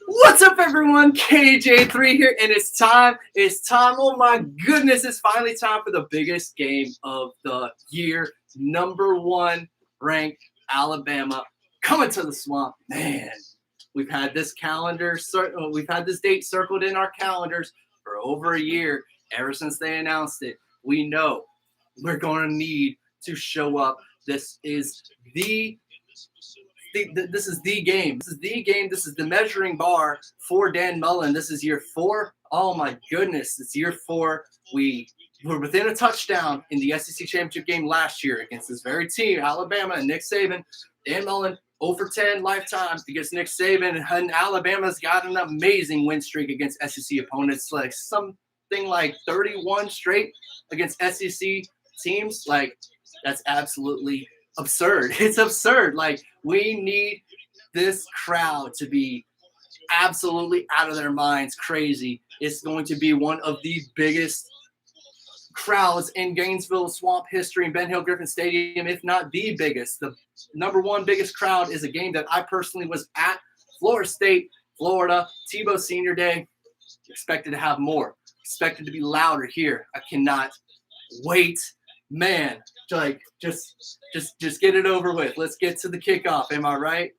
What's up, everyone? KJ3 here, and it's time. Oh my goodness, it's finally time for the biggest game of the year. #1 ranked Alabama coming to the Swamp. Man, we've had this date circled in our calendars for over a year. Ever since they announced it, we know we're going to need to show up. This is the game. This is the game. This is the measuring bar for Dan Mullen. This is year 4. Oh my goodness, it's year 4. We were within a touchdown in the SEC championship game last year against this very team, Alabama and Nick Saban. Dan Mullen 0 for 10 lifetime against Nick Saban, and Alabama's got an amazing win streak against SEC opponents, like something like 31 straight against SEC teams. Like, that's absolutely absurd. It's absurd. Like, we need this crowd to be absolutely out of their minds crazy. It's going to be one of the biggest crowds in Gainesville Swamp history in Ben Hill Griffin Stadium, if not the biggest. The #1 biggest crowd is a game that I personally was at, Florida State, Florida, Tebow Senior Day. Expected to have more. Expected to be louder here. I cannot wait. Man, like, just get it over with. Let's get to the kickoff. Am I right?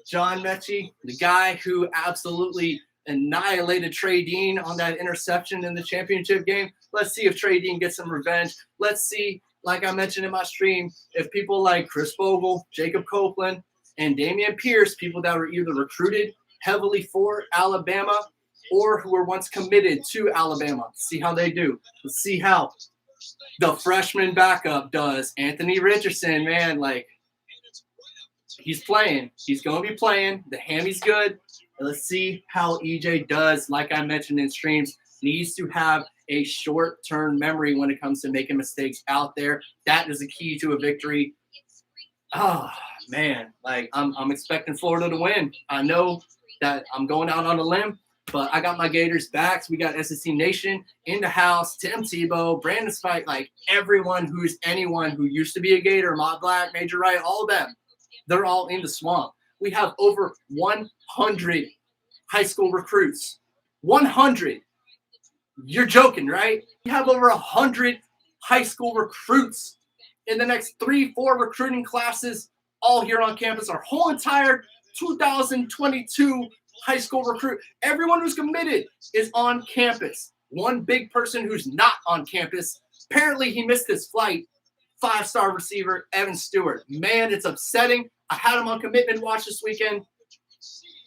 John Mechie, the guy who absolutely annihilated Trey Dean on that interception in the championship game. Let's see if Trey Dean gets some revenge. Let's see, like I mentioned in my stream, if people like Chris Bogle, Jacob Copeland, and Damian Pierce, people that were either recruited heavily for Alabama or who were once committed to Alabama. See how they do. Let's see how the freshman backup does. Anthony Richardson, man, like, he's playing. He's going to be playing. The hammy's good. Let's see how EJ does. Like I mentioned in streams, needs to have a short-term memory when it comes to making mistakes out there. That is the key to a victory. Oh, man, like, I'm expecting Florida to win. I know that I'm going out on a limb, but I got my Gators backs. We got SEC Nation in the house. Tim Tebow, Brandon Spike, like anyone who used to be a Gator, Matt Black, Major Wright, all of them. They're all in the Swamp. We have over 100 high school recruits. 100. You're joking, right? We have over 100 high school recruits in the next 3-4 recruiting classes, all here on campus. Our whole entire 2022 high school recruit. Everyone who's committed is on campus. One big person who's not on campus. Apparently, he missed his flight. 5-star receiver, Evan Stewart. Man, it's upsetting. I had him on commitment watch this weekend.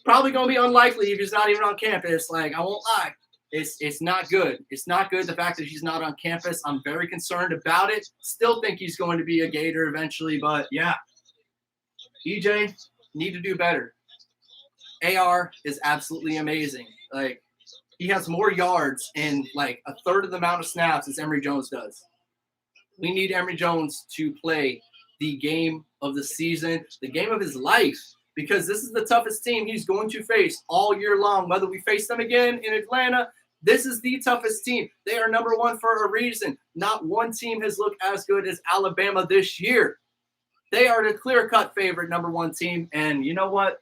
Probably going to be unlikely if he's not even on campus. Like, I won't lie. It's not good. It's not good, the fact that he's not on campus. I'm very concerned about it. Still think he's going to be a Gator eventually, but yeah. EJ, need to do better. AR is absolutely amazing. Like, he has more yards in like a third of the amount of snaps as Emory Jones does. We need Emory Jones to play the game of the season, the game of his life, because this is the toughest team he's going to face all year long. Whether we face them again in Atlanta, this is the toughest team. They are #1 for a reason. Not one team has looked as good as Alabama this year. They are the clear-cut favorite #1 team, and you know what?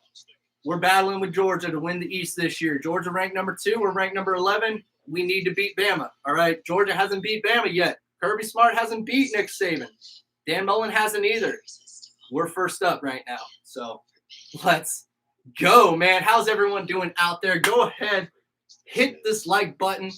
We're battling with Georgia to win the East this year. Georgia ranked #2. We're ranked #11. We need to beat Bama, all right? Georgia hasn't beat Bama yet. Kirby Smart hasn't beat Nick Saban. Dan Mullen hasn't either. We're first up right now. So let's go, man. How's everyone doing out there? Go ahead, hit this like button.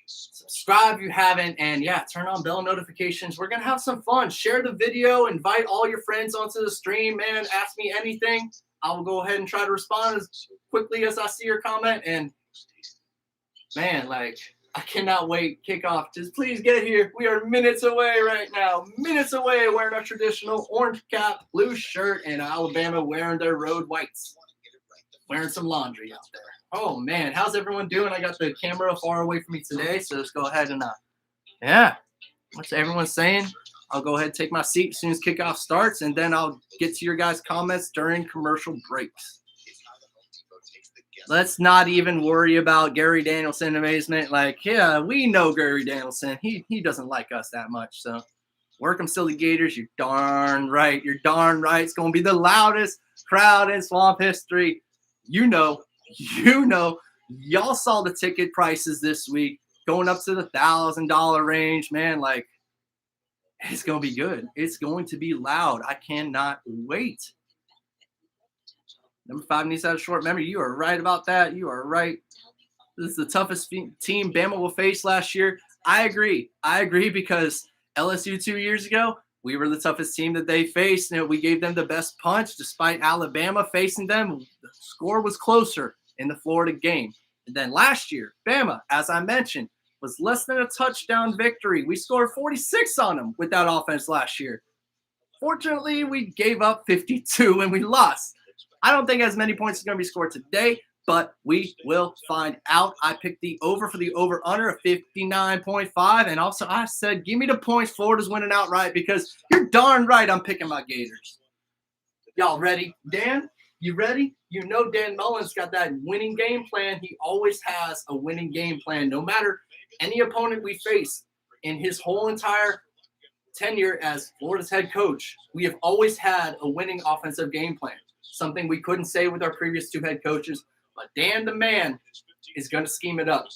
Subscribe if you haven't. And, yeah, turn on bell notifications. We're going to have some fun. Share the video. Invite all your friends onto the stream, man. Ask me anything. I will go ahead and try to respond as quickly as I see your comment. And, man, like, I cannot wait. Kickoff. Just please get here. We are minutes away right now. Minutes away, wearing our traditional orange cap, blue shirt, and Alabama wearing their road whites. Wearing some laundry out there. Oh, man. How's everyone doing? I got the camera far away from me today, so let's go ahead and, yeah. What's everyone saying? I'll go ahead and take my seat as soon as kickoff starts, and then I'll get to your guys' comments during commercial breaks. Let's not even worry about Gary Danielson amazement. Like, yeah, we know Gary Danielson. He doesn't like us that much. So, work 'em, silly Gators. You're darn right. You're darn right. It's going to be the loudest crowd in Swamp history. y'all saw the ticket prices this week going up to the $1,000 range, man. Like, it's going to be good. It's going to be loud. I cannot wait. Number 5 needs to have a short memory. You are right about that. You are right. This is the toughest team Bama will face last year. I agree. Because LSU 2 years ago, we were the toughest team that they faced. We gave them the best punch despite Alabama facing them. The score was closer in the Florida game. And then last year, Bama, as I mentioned, was less than a touchdown victory. We scored 46 on them with that offense last year. Fortunately, we gave up 52 and we lost. I don't think as many points are going to be scored today, but we will find out. I picked the over for the over-under of 59.5, and also I said, give me the points. Florida's winning outright because you're darn right I'm picking my Gators. Y'all ready? Dan, you ready? You know Dan Mullen's got that winning game plan. He always has a winning game plan. No matter any opponent we face in his whole entire tenure as Florida's head coach, we have always had a winning offensive game plan. Something we couldn't say with our previous 2 head coaches. But Dan the man is going to scheme it up.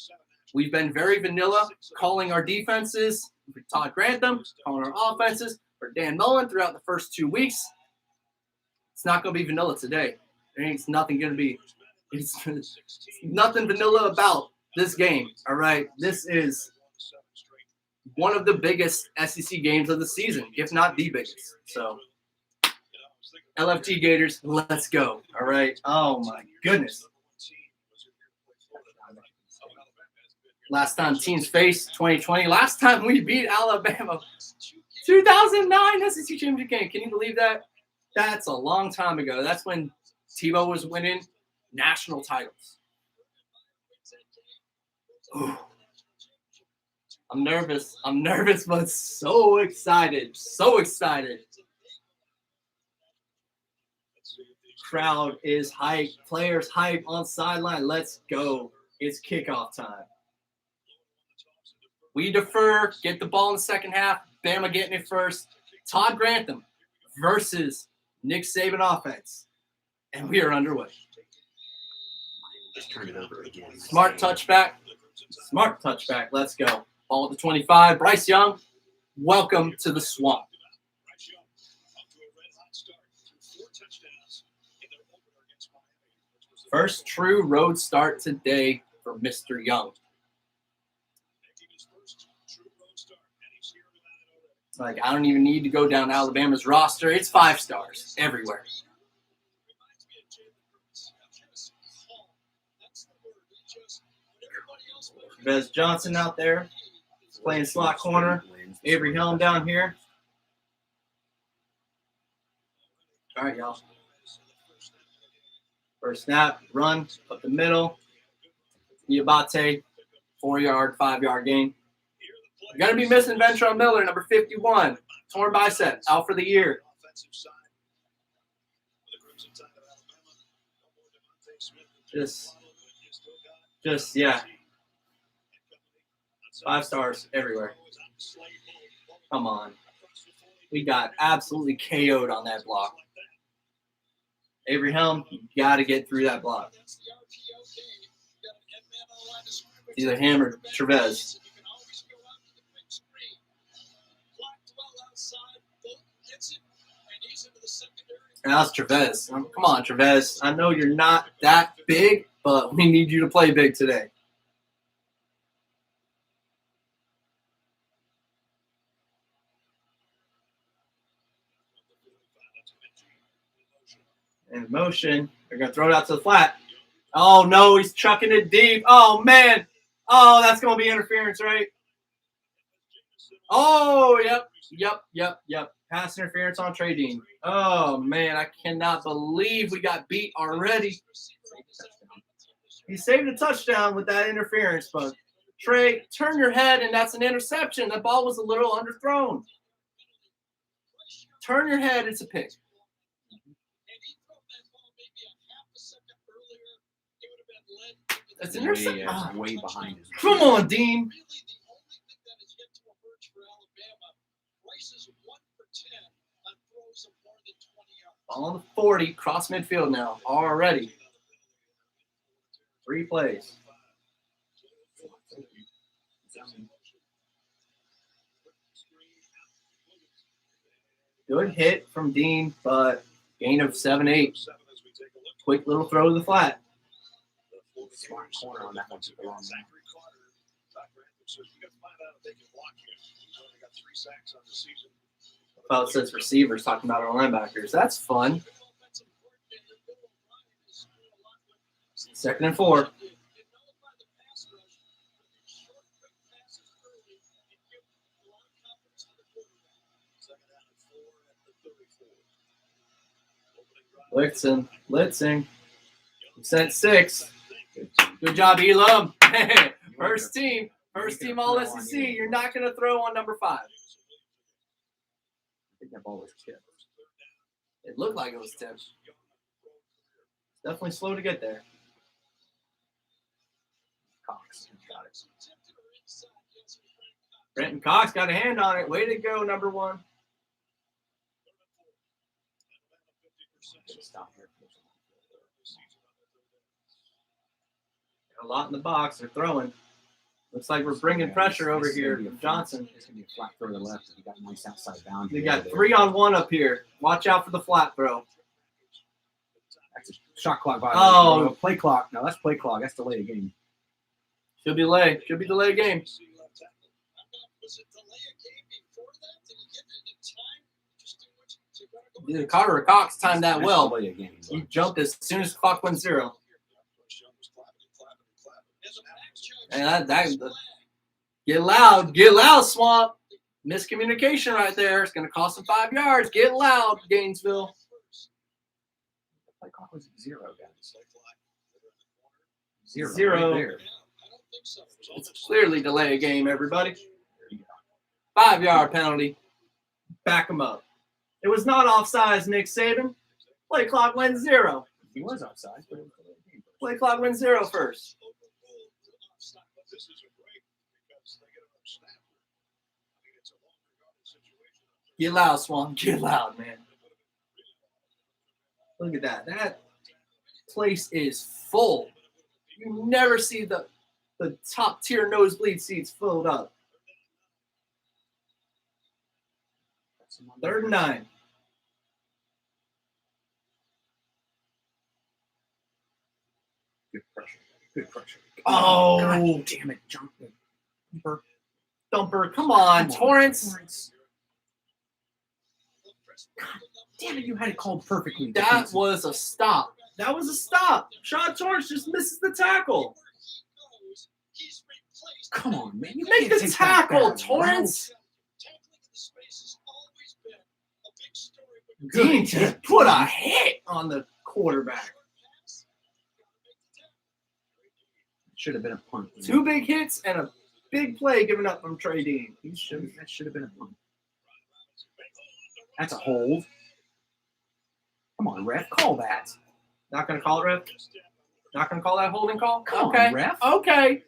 We've been very vanilla calling our defenses. Todd Grantham calling our offenses for Dan Mullen throughout the first 2 weeks. It's not going to be vanilla today. It's nothing going to be. It's nothing vanilla about this game. All right. This is one of the biggest SEC games of the season, if not the biggest. So, LFG Gators, let's go. All right. Oh, my goodness. Last time teams faced, 2020. Last time we beat Alabama, 2009 SEC championship game. Can you believe that? That's a long time ago. That's when Tebow was winning national titles. Ooh. I'm nervous, but so excited. So excited. Crowd is hype. Players hype on sideline. Let's go. It's kickoff time. We defer. Get the ball in the second half. Bama getting it first. Todd Grantham versus Nick Saban offense. And we are underway. Just turn it over again. Smart touchback. Let's go. Ball at the 25. Bryce Young, welcome to the swamp. First true road start today for Mr. Young. Like, I don't even need to go down Alabama's roster. It's 5 stars everywhere. Vez Johnson out there playing slot corner. Avery Helm down here. All right, y'all. First snap, run up the middle. Iabate, 4-yard, 5-yard gain. You're going to be missing Ventrell Miller, number 51. Torn bicep, out for the year. Just, yeah. 5 stars everywhere. Come on. We got absolutely KO'd on that block. Avery Helm, you got to get through that block. Either him or Trevez. And that's Trevez. Come on, Trevez. I know you're not that big, but we need you to play big today. In motion. They're going to throw it out to the flat. Oh, no, he's chucking it deep. Oh, man. Oh, that's going to be interference, right? Oh, yep. Pass interference on Trey Dean. Oh, man, I cannot believe we got beat already. He saved a touchdown with that interference, but Trey, turn your head, and that's an interception. That ball was a little underthrown. Turn your head, it's a pick. That's an interception. Way behind his. Come on, Dean. Ball on the 40, cross midfield now, already. 3 plays. Good hit from Dean, but gain of 7-8. Quick little throw to the flat. Smart corner on that one. Oh, it says receivers talking about our linebackers. That's fun. 2nd and 4. Blitzing. Sent 6. Good job, Elam. First team all SEC. You're not going to throw on number 5. I think that ball was tipped. It looked like it was tipped. Definitely slow to get there. Cox got it. Brenton Cox got a hand on it. Way to go, number 1. Stop here. A lot in the box. They're throwing. Looks like we're bringing pressure over here from Johnson. It's going to be a flat throw to the left. You got a nice outside boundary. They got 3-on-1 up here. Watch out for the flat throw. That's a shot clock violation. Oh. Play clock. No, that's play clock. That's delay of game. Should be delay. Should be delay game. Dude, Carter Cox timed that That's well. delay of game. He jumped as soon as the clock went 0. And that get loud, Swamp. Miscommunication right there. It's going to cost them 5 yards. Get loud, Gainesville. Play clock was 0, guys. 0. Right there. It's clearly delay a game, everybody. 5-yard penalty. Back them up. It was not offsides, Nick Saban. Play clock went 0. He was outside. But it was delay of game. Play clock went 0 first. Get loud, Swamp. Get loud, man. Look at that. That place is full. You never see the top tier nosebleed seats filled up. 3rd and 9. Good pressure. Good pressure. Oh, God damn it. Jump. Thumper. Come on, Torrance. God damn it. You had it called perfectly. That was a stop. That was a stop. Sean Torrance just misses the tackle. Come on, man. You Make can't the take that tackle, back. Torrance. Dean just put a hit on the quarterback. Should have been a punt. 2 big hits and a big play given up from Trey Dean. That should have been a punt. That's a hold. Come on, ref. Call that. Not going to call it, ref? Not going to call that holding call? Come okay. on, ref. Okay.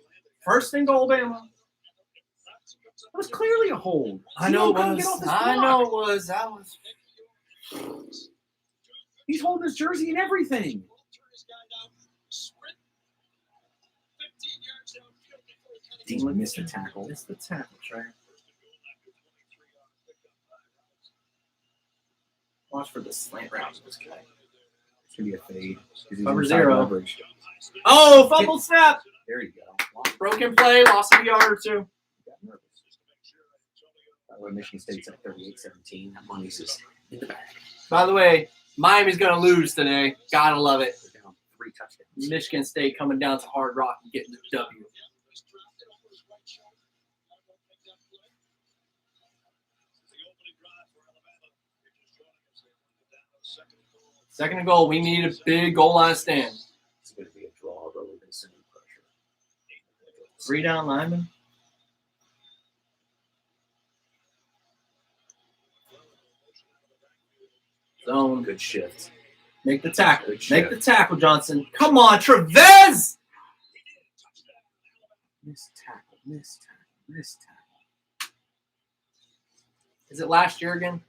First and goal, Bama. That was clearly a hold. I know it Zeno couldn't was. get off his I block. know it was. That was. He's holding his jersey and everything. Dean missed the tackle. Missed the tackle, Trey. Watch for the slant route of this guy. It's going to be a fade. 'Cause he's Cover inside 0. leverage. Oh, fumble snap. There you go. Wow. Broken play. Lost a yard or 2. Got nervous. By the way, Michigan State's at 38-17. That money's just in the bag. By the way, Miami's going to lose today. Gotta love it. They're down 3 touchdowns. Michigan State coming down to Hard Rock and getting the W. Second and goal. We need a big goal line stand. It's going to be a draw rather than sending pressure. 3 down linemen. Zone. Good shift. Make the tackle. Good Make shift. the tackle, Johnson. Come on, Trevez! Miss tackle. Miss tackle. Miss tackle. Is it last year again?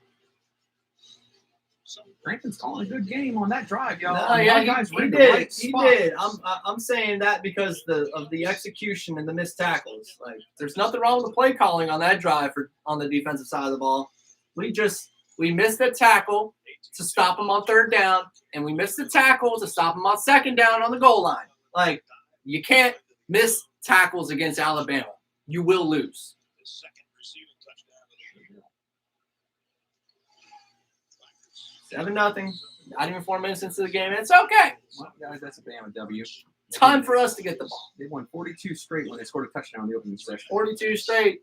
Cranston's calling a good game on that drive, y'all. No, yeah, he did. He spot. did. I'm saying that because of the execution and the missed tackles. Like, there's nothing wrong with the play calling on that drive on the defensive side of the ball. We missed the tackle to stop him on third down, and we missed the tackle to stop him on second down on the goal line. Like, you can't miss tackles against Alabama. You will lose. 7-0. Not even 4 minutes into the game. It's okay. Well, guys, that's a Bama W. Time for us to get the ball. They won 42 straight when they scored a touchdown in the opening session. 42 straight.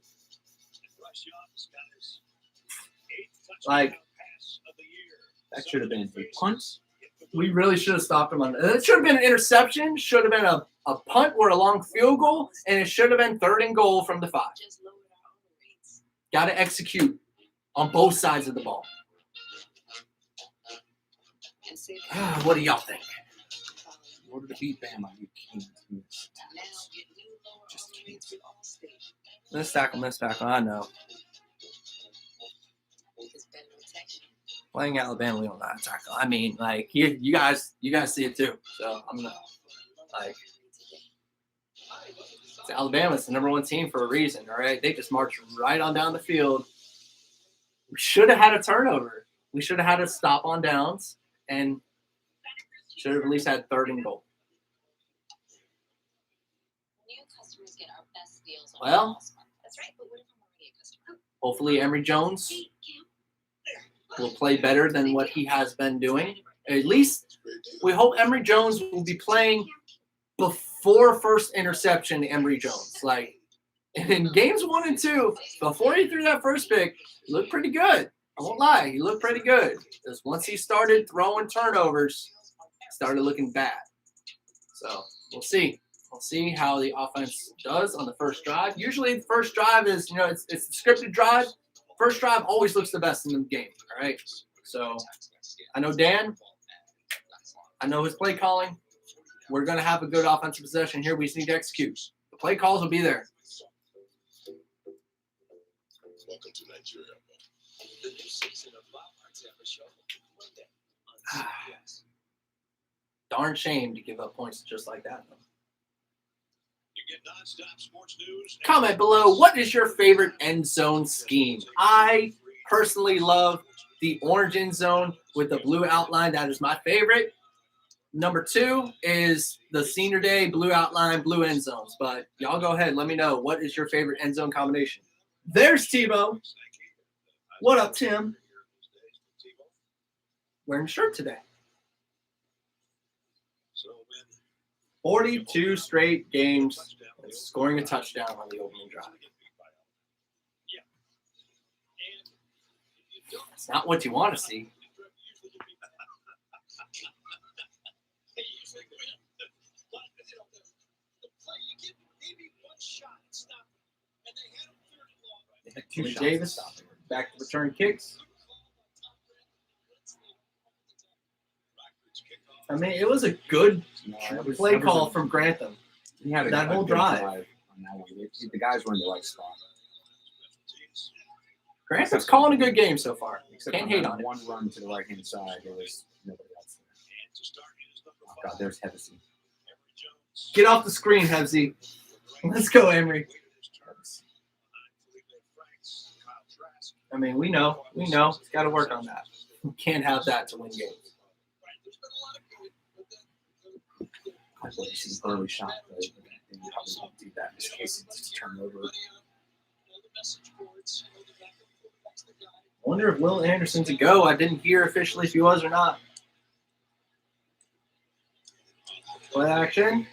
Like, that should have been a punt. We really should have stopped him on that. It should have been an interception, should have been a punt or a long field goal, and it should have been 3rd and goal from the 5. Got to execute on both sides of the ball. What do y'all think? In order to beat Bama, you can't miss tackles. Just can't. Miss tackle. I know. Playing Alabama, we don't know how to tackle. I mean, like, you guys see it too. So I'm not like, it's Alabama. It's the number 1 team for a reason. All right, they just marched right on down the field. We should have had a turnover. We should have had a stop on downs, and should have at least had 3rd and goal. Well, hopefully Emory Jones will play better than what he has been doing. At least we hope Emory Jones will be playing before first interception. Emory Jones, like in games 1 and 2, before he threw that first pick, he looked pretty good. I won't lie, he looked pretty good. Because once he started throwing turnovers, it started looking bad. So we'll see. We'll see how the offense does on the first drive. Usually the first drive is, it's the scripted drive. First drive always looks the best in the game, all right? So I know Dan. I know his play calling. We're going to have a good offensive possession here. We just need to execute. The play calls will be there. Darn shame to give up points just like that, though. Comment below, what is your favorite end zone scheme? I personally love the orange end zone with the blue outline. That is my favorite. Number 2 is the senior day blue outline, blue end zones. But y'all go ahead. Let me know, what is your favorite end zone combination? There's Tebow. What up, Tim? Wearing a shirt today. 42 straight games scoring a touchdown on the opening drive. It's not what you want to see. Davis back to return kicks. I mean, it was a good play call from Grantham. He had that whole drive. On that one. The guys were in the right spot. Grantham's calling a good game so far. Can't hate on it. One run to the right-hand side, there was nobody else there. Oh, God, there's Hevesy. Get off the screen, Hevesy. Let's go, Emory. I mean, we know. He's got to work on that. We can't have that to win games. I thought you see early shot, but you probably won't do that in this case. Just turn over. I wonder if Will Anderson's a go. I didn't hear officially if he was or not. Play action.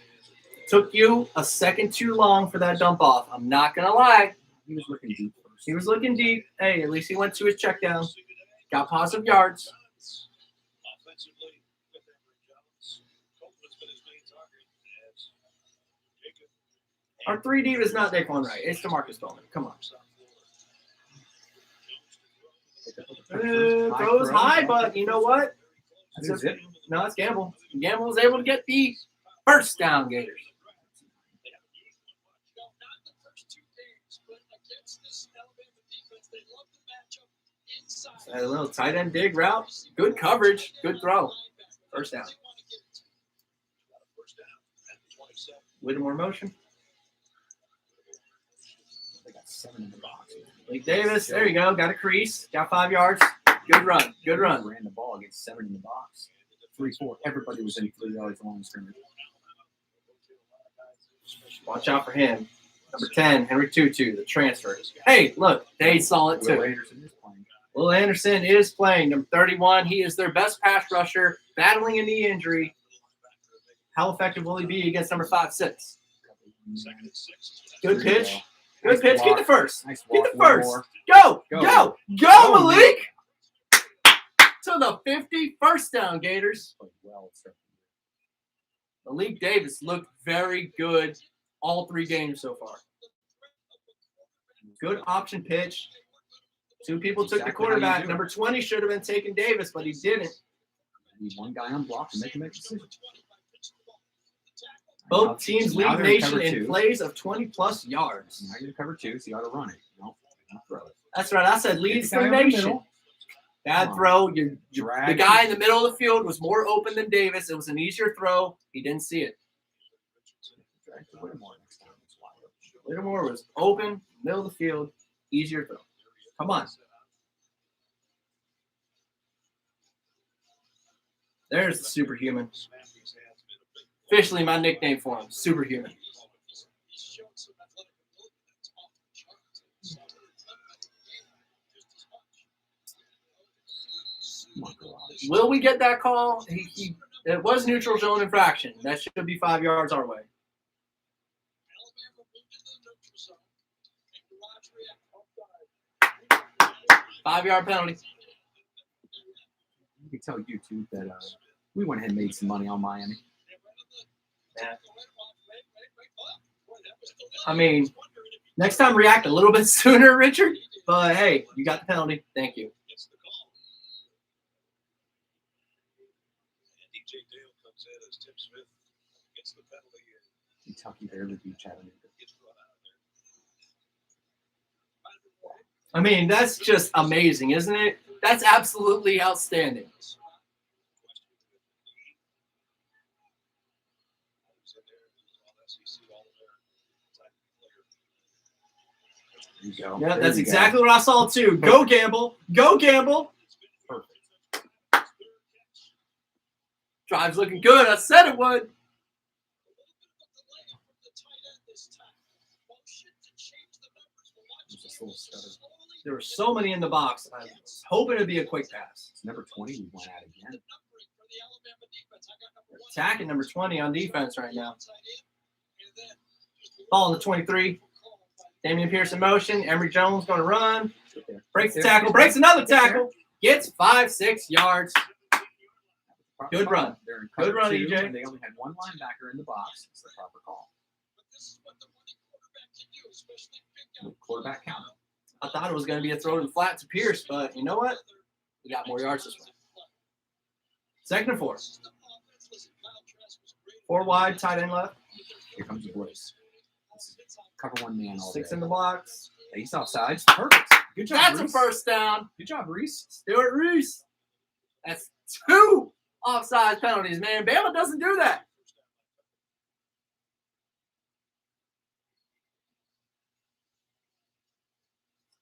Took you a second too long for that dump off. I'm not going to lie. He was looking deep first. He was looking deep. Hey, at least he went to his check down. Got positive yards. Our 3 deep is not Daquan Wright. It's DeMarcus Bowman. Come on. Throws high, but you know what? No, it's Gamble. Gamble was able to get the first down, Gators. A little tight end dig route. Good coverage. Good throw. First down. Whittemore motion. They got 7 in the box. Malik Davis. There you go. Got a crease. Got 5 yards. Good run. Good run. Ran the ball against 7 in the box. 3-4. Everybody was in 3 yards long scrimmage. Watch out for him. Number 10, Henry Tutu, the transfer. Hey, look, they saw it too. Will Anderson is playing. Will Anderson is playing. Number 31, he is their best pass rusher, battling a knee injury. How effective will he be against number 5'6"? Good pitch. Good Nice pitch. walk. Get the first. Nice Get walk. the One first. more. Go. Go. Go. Go, Go, Malik. To the 50, first down, Gators. Played well, sir. Malik Davis looked very good all 3 games so far. Good option pitch. 2 people took the Exactly how you quarterback. do it. Number 20 should have been taking Davis, but he didn't. Need one guy on block to make a decision. Both teams Now lead they're in nation cover in 2. plays of 20-plus yards. Now you're in cover 2, so you ought to run it. No, don't throw it. That's right. I said leads Get the the guy over the nation. middle. Bad Come on. throw. The Drag guy it. in the middle of the field was more open than Davis. It was an easier throw. He didn't see it. Drag to Whittemore next time. It's wide open. Whittemore was open, middle of the field, easier throw. Come on. There's the superhuman. Officially my nickname for him, superhuman. Will we get that call? It was neutral zone infraction. That should be 5 yards our way. 5-yard penalty. I can tell you, too, that we went ahead and made some money on Miami. Yeah. I mean, next time react a little bit sooner, Richard. But, hey, you got the penalty. Thank you. Kentucky barely beat Chattanooga. I mean, that's just amazing, isn't it? That's absolutely outstanding. There you go. Yeah, There that's you go. exactly what I saw, too. Go, Gamble. Go, Gamble. Perfect. Drive's looking good. I said it would. There's this little stutter. There were so many in the box. I was hoping it'd be a quick pass. It's number 20 we went at again. They're attacking number 20 on defense right now. Ball on the 23. Damian Pierce in motion. Emory Jones going to run. Breaks the tackle. Breaks another tackle. Gets 5-6 yards. Good run. They're in Good cover run, 2, EJ. And they only had one linebacker in the box. It's the proper call. Quarterback counter. I thought it was going to be a throw to the flat to Pierce, but you know what? We got more yards this way. 2nd and 4. 4 wide, tight end left. Here comes the blitz. Cover 1 man all 6 day. in the box. He's offsides. Perfect. Good job, That's a Reese. first down. Good job, Reese. Stewart Reese. That's 2 offside penalties, man. Bama doesn't do that.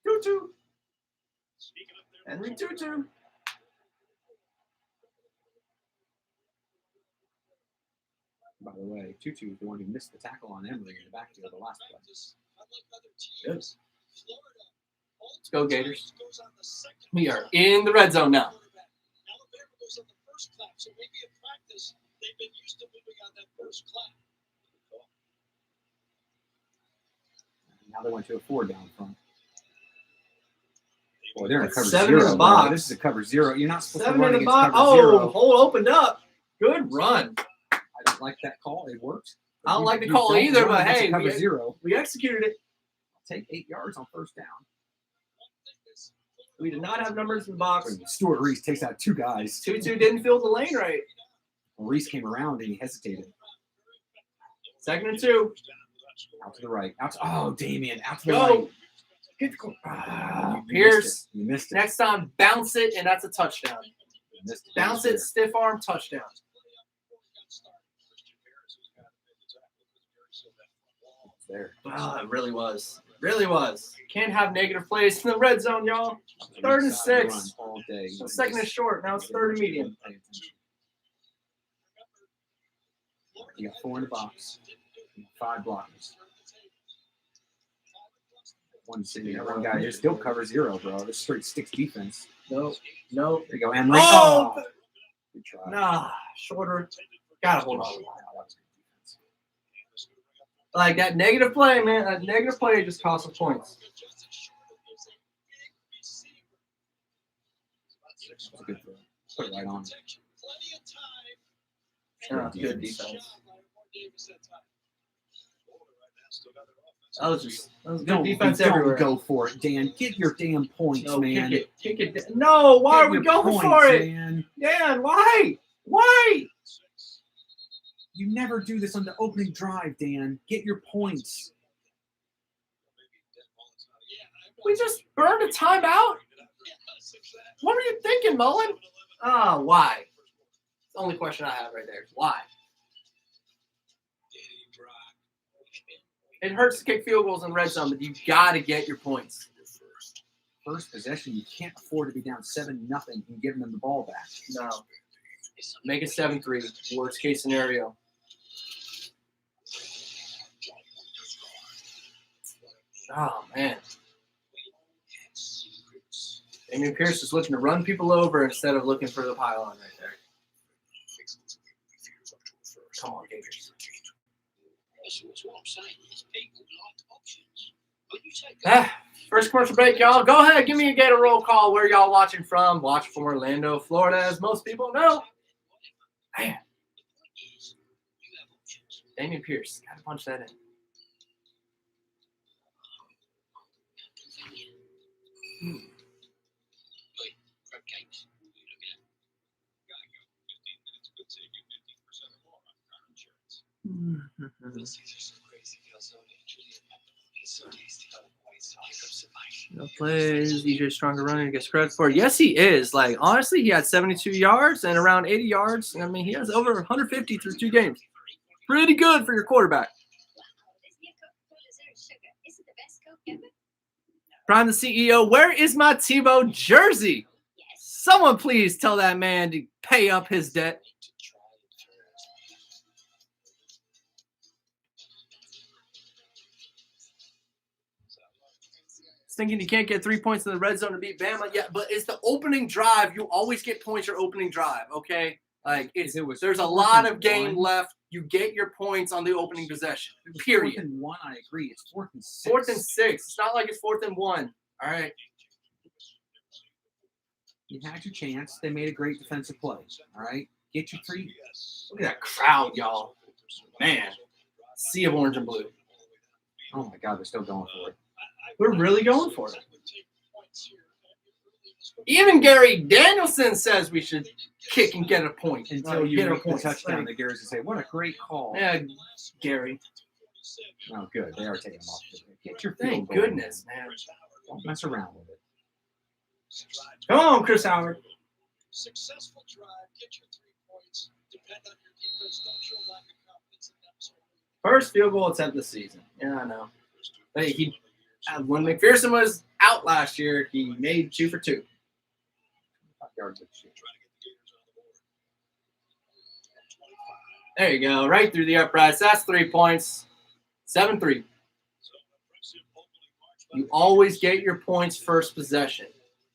Tutu. Henry Tutu. By the way, Tutu is the one who missed the tackle on Emory in the backfield the last play. Good. Let's go, Gators. We are in the red zone now. Now they went to a 4 down front. Boy, they're in That's cover 7 0. in the bro. box. This is a cover 0. You're not supposed 7 to run in the against box. cover Oh, 0. hole opened up. Good run. I don't like that call. It worked. I don't like the You call don't either, run but against a hey, cover 0. we executed it. Take 8 yards on first down. We did not have numbers in the box. Stuart Reese takes out 2 guys. Tutu didn't fill the lane right. Reese came around and he hesitated. 2nd and 2. Out to the right. Oh, Damien. Out to the Go. right. Get the You Pierce. You missed it. Next time, bounce it, and that's a touchdown. You missed it. Bounce it, stiff arm, touchdown. It's there. Wow, it really was. Really was. Can't have negative plays in the red zone, y'all. Third and 6. All day. The second is short. Now it's third and medium. You got 4 in the box. You got 5 blockers. One sitting there. One guy here still cover 0, bro. This straight sticks defense. No. There you go. And Oh! Good try. Nah, shorter. Gotta hold on. Like that negative play, man. That negative play just cost some points. That's a good throw. Put it right on. Good defense. That was good defense everywhere. Don't go for it, Dan. Get your damn points, No, man. Kick it. No, why are we going for it? Man. Dan, why? Why? You never do this on the opening drive, Dan. Get your points. We just burned a timeout? What were you thinking, Mullen? Oh, why? The only question I have right there is why? It hurts to kick field goals in red zone, but you got to get your points. First possession, you can't afford to be down 7-0 and giving them the ball back. No. Make it 7-3. Worst case scenario. Oh, man. Damian Pierce is looking to run people over instead of looking for the pylon right there. Come on, Gators. First commercial break, y'all. Go ahead, give me a Gator roll call. Where y'all watching from? Watch from Orlando, Florida, as most people know. Man. Damian Pierce. Gotta punch that in. No plays. EJ stronger runner to get credit for. Yes, he is. Like, honestly, he had 72 yards and around 80 yards. I mean, he has over 150 through 2 games. Pretty good for your quarterback. Prime the CEO, where is my Tebow jersey? Someone please tell that man to pay up his debt. Thinking you can't get 3 points in the red zone to beat Bama. Yeah, but it's the opening drive. You always get points your opening drive, okay? Like, there's a lot of game left. You get your points on the opening possession, period. 4th and 1, I agree. It's 4th and 6. 4th and 6. It's not like it's 4th and 1. All right. You had your chance. They made a great defensive play. All right? Get your 3. Look at that crowd, y'all. Man. Sea of orange and blue. Oh, my God. They're still going for it. We're really going for it. Even Gary Danielson says we should kick and get a point. Until you get get a a touchdown, the Garrison say, what a great call. Yeah, Gary. Oh, good. They are taking them off. Get your Thank field goal, goodness, man. Don't mess around with it. Come on, Chris Howard. Successful drive, get your 3 points. Depend on your defense. Don't show lack of confidence in them. First field goal attempt this season. Yeah, I know. Hey, when McPherson was out last year, he made 2 for 2. There you go. Right through the uprights. That's 3 points. 7-3. You always get your points first possession.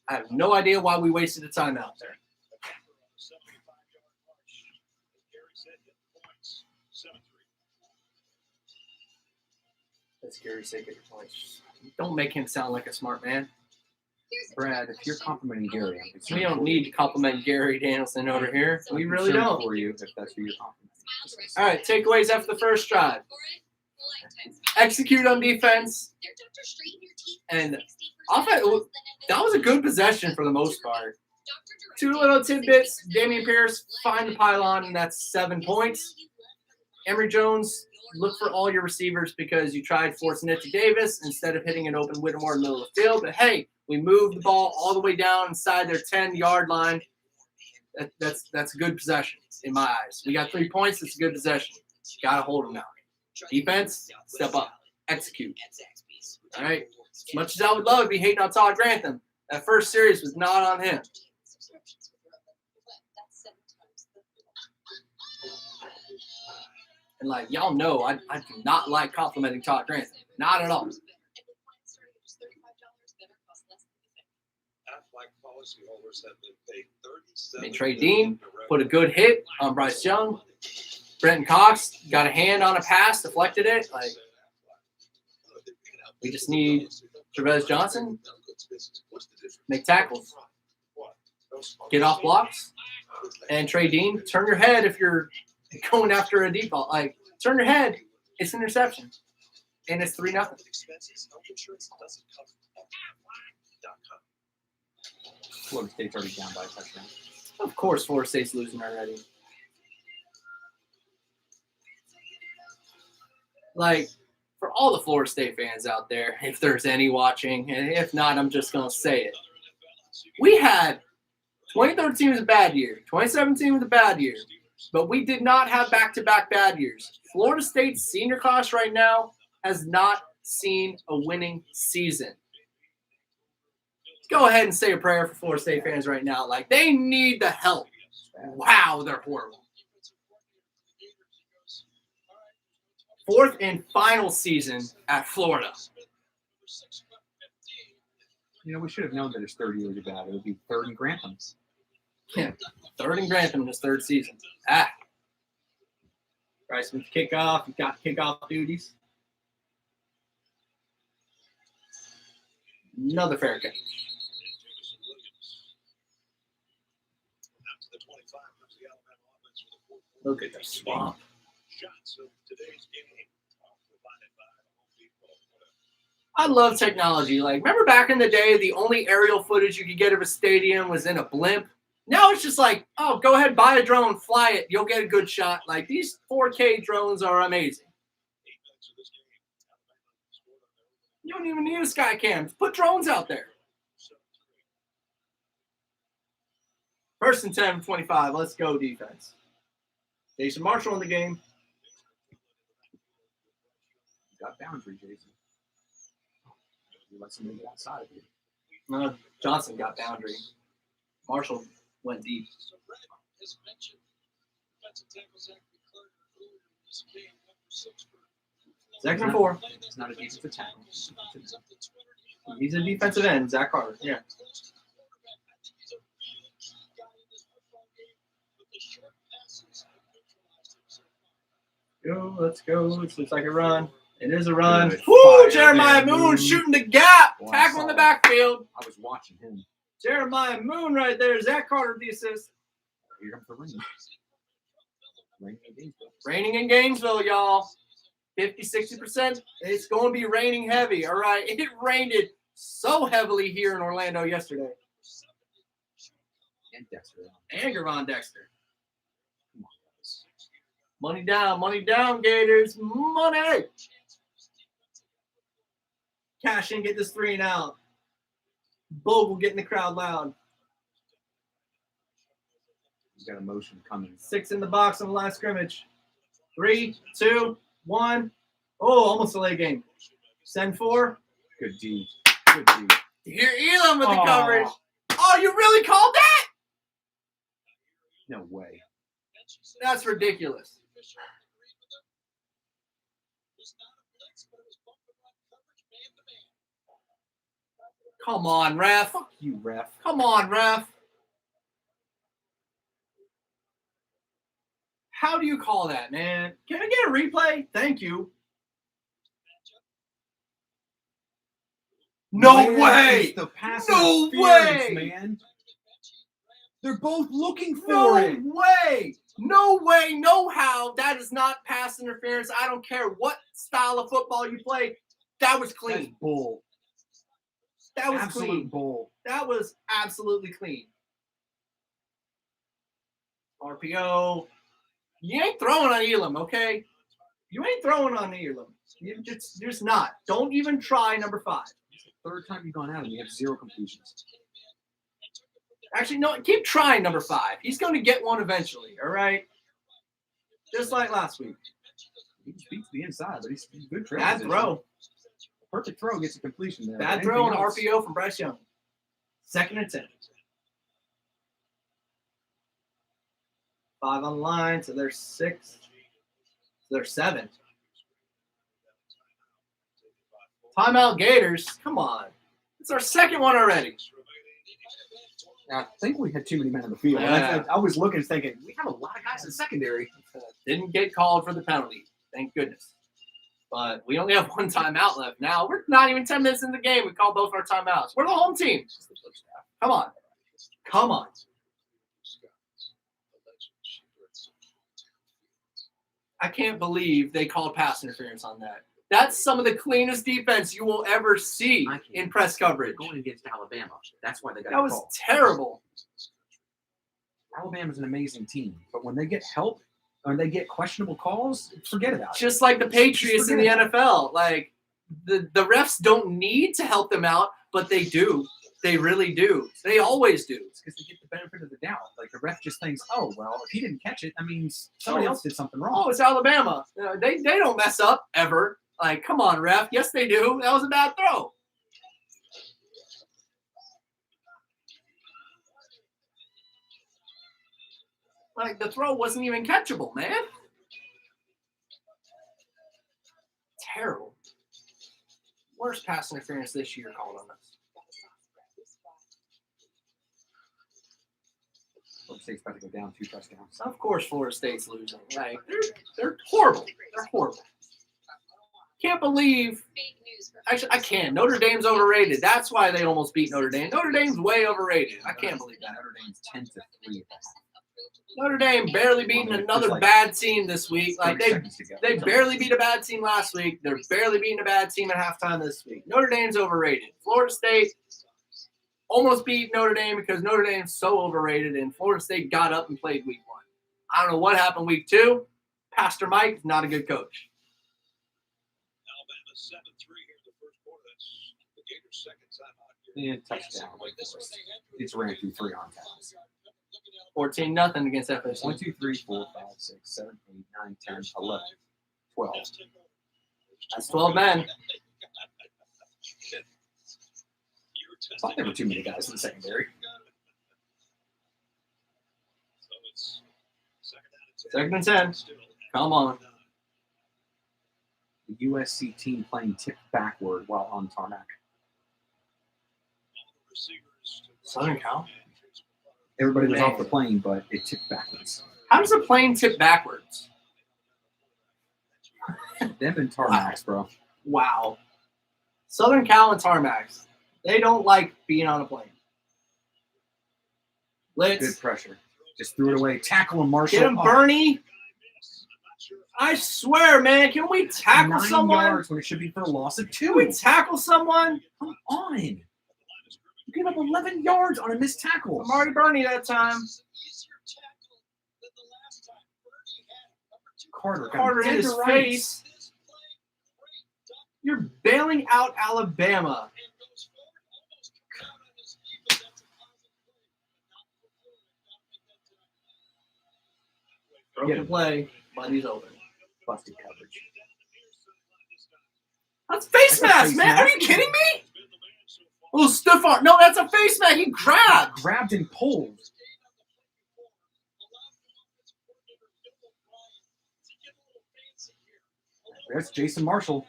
I have no idea why we wasted the time out there. That's Gary say get your points. Don't make him sound like a smart man. Brad, if you're complimenting Gary, We don't need to compliment Gary Danielson over here. We really concerned don't. for you if that's who you're complimenting. All right, takeaways after the first drive. Execute on defense. And offense, that was a good possession for the most part. 2 little tidbits. Damian Pierce, find the pylon, and that's 7 points. Emory Jones, look for all your receivers because you tried forcing it to Davis instead of hitting an open Whittemore in the middle of the field. But hey, we moved the ball all the way down inside their 10-yard line. That's a good possession in my eyes. We got 3 points. It's a good possession. Got to hold them now. Defense, step up, execute. All right. As much as I would love to be hating on Todd Grantham, that first series was not on him. And like y'all know, I do not like complimenting Todd Grantham. Not at all. I mean, Trey Dean put a good hit on Bryce Young. Brenton Cox got a hand on a pass, deflected it. Like, we just need Trevez Johnson make tackles, get off blocks, and Trey Dean, turn your head if you're going after a deep ball. Like, turn your head. It's an interception, and it's 3-0. Florida State's already down by a touchdown. Of course, Florida State's losing already. Like, for all the Florida State fans out there, if there's any watching, and if not, I'm just going to say it. We had 2013 was a bad year. 2017 was a bad year. But we did not have back-to-back bad years. Florida State's senior class right now has not seen a winning season. Go ahead and say a prayer for Florida State fans right now. Like, they need the help. Wow, they're horrible. 4th and final season at Florida. You know, we should have known that his third year was bad. It would be 3rd and Grantham's. Yeah, 3rd and Grantham in his 3rd season. Bryce with kickoff. You got kickoff duties. Another fair catch. Look at the swamp. I love technology. Like, remember back in the day, the only aerial footage you could get of a stadium was in a blimp? Now it's just like, oh, go ahead, buy a drone, fly it. You'll get a good shot. Like, these 4K drones are amazing. You don't even need a sky cam. Put drones out there. 1st and 10, 25. Let's go, defense. Jason Marshall in the game. You got boundary, Jason. You let somebody get outside of you. Johnson got boundary. Marshall went deep. 2nd and 4. It's not a defensive tackle. He's a defensive end, Zach Carter. Yeah. Go, let's go. It looks like a run. It is a run. Good Woo! fire Jeremiah there, Moon Moon. shooting the gap. Well, Tackle in the backfield. I was watching him. Jeremiah Moon right there. Zach Carter the assist. Here comes the rain. Raining in Gainesville. Raining in Gainesville, y'all. 50-60%. It's going to be raining heavy. All right. It rained so heavily here in Orlando yesterday. And Dexter. And Gavon Dexter. Money down, Gators. Money. Cash in, get this 3 and out. Bogle getting the crowd loud. He's got a motion coming. 6 in the box on the last scrimmage. 3, 2, 1. Oh, almost a late game. Send 4. Good D. Good D. Here Elam with the coverage. Oh, you really called that? No way. That's ridiculous. Come on, ref. Fuck you, ref. Come on, ref. How do you call that, man? Can I get a replay? Thank you. No way! The pass No interference, way! man. They're both looking for No it. way! No way, no how. That is not pass interference. I don't care what style of football you play. That was That's clean. bull. That was Absolute clean. bull. That was absolutely clean. RPO. You ain't throwing on Elam, okay? You ain't throwing on your limit. You're just not. Don't even try number 5. It's the third time you've gone out and you have 0 completions. Actually, no, keep trying number 5. He's going to get one eventually, all right? Just like last week. He speaks the inside, but he's good throw. Bad throw. Perfect throw gets a completion there. Bad throw and RPO from Bryce Young. 2nd and 10. 5 on the line, so there's 6. So there's 7. Timeout Gators. Come on. It's our 2nd one already. I think we had too many men on the field. Yeah. I was looking and thinking, we have a lot of guys in the secondary. Didn't get called for the penalty. Thank goodness. But we only have 1 timeout left now. We're not even 10 minutes in the game. We called both our timeouts. We're the home team. Come on. Come on. I can't believe they called pass interference on that. That's some of the cleanest defense you will ever see in press coverage. Going against Alabama. That's why they got That was terrible. Alabama's an amazing team, but when they get help or they get questionable calls, forget about it. Just like the Patriots in the NFL. Like, the refs don't need to help them out, but they do. They really do. They always do. It's because they get the benefit of the doubt. Like, the ref just thinks, oh, well, if he didn't catch it, that means somebody else did something wrong. Oh, it's Alabama. They don't mess up ever. Like, come on, ref. Yes, they do. That was a bad throw. Like, the throw wasn't even catchable, man. Terrible. Worst pass interference this year called on us. Florida State's about to go down 2 touchdowns. Of course, Florida State's losing. Like, they're horrible. They're horrible. Can't believe. Actually, I can. Notre Dame's overrated. That's why they almost beat Notre Dame. Notre Dame's way overrated. I can't believe that. Notre Dame's 10-3 at that. Notre Dame barely beating another bad team this week. Like, they barely beat a bad team last week. They're barely beating a bad team at halftime this week. Notre Dame's overrated. Florida State almost beat Notre Dame because Notre Dame's so overrated, and Florida State got up and played week 1. I don't know what happened week 2. Pastor Mike's not a good coach. Alabama 7-3 here in the first quarter. That's the Gators' 2nd time out here. Yeah, touchdown. It's ran through 3 on times. 14-0 against FSU. 1, 2, 3, 4, 5, 6, 7, 8, 9, 10, 11, 12. That's 12 men. I thought there were too many guys in the secondary. So it's 2nd and 10. Come on. The USC team playing tipped backward while on tarmac. Southern Cal? Everybody was off the plane, but it tipped backwards. How does a plane tip backwards? Them and tarmacs, bro. Wow. Southern Cal and Tarmacs. They don't like being on a plane. Good pressure. Just threw it away. Tackle him, Marshall. Get him, Bernie. I swear, man. Can we tackle 9 someone? yards when it should be for a loss of 2. Can we tackle someone? Come on. You gave up 11 yards on a missed tackle. I'm already Bernie that time. Carter in his face. You're bailing out Alabama. Broken play, but he's open. Busted coverage. That's face mask, man. Are you kidding me? A little stiff arm. No, that's a face mask. He grabbed. Grabbed and pulled. There's Jason Marshall.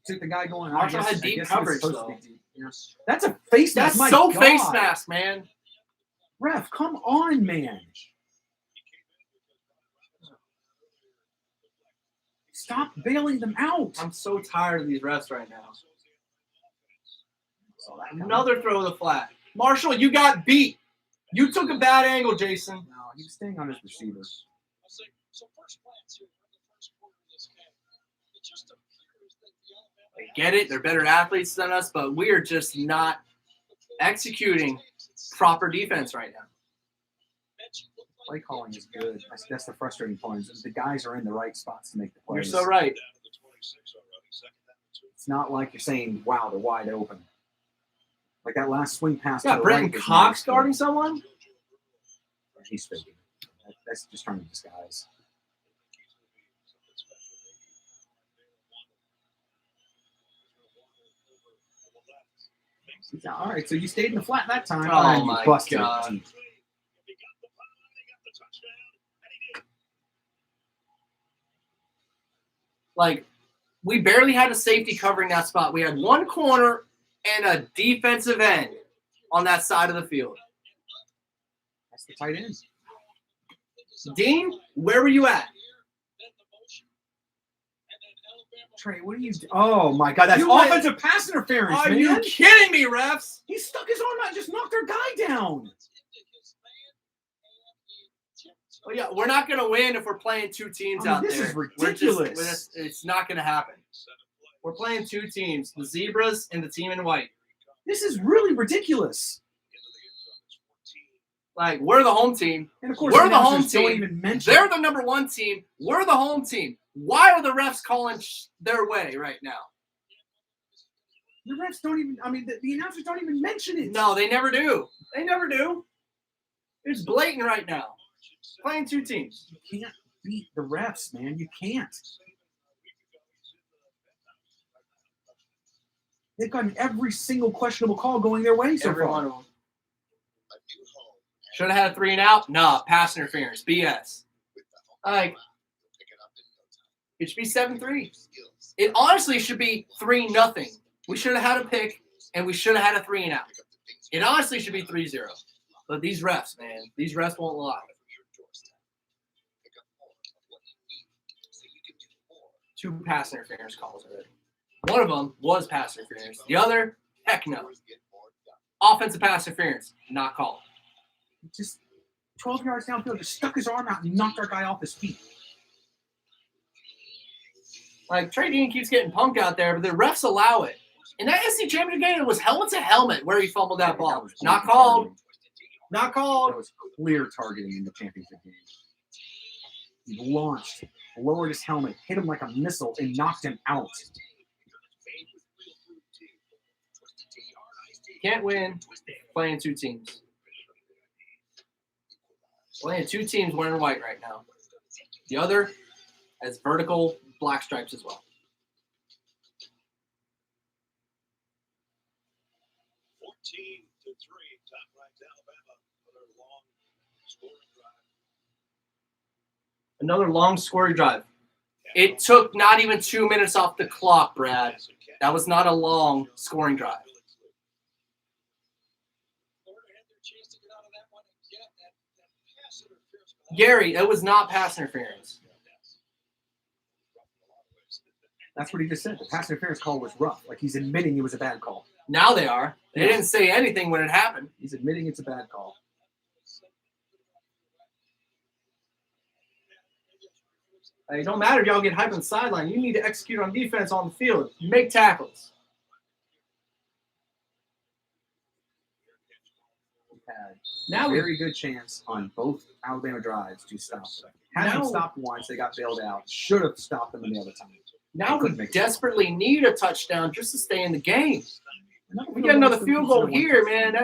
Took the guy going. Marshall had deep coverage, though. That's a face mask. That's so face mask, man. Ref, come on, man. Stop bailing them out. I'm so tired of these refs right now. Another throw to the flat. Marshall, you got beat. You took a bad angle, Jason. No, he was staying on his receiver. I get it. They're better athletes than us, but we are just not executing proper defense right now. Play calling is good. That's the frustrating point. The guys are in the right spots to make the You're plays. so right. It's not like you're saying, wow, they're wide open. Like that last swing pass. Yeah, to the Brenton right was Cox nice, guarding someone? but he's faking. That's just trying to disguise. All right, so you stayed in the flat that time. Oh, and you my busted it God. deep. Like, we barely had a safety covering that spot. We had one corner and a defensive end on that side of the field. That's the tight end. Dean, where were you at? Trey, what are you? Oh my God, that's You went- offensive pass interference. Are man. you kidding me, refs? He stuck his arm out, and just knocked our guy down. Oh, yeah, we're not going to win if we're playing two teams out this there. is We're ridiculous. it's not going to happen. We're playing two teams, the Zebras and the team in white. This is really ridiculous. Like, we're the home team. And of course, We're the home announcers don't team. even mention. They're the number one team. We're the home team. Why are the refs calling their way right now? The refs don't even. I mean, the announcers don't even mention it. No, they never do. They never do. It's blatant right now. Playing two teams. You can't beat the refs, man. You can't. They've gotten every single questionable call going their way so Every far. one of them. Should have had a 3 and out. Nah, pass interference. BS. Like, it should be 7-3. It honestly should be 3-0. We should have had a pick, and we should have had a 3 and out. It honestly should be 3-0. But these refs, man, these refs won't lie. 2 pass interference calls already. One of them was pass interference. The other, heck no. Offensive pass interference, not called. Just 12 yards downfield, just stuck his arm out and knocked our guy off his feet. Like, Trey Dean keeps getting punked out there, but the refs allow it. In that SC championship game, it was helmet to helmet where he fumbled that ball. was Not clear called. targeting. Not That called. was clear targeting in the championship game. He launched, lowered his helmet, hit him like a missile, and knocked him out. Can't win playing two teams. Playing two teams wearing white right now. The other has vertical black stripes as well. 14-3, top-ranked Alabama. Another long scoring drive. Another long scoring drive. It took not even 2 minutes off the clock, Brad. That was not a long scoring drive. Gary, it was not pass interference. That's what he just said. The pass interference call was rough. Like he's admitting it was a bad call. Now they are. They didn't say anything when it happened. He's admitting it's a bad call. It don't matter if y'all get hyped on the sideline. You need to execute on defense on the field. You make tackles. Had Now a we very good chance on both Alabama drives to stop them. Had them Now- stopped once, they got bailed out. Should have stopped them the other time. now we couldn't make it. desperately need a touchdown just to stay in the game. Another We get another field field goal here, man.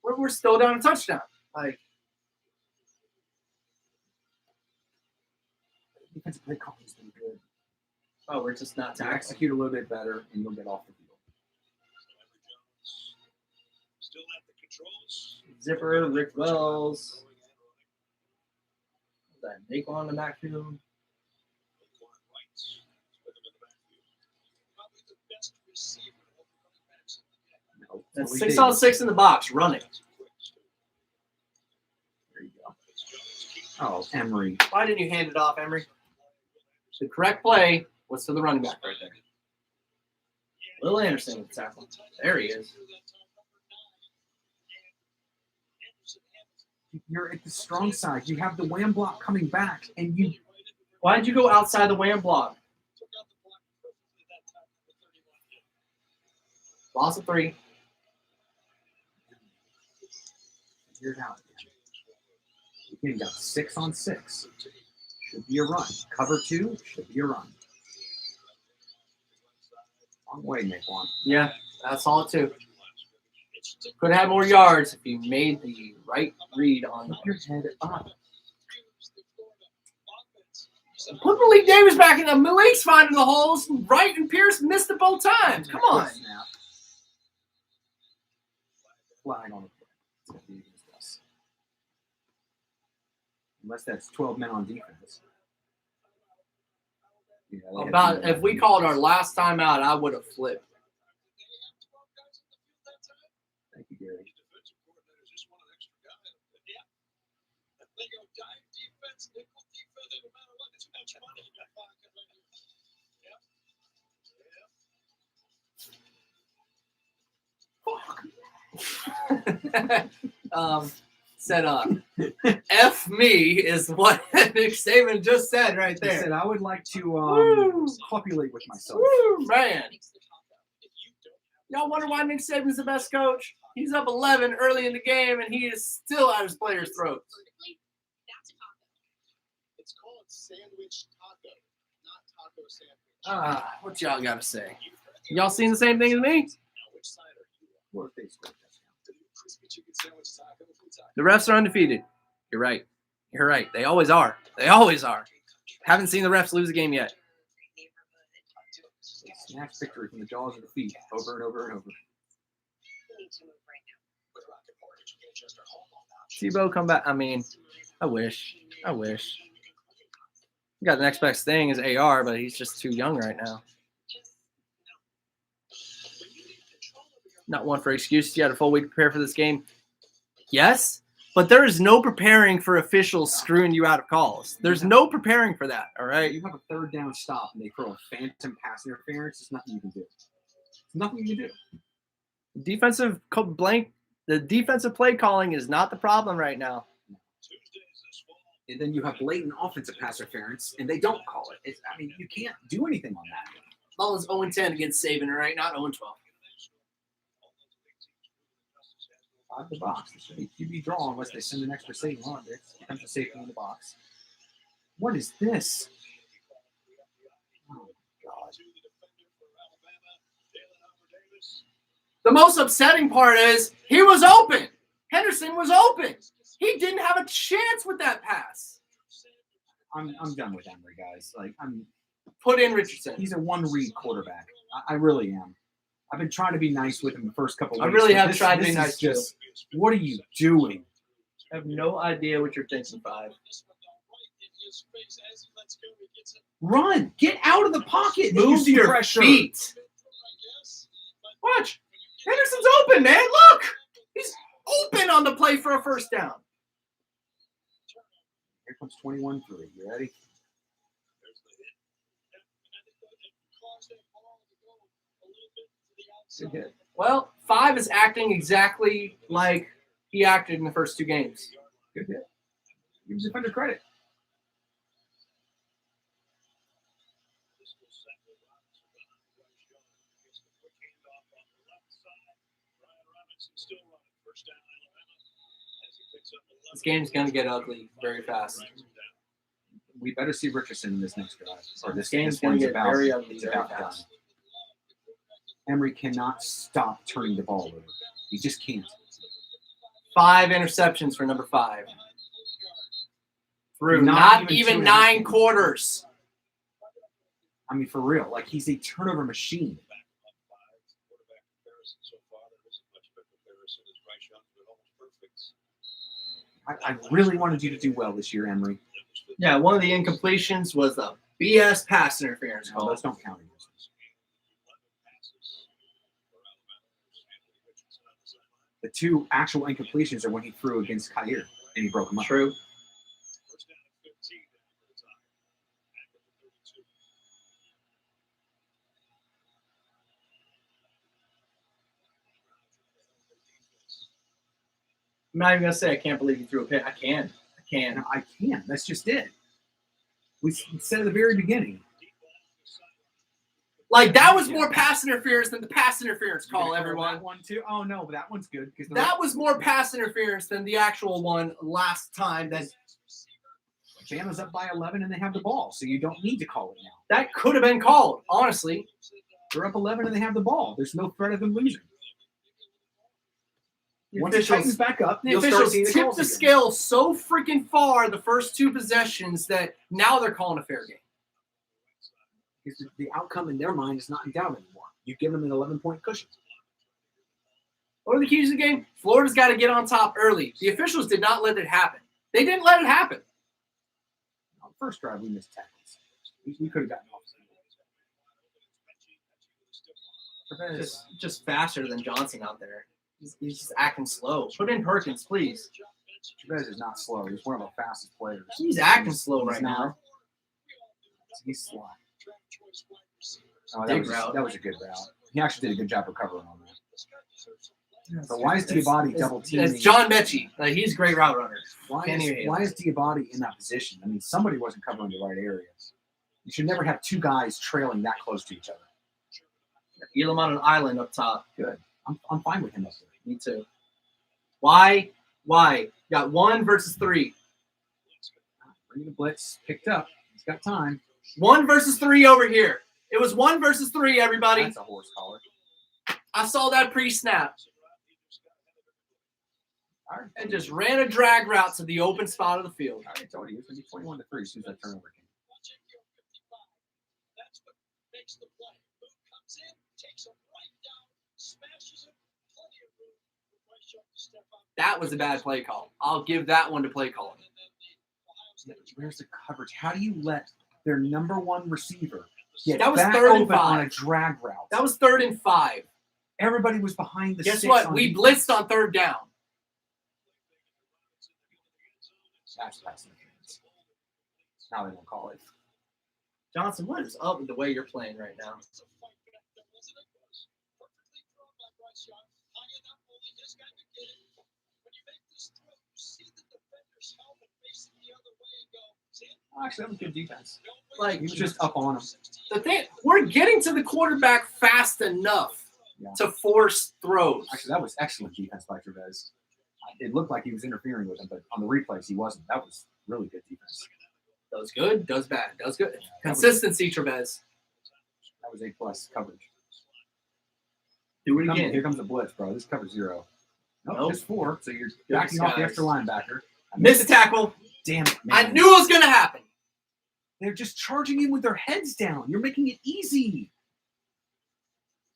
We're still down a touchdown. Like, defensive play calling has been good. oh, we're just not To tackling. execute a little bit better, and you'll get off the field. Still at the controls. Zipper, Rick Wells. That Naquan on the backfield. Probably the best receiver of the running backs in the game. No, That's we 6 did. on 6 in the box, running. There you go. Oh, Emery. Why didn't you hand it off, Emery? The correct play was to the running back right there. Will Anderson with the tackle. There he is. You're at the strong side. You have the wham block coming back, and you Why did you go outside the wham block? Loss of 3. figured it out. Again, got 6 on 6. Should be a run. Cover 2 should be a run. Long way, Naquan. Yeah, that's all it took. Could have more yards if he made the right read on Keep your head up. Put Malik Davis back in the Malik's finding the holes. Wright and Pierce missed it both times. Come on. Snap. Flag on the play. It's gonna be against us. Unless that's 12 men on defense. Yeah, they About had if we called our last time out, I would have flipped. Thank you, Gary. Said F me is what Nick Saban just said right He there. said, I would like to Woo! copulate with myself. Woo, man. Y'all wonder why Nick Saban's the best coach? He's up 11 early in the game, and he is still at his players' throats. It's called sandwich taco, not taco sandwich. What y'all got to say? Y'all seen the same thing as me? Now, which side are you on? What if they score a touchdown? The new crispy chicken sandwich taco food taco. The refs are undefeated. You're right. You're right. They always are. They always are. Haven't seen the refs lose a game yet. They snatch victory from the jaws of defeat over and over and over. With Rocket Mortgage, you can adjust our home loan options. Tebow come back. I mean, I wish. We got the next best thing is AR, but he's just too young right now. Not one for excuses. You had a full week to prepare for this game. Yes, but there is no preparing for officials screwing you out of calls. There's no preparing for that, all right? You have a third down stop and they throw a phantom pass interference. There's nothing you can do. There's nothing you can do. The defensive play calling is not the problem right now. And then you have blatant offensive pass interference, and they don't call it. You can't do anything on that. Mullins 0-10 against Saban, all right? Not 0-12. 5 the box. This should be QB draw unless they send an extra safety on it. Defensive safety in the box. What is this? Oh, God. The most upsetting part is he was open. Henderson was open. He didn't have a chance with that pass. I'm done with Emory, guys. Put in Richardson. He's a one-read quarterback. I really am. I've been trying to be nice with him the first couple of I weeks. really but have tried to be nice too. What are you doing? I have no idea what you're thinking, 5. Run! Get out of the pocket! Move You your pressure. feet. Watch. Henderson's open, man. Look. He's open on the play for a first down. Here comes 21-3. You ready? Good hit. Well, 5 is acting exactly like he acted in the first 2 games. Good hit. Give his defender credit. This game's going to get ugly very fast. We better see Richardson in this next drive. Or This game's going to get very ugly it's very about fast. done. Emory cannot stop turning the ball over. He just can't. 5 interceptions for number 5. Through Not not even even 2 9 quarters. For real. He's a turnover machine. I really wanted you to do well this year, Emory. Yeah, one of the incompletions was a BS pass interference No, call. those don't count. The 2 actual incompletions are when he threw against Kair and he broke them up. True. I'm not even going to say I can't believe you threw a pick. I can. And I can. That's just it. We said at the very beginning. Like, that was more pass interference than the pass interference call, everyone. That one too. Oh no, but that one's good because That was more pass interference than the actual one last time that Bama's up by 11 and they have the ball, so you don't need to call it now. That could have been called, honestly. They're up 11 and they have the ball. There's no threat of them losing. The Once it tightens back up, The you'll start officials seeing the tipped calls the again. scale so freaking far the first two possessions that now they're calling a fair game. Because the outcome in their mind is not in doubt anymore. You give them an 11-point cushion. What are the keys to the game? Florida's got to get on top early. The officials did not let it happen. They didn't let it happen. On the first drive, we missed tackles. We could have gotten off. Just faster than Johnson out there. He's just acting slow. Put in Perkins, please. Chavez is not slow. He's one of our fastest players. He's acting slow right not. now. He's slow. Big route. That was a good route. He actually did a good job recovering on that. So why is Diabate double teaming? It's John Mechie. Like, he's a great route runner. Why Can't even hate him. is Diabate in that position? I mean, somebody wasn't covering the right areas. You should never have two guys trailing that close to each other. Elam on an island up top. Good. I'm fine with him up there. Me too. Why? Got 1 versus 3. Bring the blitz. Picked up. He's got time. 1 versus 3 over here. It was 1 versus 3, everybody. That's a horse collar. I saw that pre-snap. And just ran a drag route to the open spot of the field. I told you, it's going to be 21-3 as soon as that turnover came. That's what makes the play. Boone comes in, takes him right down, smashes him, plenty of room for Bryce Young to step up. That was a bad play call. I'll give that one to play calling. Where's the coverage? How do you let their number one receiver get That was back 3rd and open 5. on a drag route? That was 3rd and 5. Everybody was behind the Guess 6 what? on We defense. blitzed on 3rd down. That's interference. Now they don't call it. Johnson, what is up with the way you're playing right now? It's a fight back there, wasn't it? Perfectly thrown by Bryce Young. High enough, only his guy could get it. When you make this throw, you see the defender's helmet facing the other way and go, see it? Actually, that was good defense. Like, He was just up on him. The thing, we're getting to the quarterback fast enough to force throws. Actually, that was excellent defense by Chavez. It looked like he was interfering with him, but on the replays, he wasn't. That was really good defense. Does good, does bad, does good. was- Consistency, Trevez. That was A+ coverage. Do it again. Here comes a blitz, bro. This covers 0. Nope, Nope. just 4. So you're backing off the guys. extra linebacker. Missed a tackle. Damn it, man. I knew it was going to happen. They're just charging in with their heads down. You're making it easy.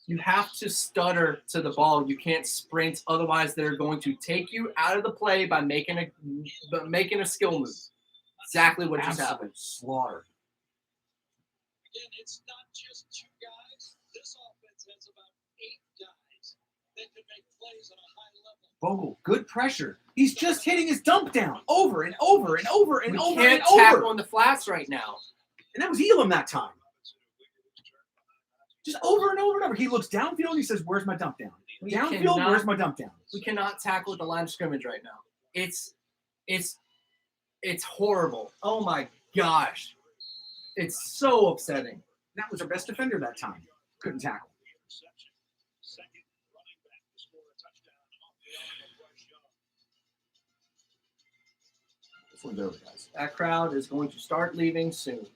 You have to stutter to the ball. You can't sprint. Otherwise, they're going to take you out of the play by making a skill move. Exactly what just happened. Absolute slaughter. Again, it's not just 2 guys. This offense has about 8 guys that can make plays at a high level. Bogle, good pressure. He's just hitting his dump down over and over and over and We over can't and tackle over. on the flats right now. And that was Elam that time. Just over and over and over. He looks downfield and he says, "Where's my dump down? We Downfield, cannot- where's my dump down?" We cannot tackle at the line of scrimmage right now. It's horrible. Oh my gosh. It's so upsetting. That was our best defender that time. Couldn't tackle. Second running back to score a touchdown off the arm of Bryce Young. This one's over, guys. That crowd is going to start leaving soon.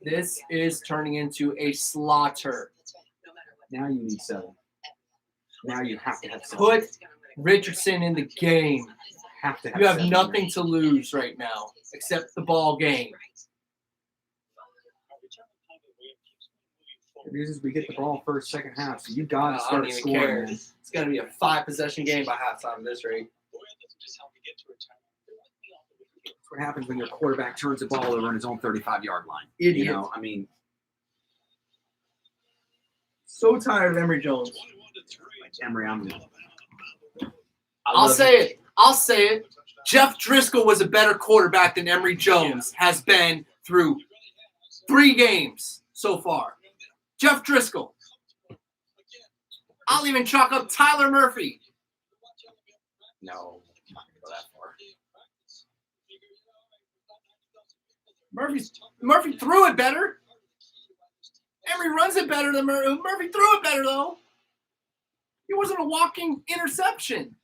This is turning into a slaughter. Now you need 7. Now you have to have 7. Put Richardson in the game. Have to have You have 7. nothing to lose right now except the ball game. The news is we get the ball first, second half, so you got to I start don't even scoring. care. Man. It's going to be a 5-possession game by halftime at this rate. Boy, that doesn't just help you get to a timeout. That's what happens when your quarterback turns the ball over on his own 35-yard line. Idiot. You know, I mean, So tired of Emory Jones. Emory, I'll say it. Jeff Driscoll was a better quarterback than Emory Jones has been through 3 games so far. Jeff Driscoll. I'll even chalk up Tyler Murphy. No, I'm not going to go that far. Murphy threw it better. Emory runs it better than Murphy. Murphy threw it better, though. It wasn't a walking interception.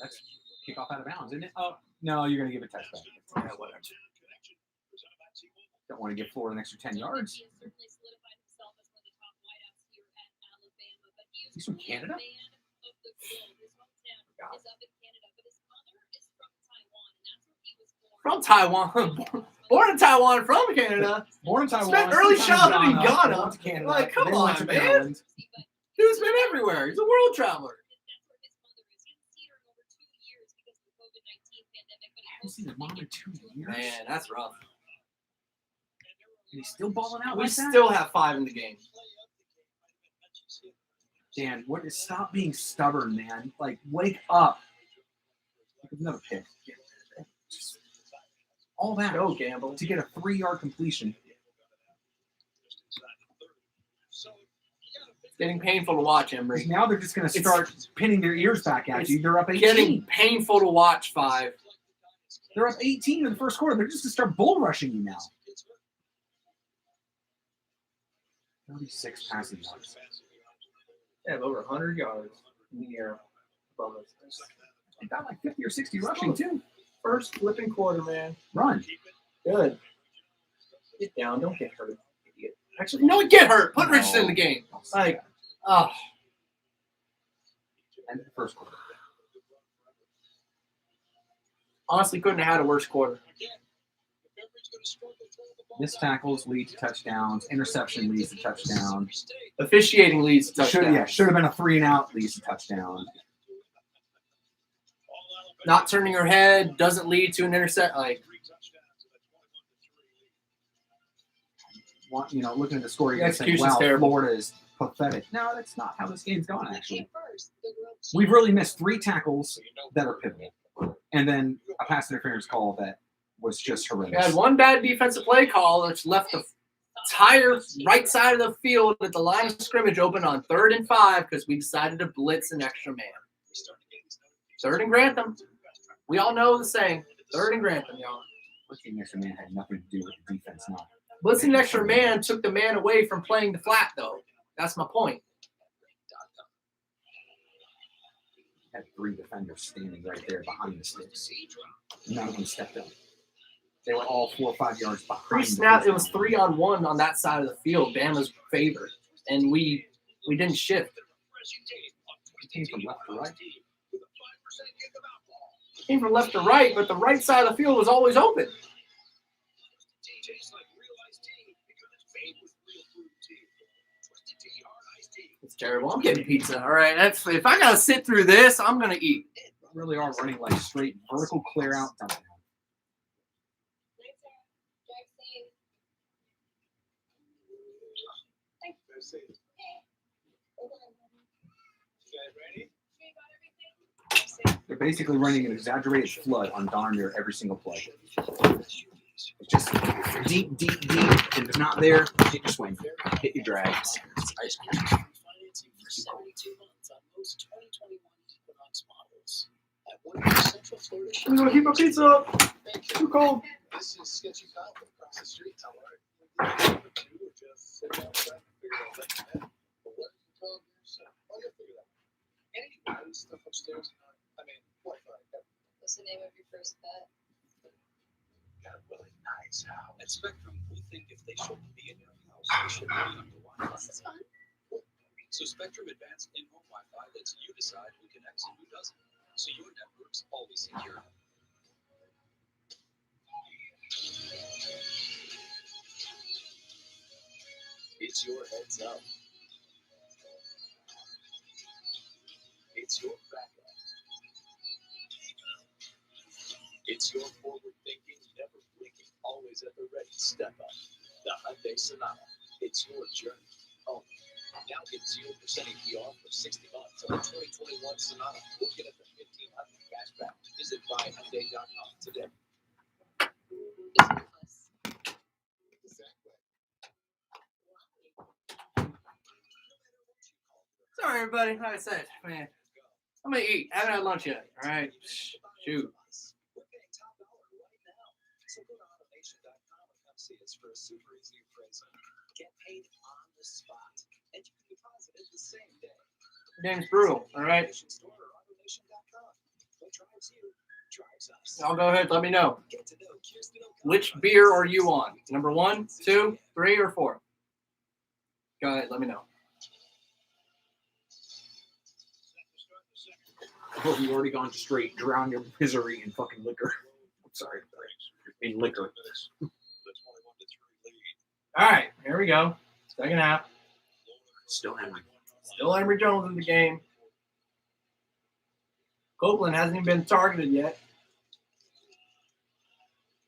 That's kickoff out of bounds, isn't it? Oh, No, you're going to give a touchback. Yeah, whatever. Don't want to give Florida an extra 10 yards. He's from Canada? From Taiwan. Born in Taiwan, from Canada. Born in Taiwan. Spent early sometime childhood in Ghana. went to Canada. Like, come then went on, to man. Maryland. Dude's been everywhere. He's a world traveler. I haven't seen his mom in 2 years. Man, that's rough. And he's still balling out We like that? still have 5 in the game. Dan, stop being stubborn, man. Like, wake up. Another pick. Just all that Go, Gamble. to get a 3-yard completion. It's getting painful to watch, Embry. Now they're just going to start pinning their ears back at you. They're up 18. Getting painful to watch, 5. They're up 18 in the first quarter. They're just going to start bull rushing you now. 36 passing yards. They have over 100 yards in the air above us. They got like 50 or 60 rushing, too. First flipping quarter, man. Run. Good. Get down. Don't get hurt. Idiot. Actually, no, get hurt. Put Richardson in the game. Like, oh. And the first quarter. Honestly, couldn't have had a worse quarter. Missed tackles lead to touchdowns. Interception leads to touchdown. Officiating leads to touchdown. Should have been a 3-and-out leads to touchdown. Not turning her head doesn't lead to an intercept. Like, Looking at the score, you're going to think, execution's wow, terrible. Florida is pathetic. No, that's not how this game's gone, actually. We've really missed 3 tackles that are pivotal. And then a pass interference call that was just we horrendous. had one bad defensive play call that's left the entire right side of the field at the line of scrimmage open on 3rd and 5 because we decided to blitz an extra man. 3rd and Grantham. We all know the saying. 3rd and Grantham, y'all. Blitzing extra man had nothing to do with the defense, not. Blitzing extra man took the man away from playing the flat, though. That's my point. Had 3 defenders standing right there behind the sticks. None of them stepped up. They were all 4 or 5 yards behind. Pre-snap, it was 3-on-1 on that side of the field. Bama's favored, and we didn't shift. It came from left to right. It came from left to right, but the right side of the field was always open. It's terrible. I'm getting pizza. All right, if I gotta sit through this, I'm gonna eat. They really are running like straight vertical clear out touchdown. They're basically running an exaggerated flood on darn near every single play. It's just deep, and if it's not there, hit your swing, hit your drag. It's ice cream. I'm gonna keep my pizza up. Too cold. This is Sketchy Kyle across the street. How are you? Just sit outside and figure out what to do. But what you told yourself, well, you'll figure that out. Any stuff upstairs? I mean, what? What's the name of your first pet? Got a really nice house. At Spectrum, we think if they shouldn't be in your house, they should be on your Wi-Fi. This is fun. So Spectrum Advanced in-home Wi-Fi lets you decide who connects and who doesn't. So your network's always secure. It's your heads up. It's your backup. It's your forward thinking, never blinking, always at the ready step up. The Hyundai Sonata. It's your journey home. Now get 0% APR for 60 months on the 2021 Sonata. We'll get up to $1,500 cash back. Visit buyhyundai.com today. Sorry, everybody. Like I said, man, I'm gonna eat. I haven't had lunch yet. All right. Shoot. We're paying top dollar right now. So go to automation.com and come see us for a super easy appraisal. Get paid on the spot. And you can deposit it the same day. Name's Brew. All right. Store or automation.com. What drives you I'll go ahead. Let me know. Which beer are you on? Number 1, 2, 3, or 4? Go ahead. Let me know. Oh, you've already gone straight. Drown your misery in fucking liquor. I'm sorry. In liquor. All right. Here we go. Second half. Still Henry. Still Emory Jones in the game. Copeland hasn't even been targeted yet.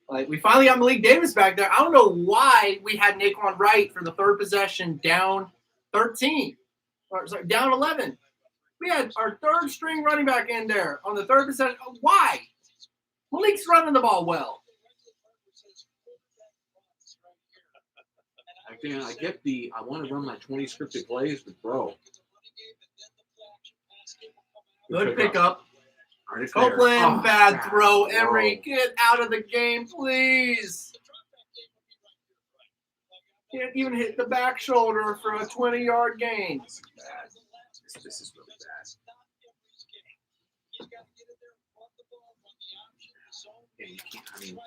Like, we finally got Malik Davis back there. I don't know why we had Naquan Wright for the third possession down 13. Or sorry, down 11. We had our third string running back in there on the third possession. Why? Malik's running the ball well. Again, I get I want to run my 20 scripted plays, but bro. Good pickup. Right, it's Copeland, there. bad God, throw. bro. Emory, get out of the game, please. Can't even hit the back shoulder for a 20-yard gain. Bad. This is really bad. Yeah, you can't, I mean,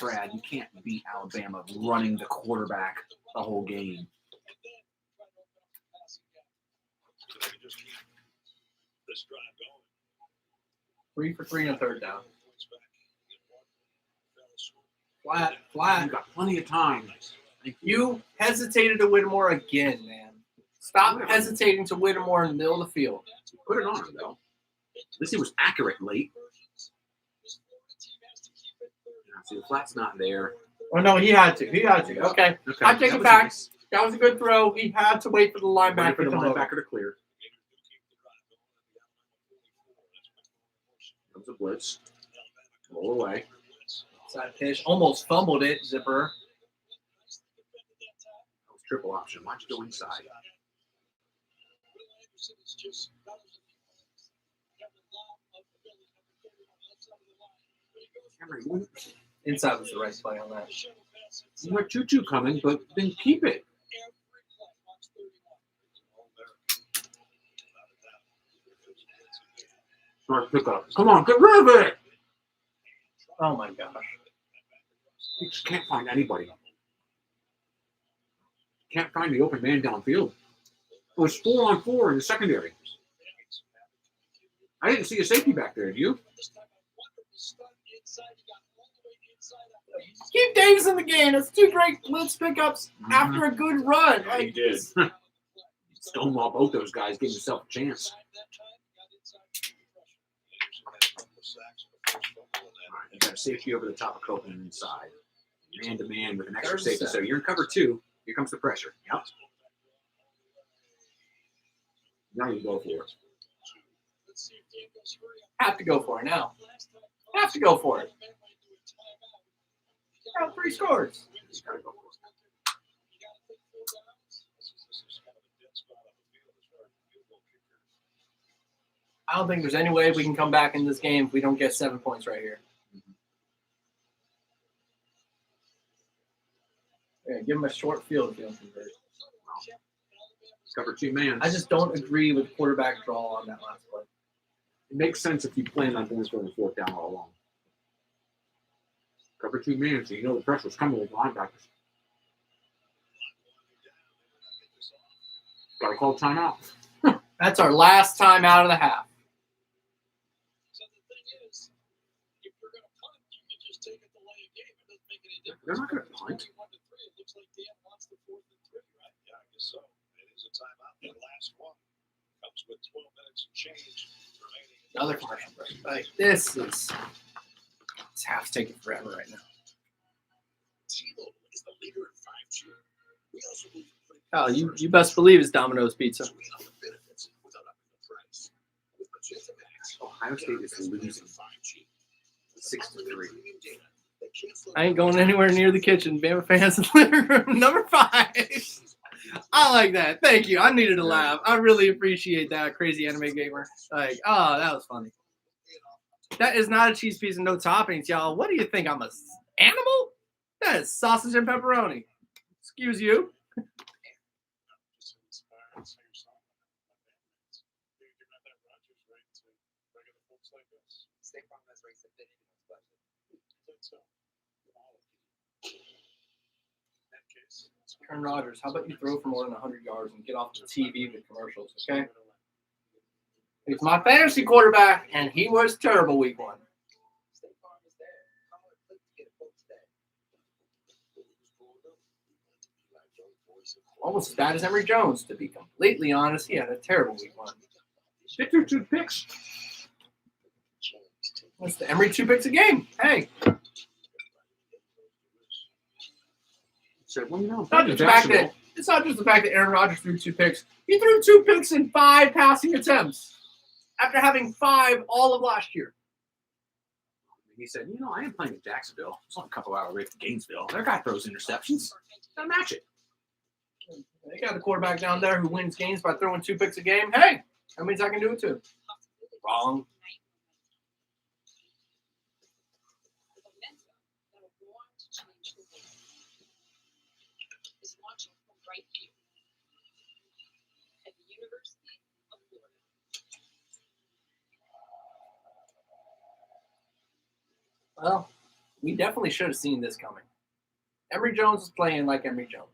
Brad, you can't beat Alabama running the quarterback the whole game. Three for 3 on third down. Flat. You got plenty of time. You hesitated to Whittemore again, man. Stop hesitating to Whittemore in the middle of the field. Put it on him, though. At least he was accurate late. See, the flat's not there. Oh, no, he had to. Okay. I take it back. Nice. That was a good throw. He had to wait for the linebacker For the to come over. linebacker to clear. Comes a blitz. Roll away. Side pitch. Almost fumbled it, Zipper. That was triple option. Watch go inside. Inside was the right play on that. You had Choo-Choo coming, but then keep it. Smart pickup. Come on, get rid of it. Oh, my gosh. You just can't find anybody. Can't find the open man downfield. It was 4-on-4 in the secondary. I didn't see a safety back there, did you? Keep Davis in the game. That's 2 great blitz pickups after a good run. Yeah, he did. Stonewall both those guys, gave himself a chance. All right, you got a safety over the top of Copeland inside. Man-to-man with an extra safety. So you're in cover 2. Here comes the pressure. Yep. Now you go for it. Have to go for it now. Have to go for it. Got 3 scores. You gotta go for it. I don't think there's any way we can come back in this game if we don't get 7 points right here. Yeah, give him a short field if you don't convert. Cover 2 man. I just don't agree with quarterback draw on that last play. It makes sense if you plan on going for the 4th down all along. Cover 2 man, so you know the pressure's coming with linebackers. Got to call timeout. That's our last time out of the half. So the thing is, if you're going to punt, you can just take a delay of game. It doesn't make any difference. They're not going to punt. 21-3. It looks like Dan wants the 4th and 3, right? Yeah, I guess so. It is a timeout. The last one comes with 12 minutes of change remaining. Another commercial break. Like, this half's taking forever right now. T-Mobile is the leader in 5G. We also believe in putting Oh, you best believe it's Domino's Pizza. the benefits without upping the price. With Magenta Max, Ohio State is losing 5G. 6-3. I ain't going anywhere near the kitchen. Bama fans in the living room. Number 5. I like that. Thank you. I needed to laugh. I really appreciate that, crazy anime gamer. Like, oh, that was funny. That is not a cheese pizza, no toppings, y'all. What do you think? I'm an animal? That is sausage and pepperoni. Excuse you. Aaron Rodgers, how about you throw for more than 100 yards and get off the TV with commercials, okay? He's my fantasy quarterback, and he was terrible week 1. Almost as bad as Emory Jones, to be completely honest. He had a terrible week 1. They threw 2 picks. That's the Emory 2 picks a game. Hey, So, well, you know, it's not just the fact that Aaron Rodgers threw 2 picks. He threw 2 picks in 5 passing attempts after having 5 all of last year. He said, you know, I am playing in Jacksonville. It's only a couple hours away from Gainesville. Their guy throws interceptions. Gotta match it. They got a quarterback down there who wins games by throwing 2 picks a game. Hey, that means I can do it too. Wrong. Well, we definitely should have seen this coming. Emory Jones is playing like Emory Jones.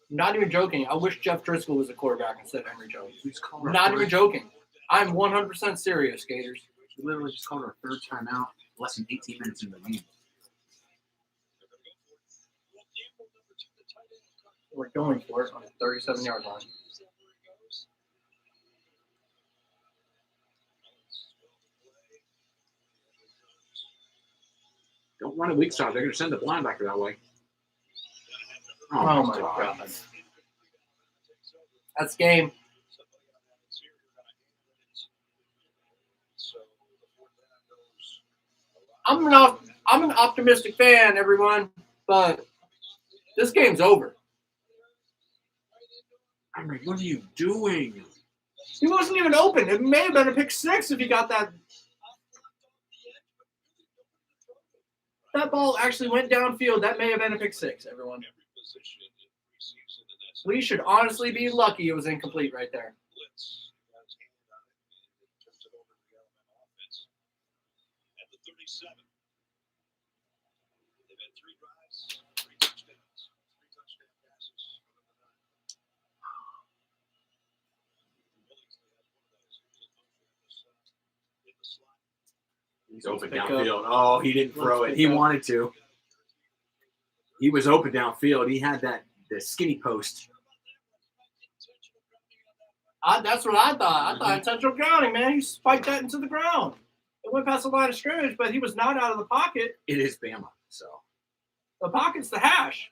I'm not even joking. I wish Jeff Driscoll was a quarterback instead of Emory Jones. I'm not even joking. I'm 100% serious, Gators. He literally just called our 3rd timeout less than 18 minutes into the game. We're going for it on the 37-yard line. Don't run a weak side. They're going to send the linebacker that way. Oh my God. That's game. I'm an optimistic fan, everyone, but this game's over. I mean, what are you doing? He wasn't even open. It may have been a pick 6 if he got that. That ball actually went downfield. That may have been a pick 6, everyone. We should honestly be lucky it was incomplete right there. He's open downfield. Oh, he didn't throw it. He wanted to. He was open downfield. He had the skinny post. That's what I thought. I thought intentional grounding, man. He spiked that into the ground. It went past the line of scrimmage, but he was not out of the pocket. It is Bama, so. The pocket's the hash.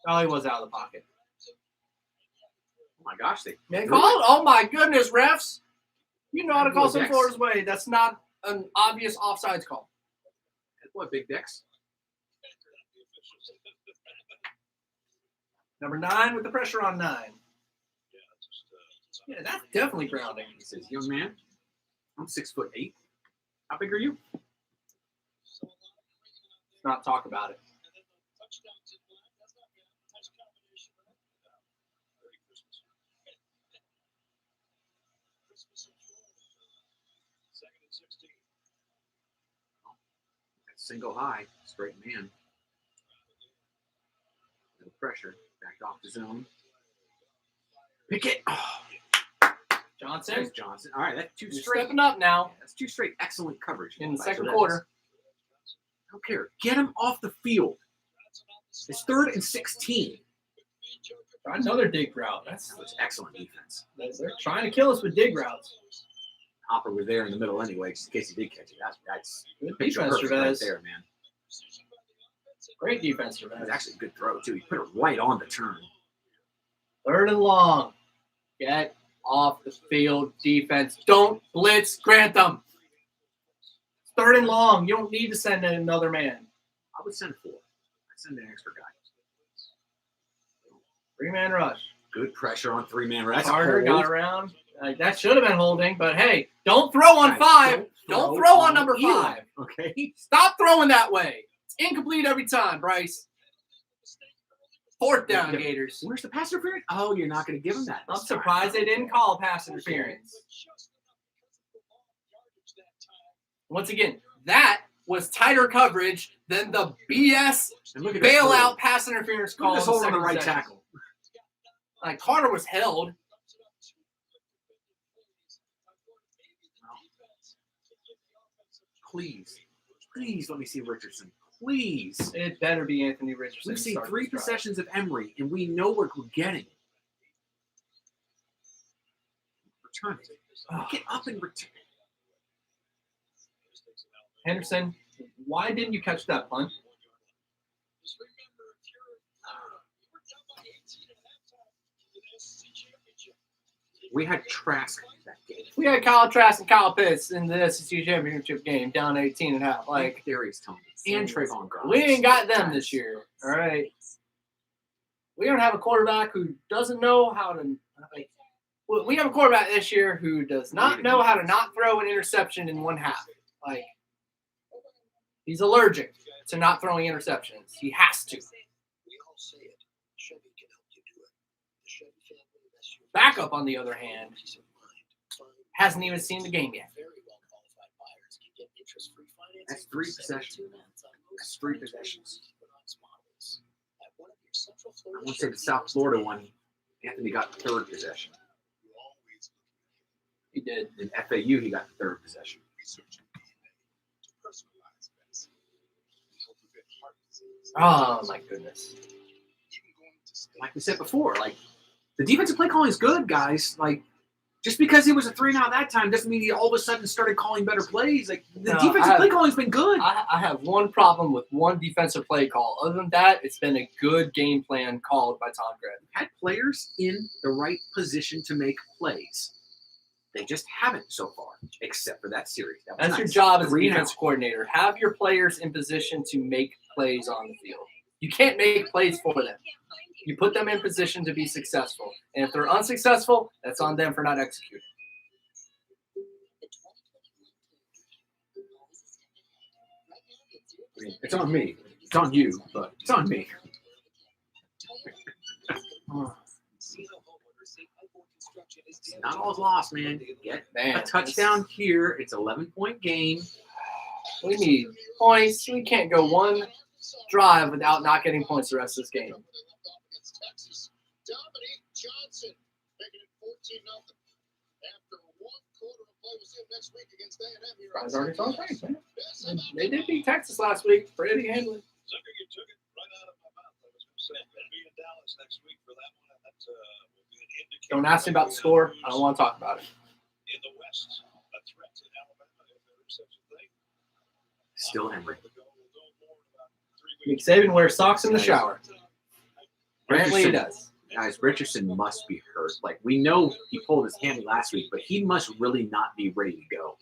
Oh, he was out of the pocket. Oh my gosh, Man, call it. Oh my goodness, refs. You know how to call some Florida's way. That's not an obvious offsides call. What, Big Dex? Number 9 with the pressure on 9. Yeah, that's definitely grounding. He says, young man, I'm 6'8". How big are you? Let's not talk about it. Single high, straight man. No pressure. Backed off the zone. Pick it. Oh. Johnson. There's Johnson. All right, that's 2 You're straight. stepping up now. That's 2 straight. Excellent coverage. In the second quarter. I don't care. Get him off the field. It's 3rd and 16. Try another dig route. That was excellent defense. They're trying to kill us with dig routes. Hopper was there in the middle anyway, just in case he did catch it. That's Good picture defense, perfect right Gervais. there, man. Great defense, It was Gervais. actually a good throw, too. He put it right on the turn. 3rd and long. Get off the field, defense. Don't blitz Grantham. 3rd and long. You don't need to send in another man. I would send 4. I'd send an extra guy. 3-man rush. Good pressure on 3-man rush. That's Carter a got hold. around. That should have been holding, but hey, don't throw on 5. Don't throw on number 5. Okay. Stop throwing that way. It's incomplete every time, Bryce. 4th down, Yeah. Gators. Where's the pass interference? Oh, you're not going to give him that. I'm this time. surprised they didn't call pass interference. Once again, that was tighter coverage than the BS And look at this bailout hold. pass interference Look call. at this in the hold on the second right section. tackle. Like Carter was held. Please let me see Richardson. Please. It better be Anthony Richardson. We've seen starting 3 this drive. possessions of Emery, and we know what we're getting. Return it. Get up and return. Henderson, why didn't you catch that punt? Just remember, if you were down by 18 at halftime in the SEC championship. We had Trask that game. We had Kyle Trask and Kyle Pitts in the SEC championship game down 18 and a half. Like, Darius Tony and Trayvon Grimes. we ain't got them this year. All right. We don't have a quarterback who doesn't know how to. Like, we have a quarterback this year who does not know how to not throw an interception in one half. Like, he's allergic to not throwing interceptions. He has to. We all say it. Chevy can help you do it. The Chevy family, that's your Backup, on the other hand, peace of mind. hasn't even seen the game yet. Very well qualified buyers can get interest-free financing. That's 3 for possessions. 72 months on most That's 3 possessions. Equinox models. At one of your Central I Florida want to say the Chevy South dealers Florida today. one, Anthony got the 3rd possession. He did. In FAU, he got the 3rd possession. Oh, my goodness. Like we said before, like the defensive play calling is good, guys. Like just because he was a 3-and-out that time doesn't mean he all of a sudden started calling better plays. Like the No, defensive play calling's been good. I have one problem with one defensive play call. Other than that, it's been a good game plan called by Tom Grant. Had players in the right position to make plays. They just haven't so far, except for that series. That was That's your nice. job as a 3-and-out. defense coordinator. Have your players in position to make plays on the field. You can't make plays for them. You put them in position to be successful. And if they're unsuccessful, that's on them for not executing. I mean, it's on me. It's on you, but it's on me. Not all's lost, man. Get Man, a touchdown here. It's an 11-point game. We need points. We can't go one drive without not getting points the rest of this game. Dominique Johnson making it 14-0 after one quarter of play. We'll see him next week against A&M here. Guys already saw things, man. They did beat Texas last week. Pretty handily. Zucker, you took it right out of my mouth. I was going to say, they'll be in Dallas next week for that one. That will be an indicator. Don't ask me about the score. I don't want to talk about it. In the West, a threat to Alabama if there is such a thing. Still Emery. Nick Saban wears socks in the shower. Apparently he does. Guys, Richardson must be hurt. Like, we know he pulled his hammy last week, but he must really not be ready to go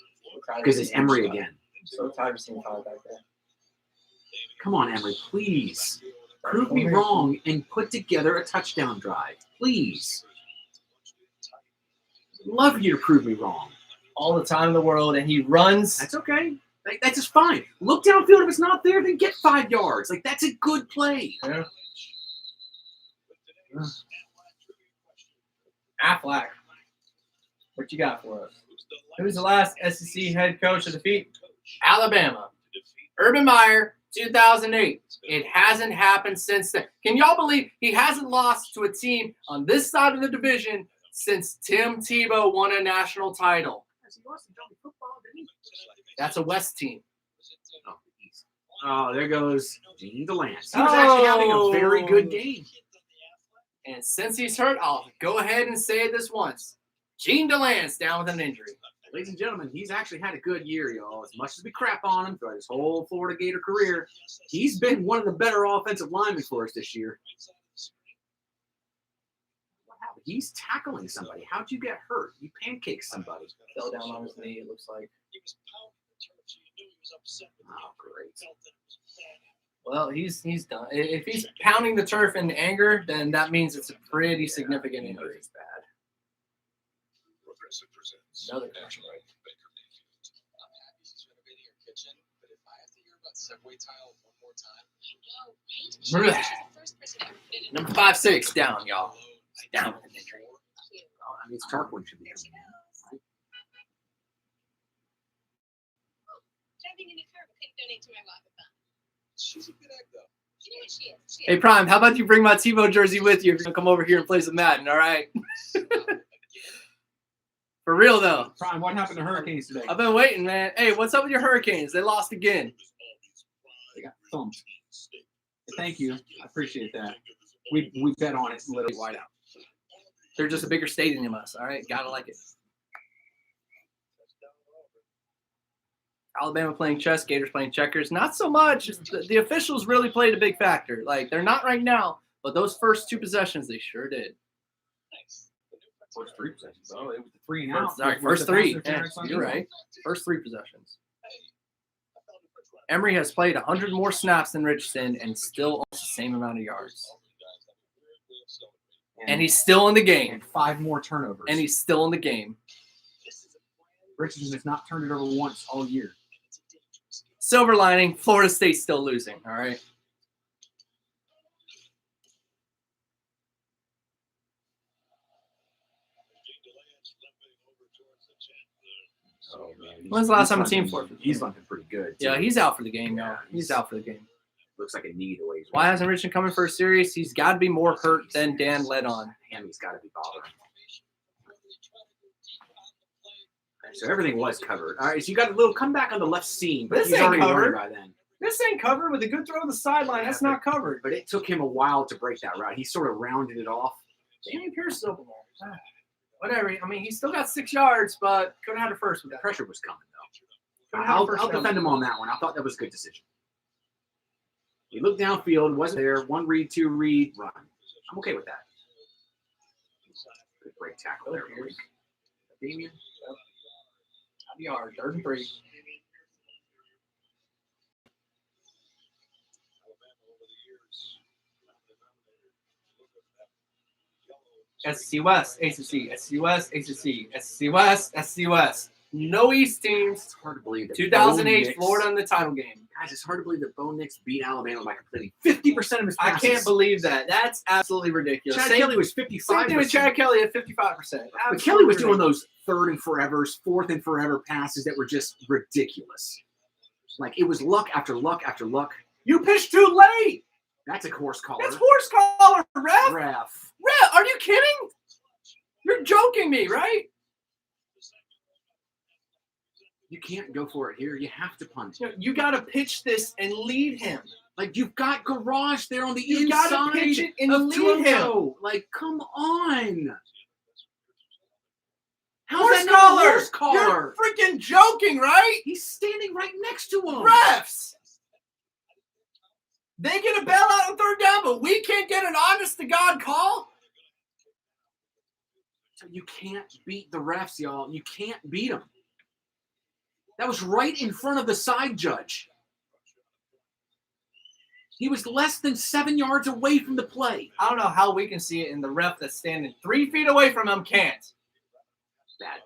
because it's Emery again. So tired of seeing Tyler back there. Come on, Emery, please. Prove me wrong and put together a touchdown drive. Please. Love you to prove me wrong. All the time in the world, and he runs. That's okay. Like, that's just fine. Look downfield. If it's not there, then get 5 yards. Like, that's a good play. Yeah. Aflac, what you got for us? Who's the last SEC head coach to defeat Alabama? Urban Meyer, 2008. It hasn't happened since then. Can y'all believe he hasn't lost to a team on this side of the division since Tim Tebow won a national title? That's a West team. Oh, there goes Gene DeLance. He was actually having a very good game. And since he's hurt, I'll go ahead and say this once. Gene DeLance down with an injury. Ladies and gentlemen, he's actually had a good year, y'all. As much as we crap on him throughout his whole Florida Gator career, he's been one of the better offensive linemen for us this year. What happened? He's tackling somebody. How'd you get hurt? You pancaked somebody. Fell down on his knee, it looks like. Oh, great. Well, he's done. If he's pounding the turf in anger, then that means it's a pretty significant injury. It's bad. Another commercial break. I'm happy she's renovating her kitchen, but if I have to hear about subway tile one more time, Number 5-6 down, y'all. Down with an injury. Oh, I mean, Starkwood should be. donate to my walkathon. She's a good egg, though. You know what she is? She Hey, is. Prime, how about you bring my TiVo jersey with you if you're going to come over here and play some Madden, all right? For real, though. Prime, what happened to Hurricanes today? I've been waiting, man. Hey, what's up with your Hurricanes? They lost again. They got thumped. Thank you. I appreciate that. We bet on it literally wide out. They're just a bigger stadium than us, all right? Gotta like it. Alabama playing chess, Gators playing checkers. Not so much. The officials really played a big factor. Like, they're not right now, but those first 2 possessions, they sure did. First 3 possessions. Oh, it was the 3 and out. Sorry, With first the 3. pass Yeah, interference on you're the- right. First 3 possessions. Emory has played 100 more snaps than Richardson and still almost the same amount of yards. And he's still in the game. And 5 more turnovers. And he's still in the game. Richardson has not turned it over once all year. Silver lining, Florida State's still losing, all right? Oh, man. When's the last time a team fought for the He's game? looking pretty good. Yeah, too. he's out for the game, Yeah, y'all. He's out for the game. looks like a knee the way he's Why hasn't Richardson coming for a series? He's got to be more hurt than Dan led on. Hammy's got to be bothering. So everything was covered. All right, so you got a little comeback on the left seam, but This he's ain't already covered. running by then. This ain't covered with a good throw to the sideline. That's not covered. But it took him a while to break that route. He sort of rounded it off. Damian Pierce is open there. Whatever. I mean, he's still got 6 yards, but could have had a first with The that. pressure was coming, though. Could've had a I'll first down. defend him on that one. I thought that was a good decision. He looked downfield, wasn't there. 1 read, 2 read, run. I'm okay with that. Good break tackle there, Malik. Damian. Yard, 3rd and 3. SEC West, ACC, SEC West, ACC, SEC West, SEC West. No East teams. It's hard to believe that 2008, Bo Nix- Florida in the title game. Guys, it's hard to believe that Bo Nix beat Alabama by completing 50% of his I passes. can't believe that. That's absolutely ridiculous. Chad Same, Kelly was same 55%. thing with Chad Kelly at 55%. But Kelly was doing those 3rd and forevers, 4th and forever passes that were just ridiculous. Like, it was luck after luck after luck. You pitched too late. That's a horse collar. That's horse collar, ref. Ref. Ref, are you kidding? You're joking me, right? You can't go for it here. You have to punt. You got to pitch this and lead him. Like, you've got Garage there on the You inside got to pitch it and of lead him. Toronto. Like, come on. How's Horse that not a collar. horse collar? You're freaking joking, right? He's standing right next to him. Refs. They get a bailout on 3rd down, but we can't get an honest-to-God call? So you can't beat the refs, y'all. You can't beat them. That was right in front of the side judge. He was less than 7 yards away from the play. I don't know how we can see it, and the ref that's standing 3 feet away from him can't. Bad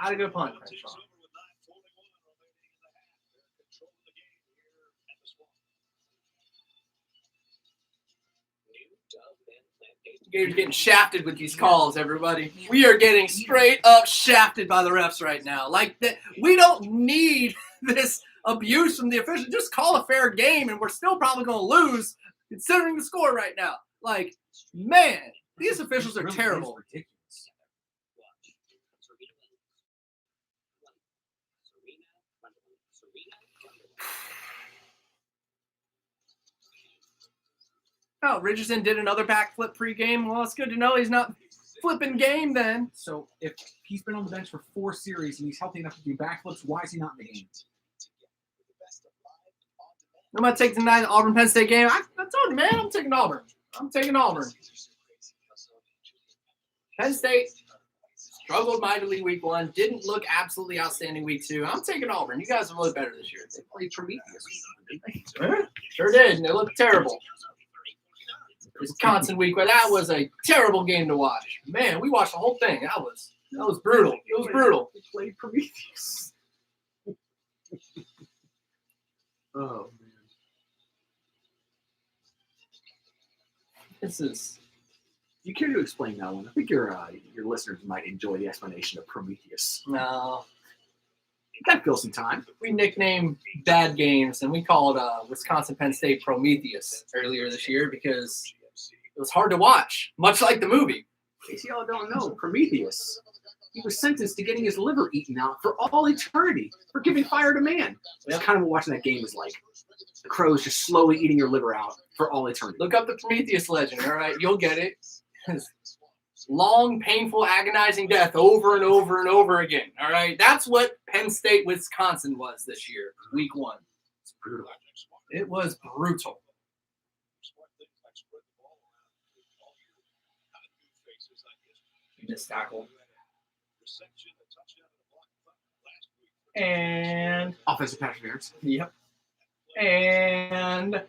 How to go punt, Crenshaw. Gators getting shafted with these calls, everybody. We are getting straight up shafted by the refs right now. Like that, we don't need this abuse from the officials. Just call a fair game, and we're still probably going to lose, considering the score right now. Like, man, these officials are terrible. Ridiculous. Oh, Richardson did another backflip pregame. Well, it's good to know he's not flipping game then. So if he's been on the bench for 4 series and he's healthy enough to do backflips, why is he not in the game? I'm going to take tonight Auburn Penn State game. I told you, man, I'm taking Auburn. I'm taking Auburn. Penn State struggled mightily week 1. Didn't look absolutely outstanding week 2. I'm taking Auburn. You guys are really better this year. They played Prometheus, didn't they? Sure did. And they looked terrible. Wisconsin week 1. That was a terrible game to watch. Man, we watched the whole thing. That was brutal. It was brutal. They played Prometheus. Oh, man. This is You care to explain that one? I think your listeners might enjoy the explanation of Prometheus. no. Got to fill some time. We nicknamed bad games, and we called Wisconsin Penn State Prometheus earlier this year because it was hard to watch, much like the movie. In case y'all don't know, Prometheus, he was sentenced to getting his liver eaten out for all eternity for giving fire to man. That's kind of what watching that game was like. The crows just slowly eating your liver out for all eternity. Look up the Prometheus legend, all right? You'll get it. Long, painful, agonizing death over and over and over again, all right? That's what Penn State, Wisconsin was this year, week 1. It's brutal. It was brutal. Missed tackle. And Offensive pass interference. yep. And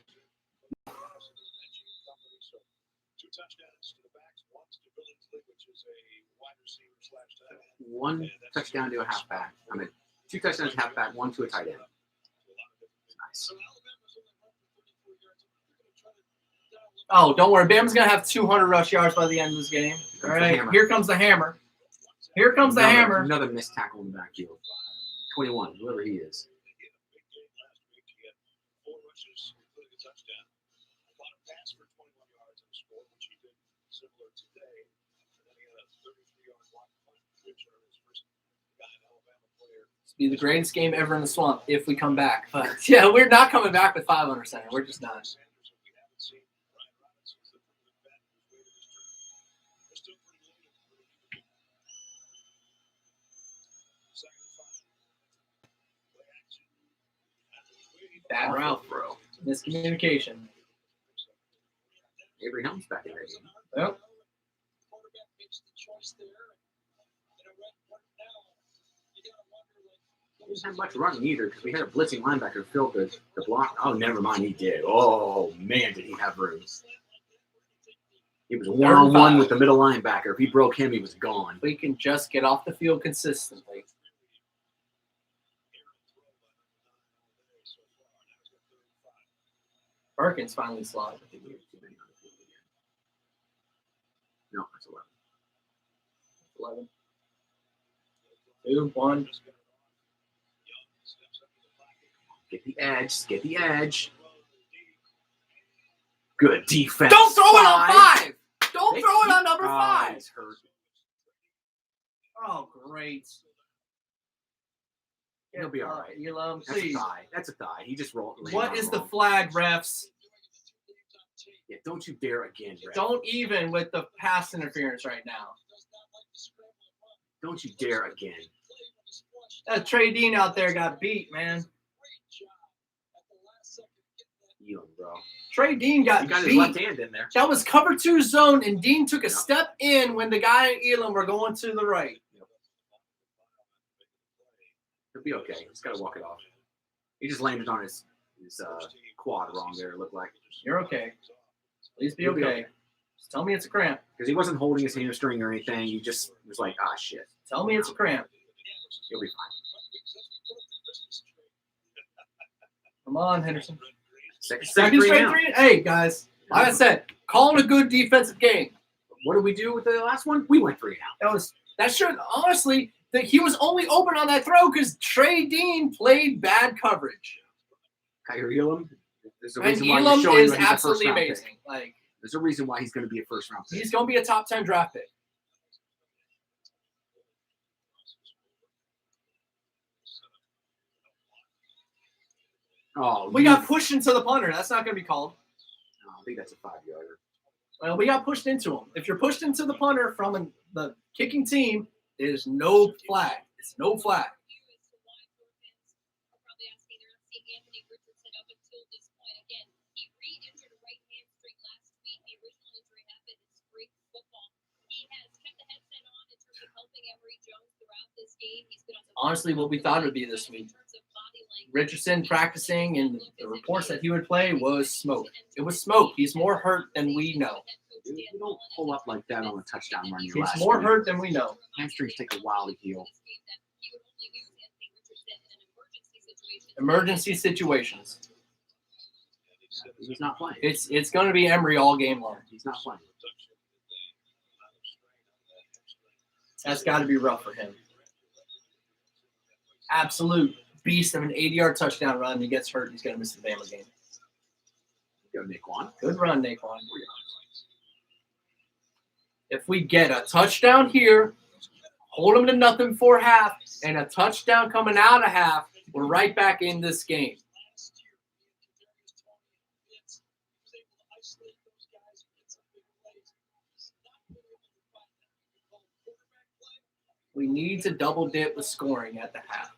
One touchdown to a halfback. I mean, 2 touchdowns to halfback, 1 to a tight end. Nice. oh, don't worry, Bama's gonna have 200 rush yards by the end of this game. All right, here comes the hammer. Here comes the hammer. Another missed tackle in the backfield. 21, whoever he is. Be the greatest game ever in the swamp if we come back. But yeah, we're not coming back with 5 under center. We're just not. Bad route, bro. Miscommunication. Avery Helms back in there again. Well, He didn't have much running either because we had a blitzing linebacker fill the block. Oh, never mind, he did. Oh, man, did he have room. He was one-on-one with the middle linebacker. If he broke him, he was gone. we can just get off the field consistently. Perkins finally slotted. No, that's 11. 11. 2, 1. Get the edge. Get the edge. Good defense. Don't throw it on 5. 5. Don't throw it on number 5. He's hurt. Oh, great. He'll be all right. Elam, That's a please. thigh. That's a thigh. He just rolled. What is the flag, refs? Yeah, don't you dare again, Brad. Don't even with the pass interference right now. Don't you dare again. That Trey Dean out there got beat, man. Elam, bro. Trey Dean got He got his beat. left hand in there. That was cover 2 zone, and Dean took a step in when the guy and Elam were going to the right. He'll be okay. He's got to walk it off. He just landed on his quad wrong there, it looked like. You're okay. Please be You'll be okay. okay. Just tell me it's a cramp. Because he wasn't holding his hamstring or anything. He just was like, ah, shit. Tell me it's a cramp. He'll be fine. Come on, Henderson. Second Second straight straight now. 3. Hey, guys. Like I said, calling a good defensive game. What did we do with the last one? We went 3 out. That should honestly that he was only open on that throw because Trey Dean played bad coverage. Kyrie Elam. There's a And reason why Elam you're showing is that he's a absolutely first-round amazing. pick. Like There's a reason why he's going to be a first-round pick. he's going to be a top 10 draft pick. Oh, We got pushed into the punter. That's not going to be called. No, I think that's a 5-yarder. Well, we got pushed into him. If you're pushed into the punter from the kicking team, there's no flag. It's no flag. Honestly, what we thought it would be this week. Richardson practicing and the reports that he would play was smoke. It was smoke. He's more hurt than we know. Dude, you don't pull up like that on a touchdown run. He's more hurt than we know. Hamstrings take a while to heal. Emergency situations. He's not playing. It's going to be Emery all game long. He's not playing. That's got to be rough for him. absolute beast of an 80-yard touchdown run. He gets hurt. He's going to miss the Bama game. Go, Naquan. Good run, Naquan. If we get a touchdown here, hold them to nothing for half, and a touchdown coming out of half, we're right back in this game. We need to double dip with scoring at the half.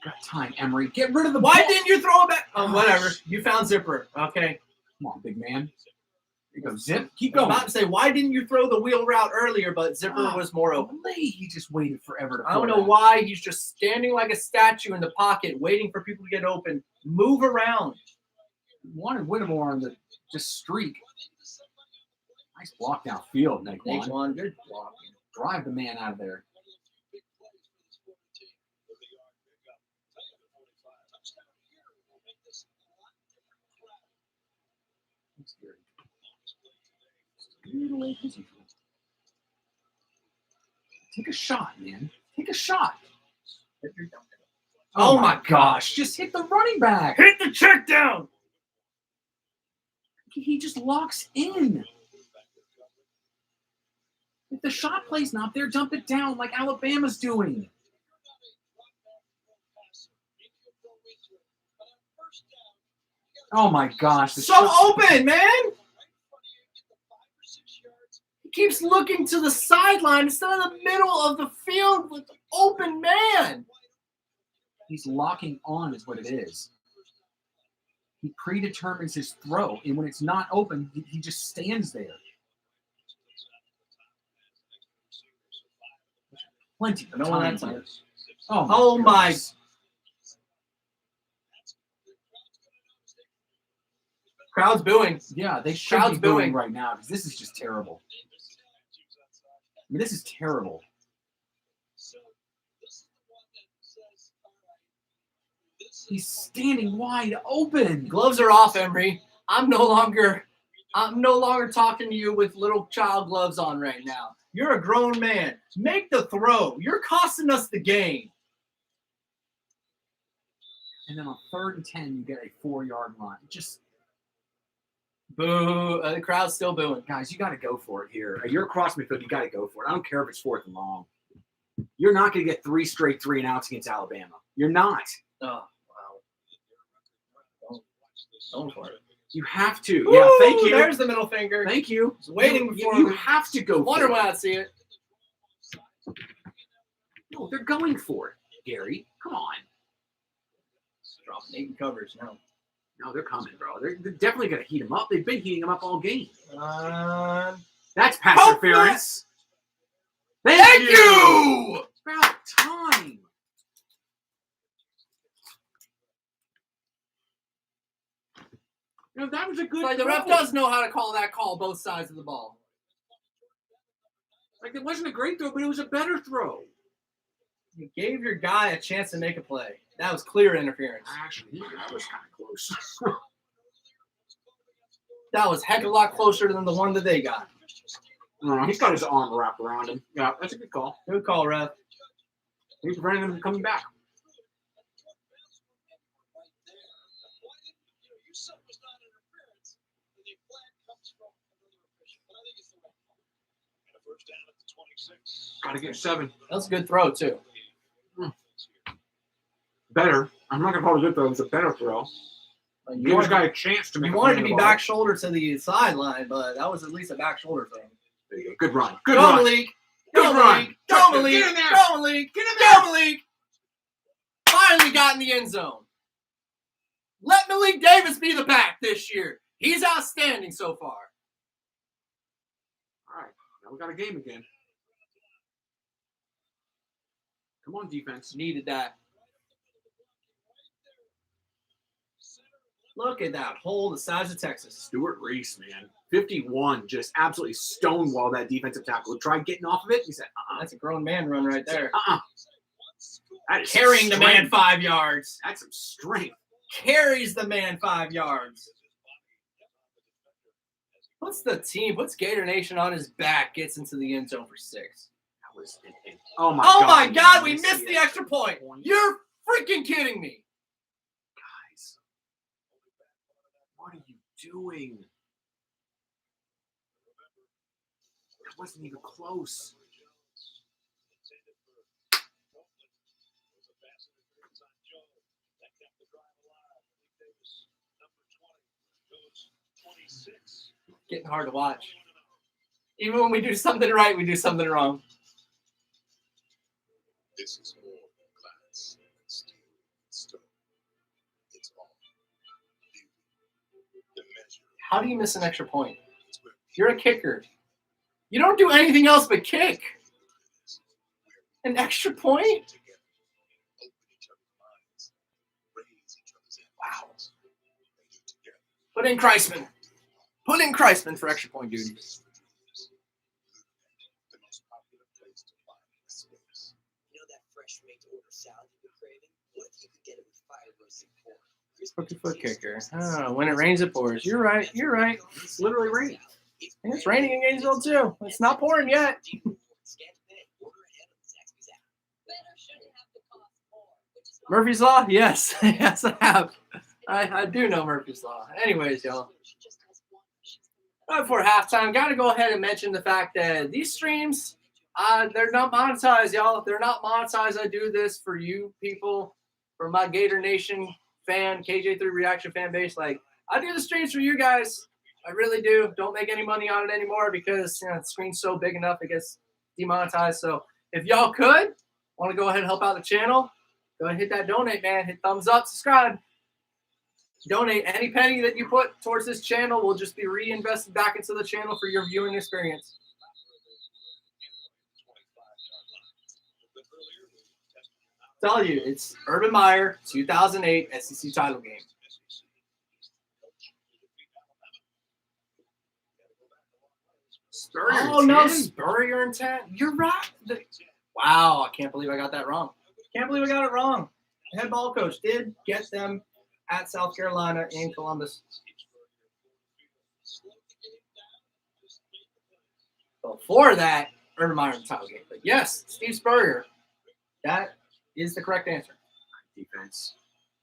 Got time, Emery. Get rid of the Why ball. didn't you throw it back? Oh, whatever. You found Zipper. Okay. Come on, big man. There you go, Zip. Keep I was going. about to say, why didn't you throw the wheel route earlier, but Zipper was more open. He just waited forever to I don't throw know that. why he's just standing like a statue in the pocket, waiting for people to get open. Move around. Wanted Whittemore on the just streak. Nice block downfield, Naquan. Naquan, good block. Drive the man out of there. Take a shot, man. Take a shot. Oh my gosh. Just hit the running back. Hit the check down. He just locks in. If the shot play's not there, dump it down like Alabama's doing. Oh my gosh. So open, man. He keeps looking to the sideline instead of the middle of the field with the open man. He's locking on is what it is. He predetermines his throw, and when it's not open, he just stands there. Plenty of No one time that time. here. Oh Oh my. goodness. Crowd's booing. Yeah, they should Crowd's be booing booing. right now because this is just terrible. I mean, this is terrible. He's standing wide open. Gloves are off, Emery. I'm no longer talking to you with little child gloves on right now. You're a grown man. Make the throw. You're costing us the game. And then on 3rd and 10, you get a 4-yard run. Just, Boo. The crowd's still booing. guys, you got to go for it here. You're across midfield. You got to go for it. I don't care if it's 4th and long. You're not going to get 3 straight 3-and-outs against Alabama. You're not. Oh, wow. Going for it. You have to. Woo, Yeah, thank you. There's the middle finger. Thank you. Just waiting You- before you we- have to go Wonder for why it. I see it. No, they're going for it, Gary. Come on. Dropping 8 in coverage now. No, they're coming, bro. They're definitely going to heat him up. They've been heating him up all game. That's pass Help interference. Thank you! It's about time. You know, that was a good Like the ref throw. does know how to call that call both sides of the ball. Like, it wasn't a great throw, but it was a better throw. You gave your guy a chance to make a play. That was clear interference. Actually, that was kind of close. That was heck of a lot closer than the one that they got. He's got his arm wrapped around him. Yeah, that's a good call. Good call, ref. He's preventing him from coming back. Got to get 7. That's a good throw, too. Better. I'm not going to call it a good throw. It's a better throw. Like, Give this guy a chance to make you a wanted play to be on the ball. back shoulder to the sideline, but that was at least a back shoulder thing. There you go. Good run. Good Go, run. Malik. Good Go, run. Malik. Go, Touchdown. Malik. Get in there. Go, Malik. Get in Go, Malik. Finally got in the end zone. Let Malik Davis be the back this year. He's outstanding so far. All right. Now we got a game again. Come on, defense. Needed that. Look at that hole the size of Texas. Stewart Reese, man. 51, just absolutely stonewall that defensive tackle. Tried getting off of it. He said, That's a grown man run right there. That is Carrying the man strength. 5 yards. That's some strength. Carries the man 5 yards. Puts the team, puts Gator Nation on his back, gets into the end zone for 6. was oh my Oh god. my God, we missed the extra point. You're freaking kidding me. Guys, what are you doing? That wasn't even close. Getting hard to watch. Even when we do something right, we do something wrong. This is more than class and stone. It's all beauty. The measure. How do you miss an extra point? You're a kicker. You don't do anything else but kick. An extra point? Wow. Put in Kreisman. Put in Kreisman for extra point duty. That fresh made-to-order salad you've been craving? What if you could get it with fire roasted pork? Rookie foot kicker. Oh, when it rains, it pours. You're right. You're right. It's literally raining. And it's raining in Gainesville too. It's not pouring yet. Murphy's Law? Yes. Yes, I have. I do know Murphy's Law. Anyways, y'all. Right before halftime, got to go ahead and mention the fact that these streams, they're not monetized, y'all. They're not monetized. I do this for you people, for my Gator Nation fan, KJ3 Reaction fan base. Like, I do the streams for you guys. I really do. Don't make any money on it anymore because the screen's so big enough it gets demonetized. So if y'all could, want to go ahead and help out the channel, go ahead and hit that donate, man. Hit thumbs up, subscribe. Donate any penny that you put towards this channel will just be reinvested back into the channel for your viewing experience. Tell you, it's Urban Meyer 2008 SEC title game. Spurrier Oh no, 10. Spurrier and 10. You're right. Wow, I can't believe I got that wrong. Can't believe I got it wrong. The head ball coach did get them at South Carolina in Columbus. Before that, Urban Meyer in the title game. But yes, Steve Spurrier. That is the correct answer. Defense.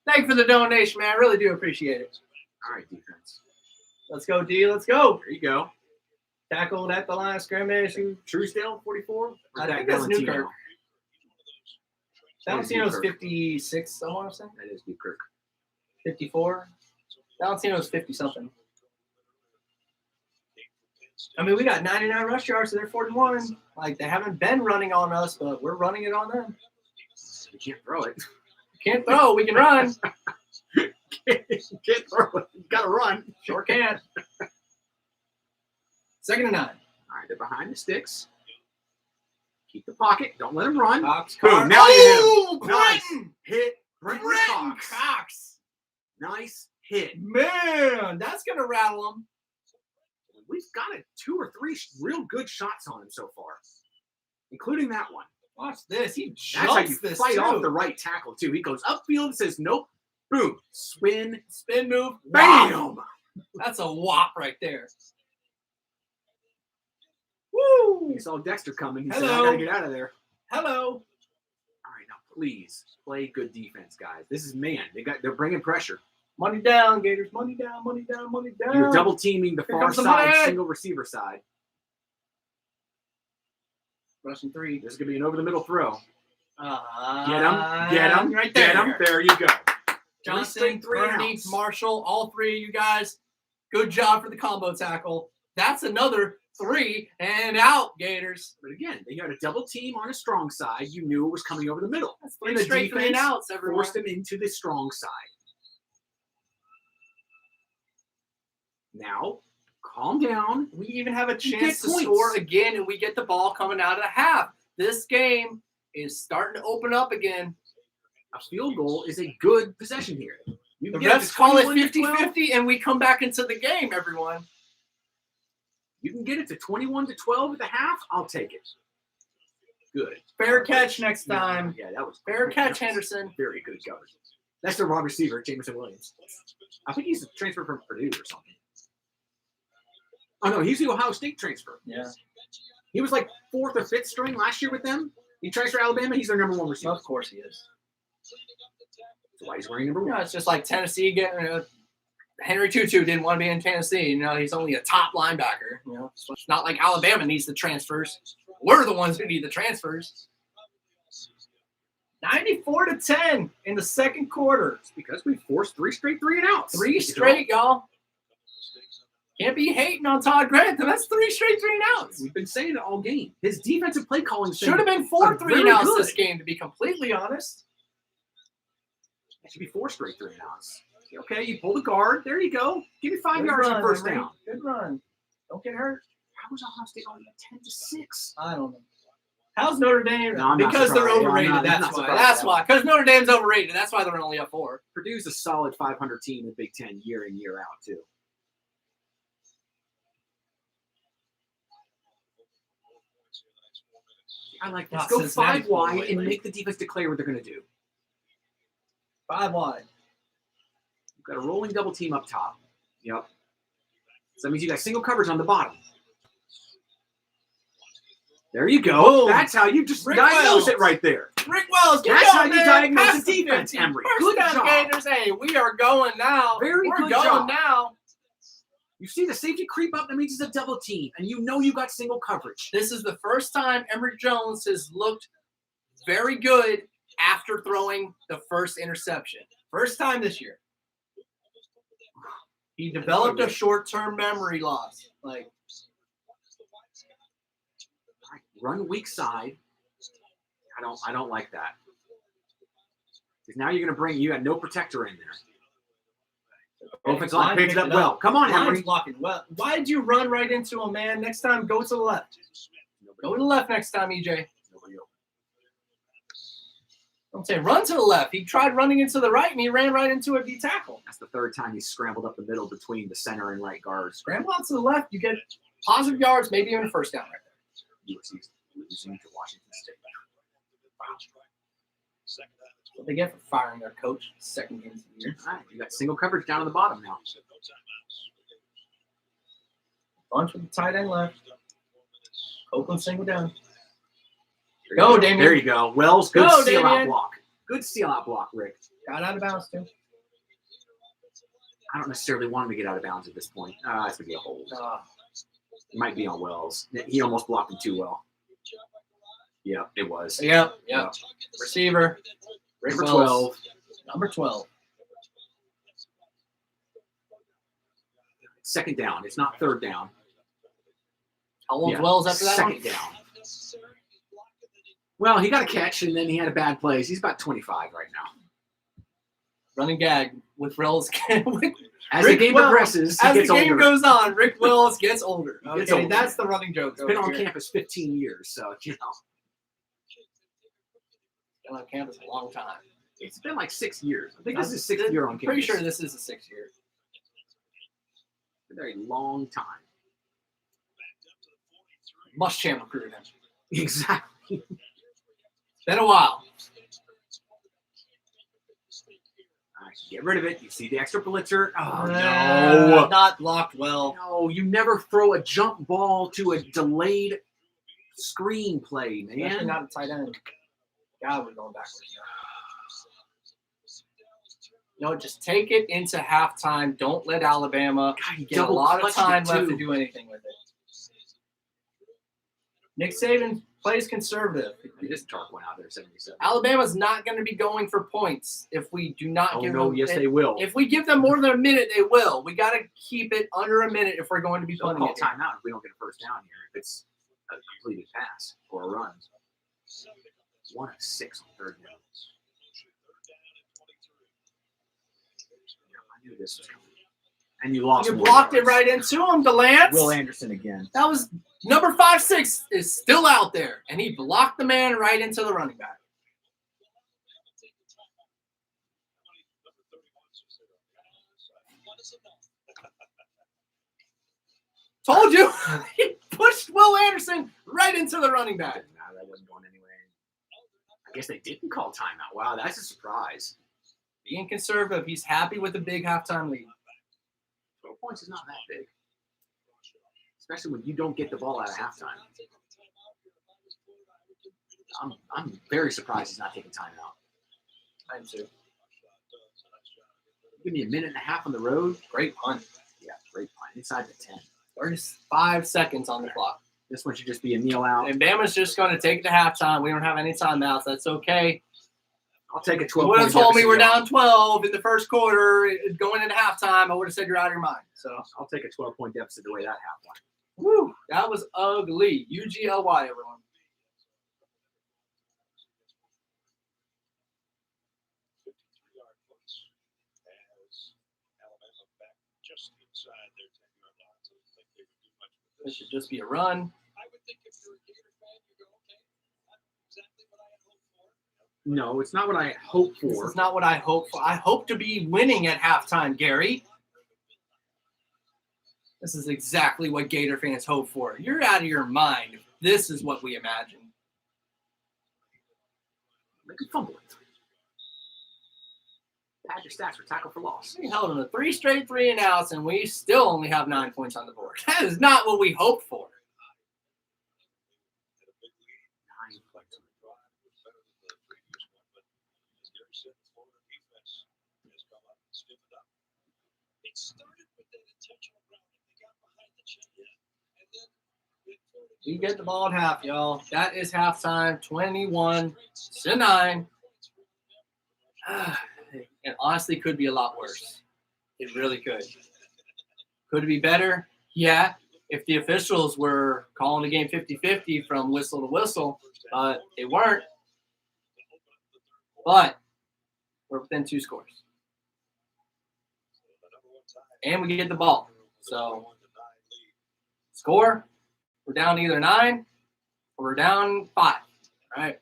Thank you for the donation, man. I really do appreciate it. All right, defense. Let's go, D. Let's go. There you go. Tackled at the line of scrimmage. Truesdale, 44. I think that's Newkirk. Valentino's 56, I want to say. That is Newkirk. 54. Valentino's 50-something. I mean, we got 99 rush yards, so they're 41. Like, they haven't been running on us, but we're running it on them. We can't throw it. Can't throw. We can run. Can't throw it. You got to run. Sure can. 2nd and 9. All right, they're behind the sticks. Keep the pocket. Don't let them run. Cox. Boom. Now you Oh, hit him. Nice Brenton. hit. Brenton Cox. Cox. Nice hit. Man, that's going to rattle him. We've got 2 or 3 real good shots on him so far, including that one. Watch this. He That's how you jumps this, fight too. off the right tackle, too. He goes upfield and says, nope. Boom. Spin. Spin move. Bam. That's a whop right there. Woo! He saw Dexter coming. He Hello. said, I got to get out of there. Hello. All right, now please play good defense, guys. This is man. They're bringing pressure. Money down, Gators. Money down, money down, money down. You're double teaming the Here far comes the side, money. single receiver side. Rushing 3. There's going to be an over the middle throw. Get Get him. Right there. Get him. There you go. Johnson, Bernie, Marshall, all 3 of you guys. Good job for the combo tackle. That's another 3 and out, Gators. But again, they got a double team on a strong side. You knew it was coming over the middle. That's And 3 the straight 3 and defense outs, everyone. forced them into the strong side. Now, calm down. We even have a You chance get to points. score again, and we get the ball coming out of the half. This game is starting to open up again. A field goal is a good possession here. You The can get refs call it 21-12. 50-50, and we come back into the game, everyone. You can get it to 21-12 at the half. I'll take it. Good. Fair catch next time. Yeah, that was Fair catch, that was Henderson. Very good coverage. That's the wide receiver, Jameson Williams. I think he's a transfer from Purdue or something. Oh no, he's the Ohio State transfer. Yeah. He was like 4th or 5th string last year with them. He transferred to Alabama. He's their number 1 receiver. Of course he is. That's why he's wearing number 1. You know, it's just like Tennessee getting Henry Tutu didn't want to be in Tennessee. You know, he's only a top linebacker. You know, so it's not like Alabama needs the transfers. We're the ones who need the transfers. 94-10 in the second quarter. It's because we forced 3 straight 3-and-outs. 3 straight, y'all. Can't be hating on Todd Grantham. That's 3 straight 3-and-outs. We've been saying it all game. His defensive play calling Should have been 4 very 3-and-outs good. this game, to be completely honest. It should be 4 straight 3-and-outs. Okay, you pull the guard. There you go. Give me 5 yards on first down. Good run. Don't get hurt. How was Ohio State only 10-6? I don't know. How's Notre Dame? No, I'm not because they're surprised. overrated. I'm not That's why. surprised That's at why. that. Because Notre Dame's overrated. That's why they're only up 4. Purdue's a solid 500 team in Big Ten year in, year out, too. I like that. Go 5 wide and make the defense declare what they're going to do. 5 wide. You've got a rolling double team up top. Yep. So that means you got single coverage on the bottom. There you go. Boom. That's how you just Rick diagnose Wells. it right there. Rick Wells, get That's going, how you man. diagnose Pass the the defense, 15. Emory. First Good down, job. Gators. Hey, we are going now. Very We're good going job. now. You see the safety creep up, that means it's a double team, and you know you got single coverage. This is the first time Emory Jones has looked very good after throwing the first interception. First time this year. He developed a short-term memory loss. Like, All right, run weak side. I don't like that. Because now you're going to bring, you got no protector in there. Offensive line picks it up well. Come on, Line's Emory. blocking well. Why did you run right into him, man? Next time, go to the left. Go to the left next time, EJ. Don't say run to the left. He tried running into the right, and he ran right into a D tackle. That's the 3rd time he's scrambled up the middle between the center and right guards. Scramble out to the left. You get positive yards, maybe even a first down right there. USC's losing to Washington State. What they get for firing their coach second game of the year. All right, you got single coverage down on the bottom now. Bunch with the tight end left. Copeland single down. There Go, you Damien. There you go. Wells, good Go, seal out Damien. block. Good seal out block, Rick. Got out of bounds too. I don't necessarily want him to get out of bounds at this point. It's going to be a hold. It might be on Wells. He almost blocked him too well. Yeah, it was. Yep. Yeah. Receiver. Rick Number Wells. 12. Number 12. Second down. It's not 3rd down. How old's Yeah, Wells after that second one? down. Well, he got a catch, and then he had a bad play. He's about 25 right now. Running gag with Wells. As Rick the game Wells, progresses, he As gets the game older. goes on, Rick Wells gets older. He Okay, gets older. that's the running joke. He's been over on here. campus 15 years, so, you know. Been on campus a long time. It's been like 6 years. I think this is his 6th year on campus. Pretty sure this is the 6th year. A very long time. Muschamp recruited him. Exactly. Been a while. All right, get rid of it. You see the extra blitzer. Oh, no. Not blocked well. No, you never throw a jump ball to a delayed screen play, Especially man. not a tight end. God, we're going backwards now. No, just take it into halftime. Don't let Alabama God, he get a double lot of clutched time it, left too. to do anything with it. Nick Saban plays conservative. This Tark went out there 77. Alabama's not going to be going for points if we do not Oh, give no, them. yes, they will. If we give them more than a minute, they will. We got to keep it under a minute if we're going to be They'll punting call it. timeout if we don't get a first down here. If it's a completed pass or a run. 1 of 6 on 3rd down. I knew this was coming. And you lost. You more blocked it yards. right into him, DeLance. Will Anderson again. That was number 5'6" is still out there, and he blocked the man right into the running back. Told you, he pushed Will Anderson right into the running back. No, that wasn't going anywhere. I guess they didn't call timeout. Wow, that's a surprise. Being conservative, he's happy with a big halftime lead. 12 points is not that big. Especially when you don't get the ball out of halftime. I'm very surprised he's not taking timeout. I am too. Give me a minute and a half on the road. Great punt. Yeah, great punt. Inside the 10. There's 5 seconds on the clock. This one should just be a kneel out. And Bama's just going to take it to halftime. We don't have any timeouts. That's okay. I'll take a You 12 would have point told me deficit, we're y'all. down 12 in the first quarter going into halftime. I would have said you're out of your mind. So, I'll take a 12-point deficit the way that half went. woo, that was ugly. UGLY, everyone. Just inside their 10-yard line, so I don't think they would do much with This this. should just be a run. I would think if you're a Gator fan, you go, okay, that's exactly what I had hoped for. No, it's not what I hoped This for. is not what I hope for. I hope to be winning at halftime, Gary. This is exactly what Gator fans hope for. You're out of your mind. This is what we imagined. Make him fumble it. Pad your stats for tackle for loss. We held them to 3 straight 3-and-outs, and we still only have 9 points on the board. That is not what we hoped for. 9 points on the board. It was better than the previous one, but as Gary said, the Florida defense has come up and stiffened up. It started with that intentional grounding. They got behind the chain, and then We get the ball at half, y'all. That is halftime, 21-9. It honestly could be a lot worse. It really could. Could it be better? Yeah. If the officials were calling the game 50-50 from whistle to whistle, but they weren't. But we're within 2 scores. And we get the ball. So, score, we're down either 9 or we're down 5. All right.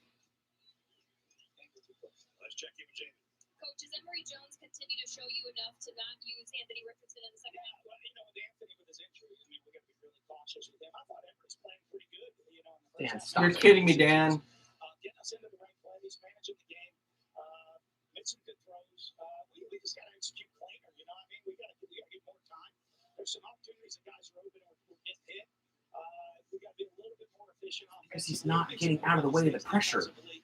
let's check in with Jamie. Coach, does Emory Jones continue to show you enough to not use Anthony Richardson in the second half? Well, with Anthony with his injury, we got to be really cautious with him. I thought Everett's playing pretty good, in the Dan, first stop You're it. kidding me, Dan. Getting us into the right plays, managing the game, made some good throws. We just got to execute cleaner, you know what I mean? We got to get more time. There's some opportunities that guys are open and we're getting hit. We got to be a little bit more efficient on Because he's not getting out of the way of the pressure. Giving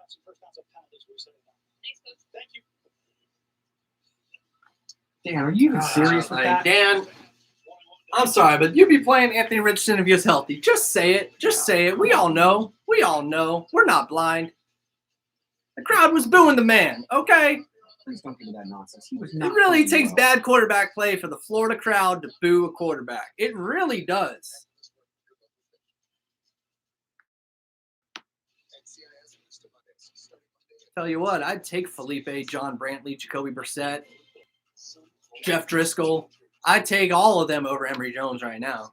up some first downs and penalties. We said it. Thanks, Coach. Thank you. Dan, are you even serious with that? Dan, I'm sorry, but you'd be playing Anthony Richardson if he was healthy. Just say it. Just say it. We all know. We all know. We're not blind. The crowd was booing the man, okay? Please don't give me that nonsense. He was It not really playing takes well. bad quarterback play for the Florida crowd to boo a quarterback. It really does. Tell you what, I'd take Felipe, John Brantley, Jacoby Brissett, Jeff Driscoll. I'd take all of them over Emory Jones right now.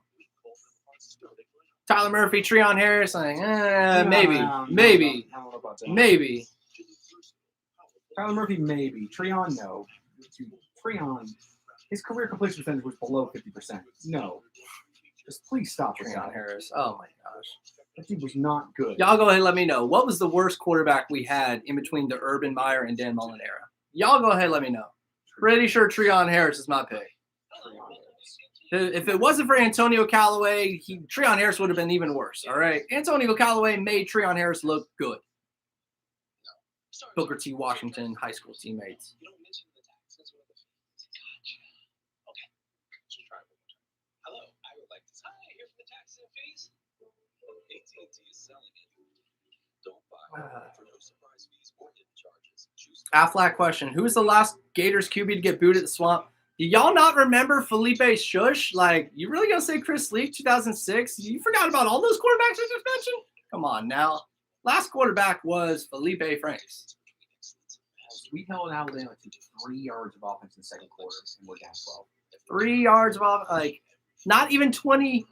Tyler Murphy, Treon Harris, maybe. No, I don't know about that. Maybe. Tyler Murphy, maybe. Treon, no. Treon, his career completion percentage was below 50%. No. Just please stop with Treon that. Harris. Oh my gosh. That dude was not good. Y'all go ahead and let me know. What was the worst quarterback we had in between the Urban Meyer and Dan Mullen era? Y'all go ahead and let me know. Pretty sure Treon Harris is my pick. If it wasn't for Antonio Callaway, Treon Harris would have been even worse. All right. Antonio Callaway made Treon Harris look good. Booker T. Washington high school teammates. You don't mention the tax. That's one of the fees. Gotcha. Okay. Let's try it one more time. Hello. I would like to. Hi, here for the taxes and fees. AT&T is selling it. Don't buy for no surprise fees or hidden charges. Choose Affleck question. Who was the last Gators QB to get booed at the Swamp? Do y'all not remember Felipe Shush? Like, you really going to say Chris Leak, 2006? You forgot about all those quarterbacks I just mentioned? Come on now. Last quarterback was Felipe Franks. We held Alabama to 3 yards of offense in the second quarter, and we're down 12. 3 yards of offense. Like, not even 20.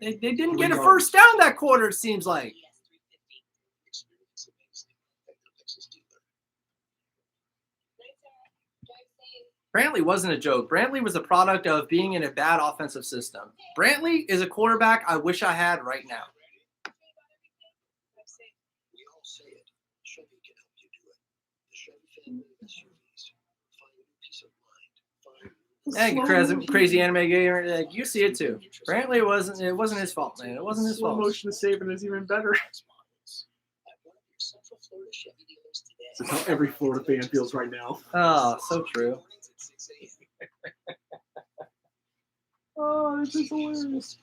They didn't get a first down that quarter, it seems like. experience amazing at the Lexus dealer. Brantley wasn't a joke. Brantley was a product of being in a bad offensive system. Brantley is a quarterback I wish I had right now. We all say it. Chevy can help you do it. The Chevy family of SUVs. Find a new peace of mind. Find a new Hey, crazy anime gamer, like, you see it too. Apparently, it wasn't his fault, man. It wasn't his Slow fault. motion to saving is even better. That's how every Florida fan feels right now. Oh, so true. Oh, this is hilarious.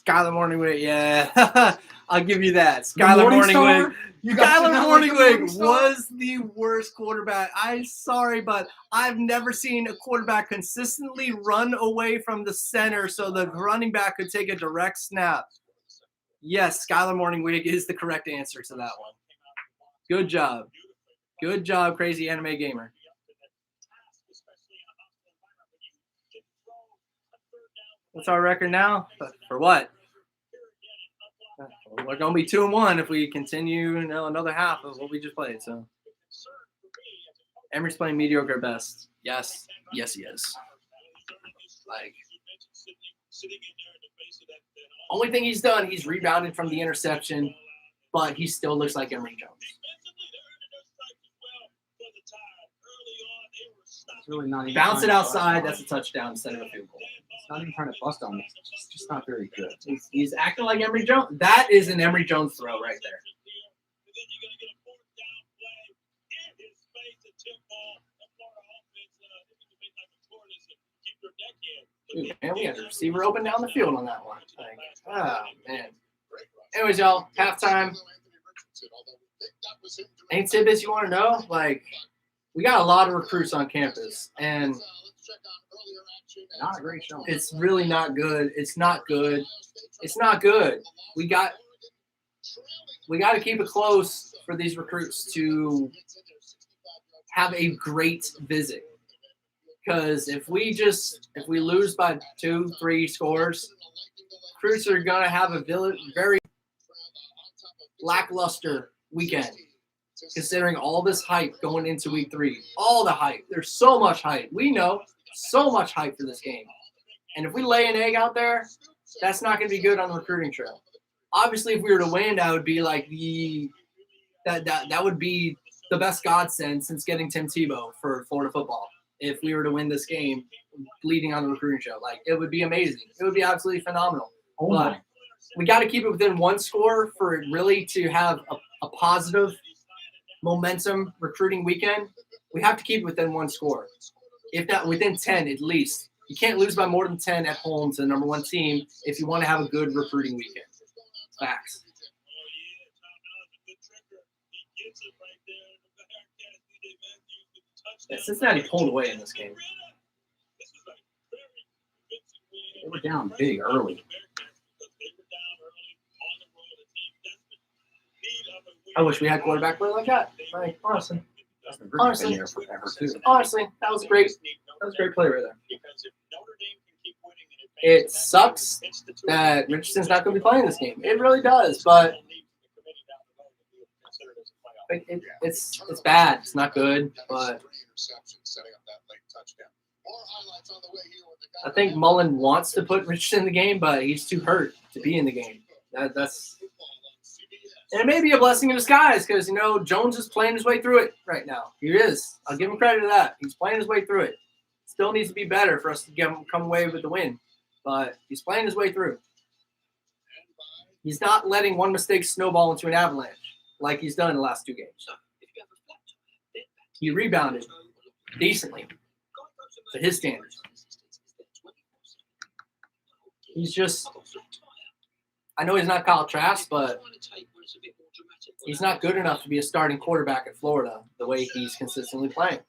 Skylar Morningwig, yeah. I'll give you that. Skylar Morningwig. You got Skylar to like the Morningwig Morningstar? was the worst quarterback. I'm sorry, but I've never seen a quarterback consistently run away from the center so the running back could take a direct snap. Yes, Skylar Morningwig is the correct answer to that one. Good job. Good job, crazy anime gamer. What's our record now? For what? We're going to be 2-1 if we continue another half of what we just played. So, Emery's playing mediocre at best. Yes. Yes, he is. Like, only thing he's done, he's rebounded from the interception, but he still looks like Emory Jones. It's really not even Bounce it trying to outside, bust that's a touchdown instead of a field goal. It's not even trying to bust on me. It's just not very good. He's acting like Emory Jones. That is an Emory Jones throw right there. Dude, man, we had a receiver open down the field on that one. Like, oh, man. Anyways, y'all, halftime. Any tidbits you want to know? Like, we got a lot of recruits on campus, and Not a great show. it's really not good. It's not good. It's not good. We got to keep it close for these recruits to have a great visit. Because if we lose by 2-3 scores, recruits are gonna have a very lackluster weekend. Considering all this hype going into week 3, all the hype. There's so much hype. We know so much hype for this game. And if we lay an egg out there, that's not going to be good on the recruiting trail. Obviously, if we were to win, that would be like that would be the best godsend since getting Tim Tebow for Florida football. If we were to win this game, leading on the recruiting trail, like, it would be amazing. It would be absolutely phenomenal. But we got to keep it within one score for it really to have a positive momentum recruiting weekend. We have to keep it within one score, if not within 10 at least. You can't lose by more than 10 at home to the number 1 team if you want to have a good recruiting weekend. Facts. Yeah, Cincinnati pulled away in this game. They were down big early. I wish we had quarterback play like that. Like, honestly, Honestly, been there forever too. that was a great play right there. It sucks that Richardson's not going to be playing this game. It really does, but it's bad. It's not good, but I think Mullen wants to put Richardson in the game, but he's too hurt to be in the game. That's. And it may be a blessing in disguise because, Jones is playing his way through it right now. He is. I'll give him credit to that. He's playing his way through it. Still needs to be better for us to come away with the win. But he's playing his way through. He's not letting one mistake snowball into an avalanche like he's done in the last 2 games. He rebounded decently to his standards. He's just – I know he's not Kyle Trask, but he's not good enough to be a starting quarterback at Florida the way he's consistently playing.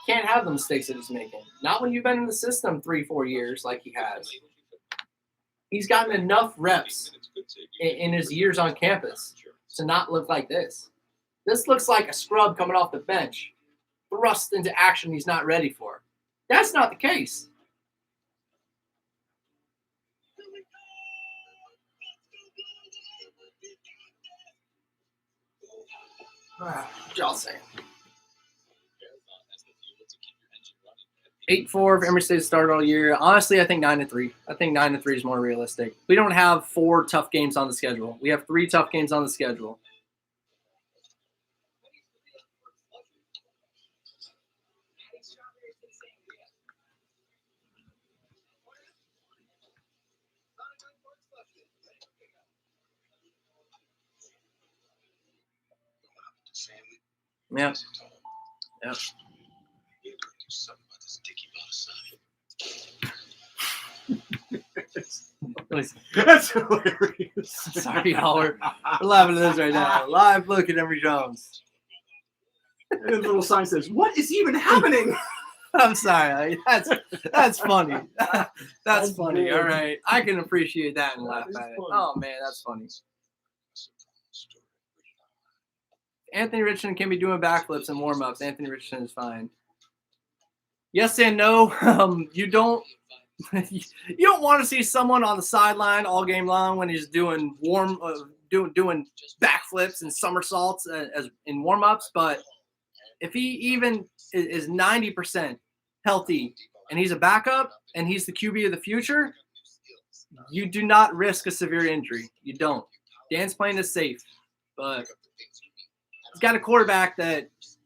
Can't have the mistakes that he's making. Not when you've been in the system 3-4 years like he has. He's gotten enough reps in his years on campus to not look like this. This looks like a scrub coming off the bench, thrust into action he's not ready for. That's not the case. What y'all saying? 8-4 if Emory State started all year. Honestly, I think 9-3. I think 9-3 is more realistic. We don't have 4 tough games on the schedule. We have 3 tough games on the schedule. Yep. Yep. That's hilarious. Sorry, y'all. We're laughing at this right now. Live look at Emory Jones. And the little sign says, "What is even happening?" I'm sorry. That's funny. That's funny. good. All right. I can appreciate that and laugh is at it. funny. Oh, man, that's funny. Anthony Richardson can be doing backflips and warm-ups. Anthony Richardson is fine. Yes and no. You don't want to see someone on the sideline all game long when he's doing doing backflips and somersaults as in warm-ups. But if he even is 90% healthy and he's a backup and he's the QB of the future, you do not risk a severe injury. You don't. Dan's playing it safe, but he's got a quarterback that's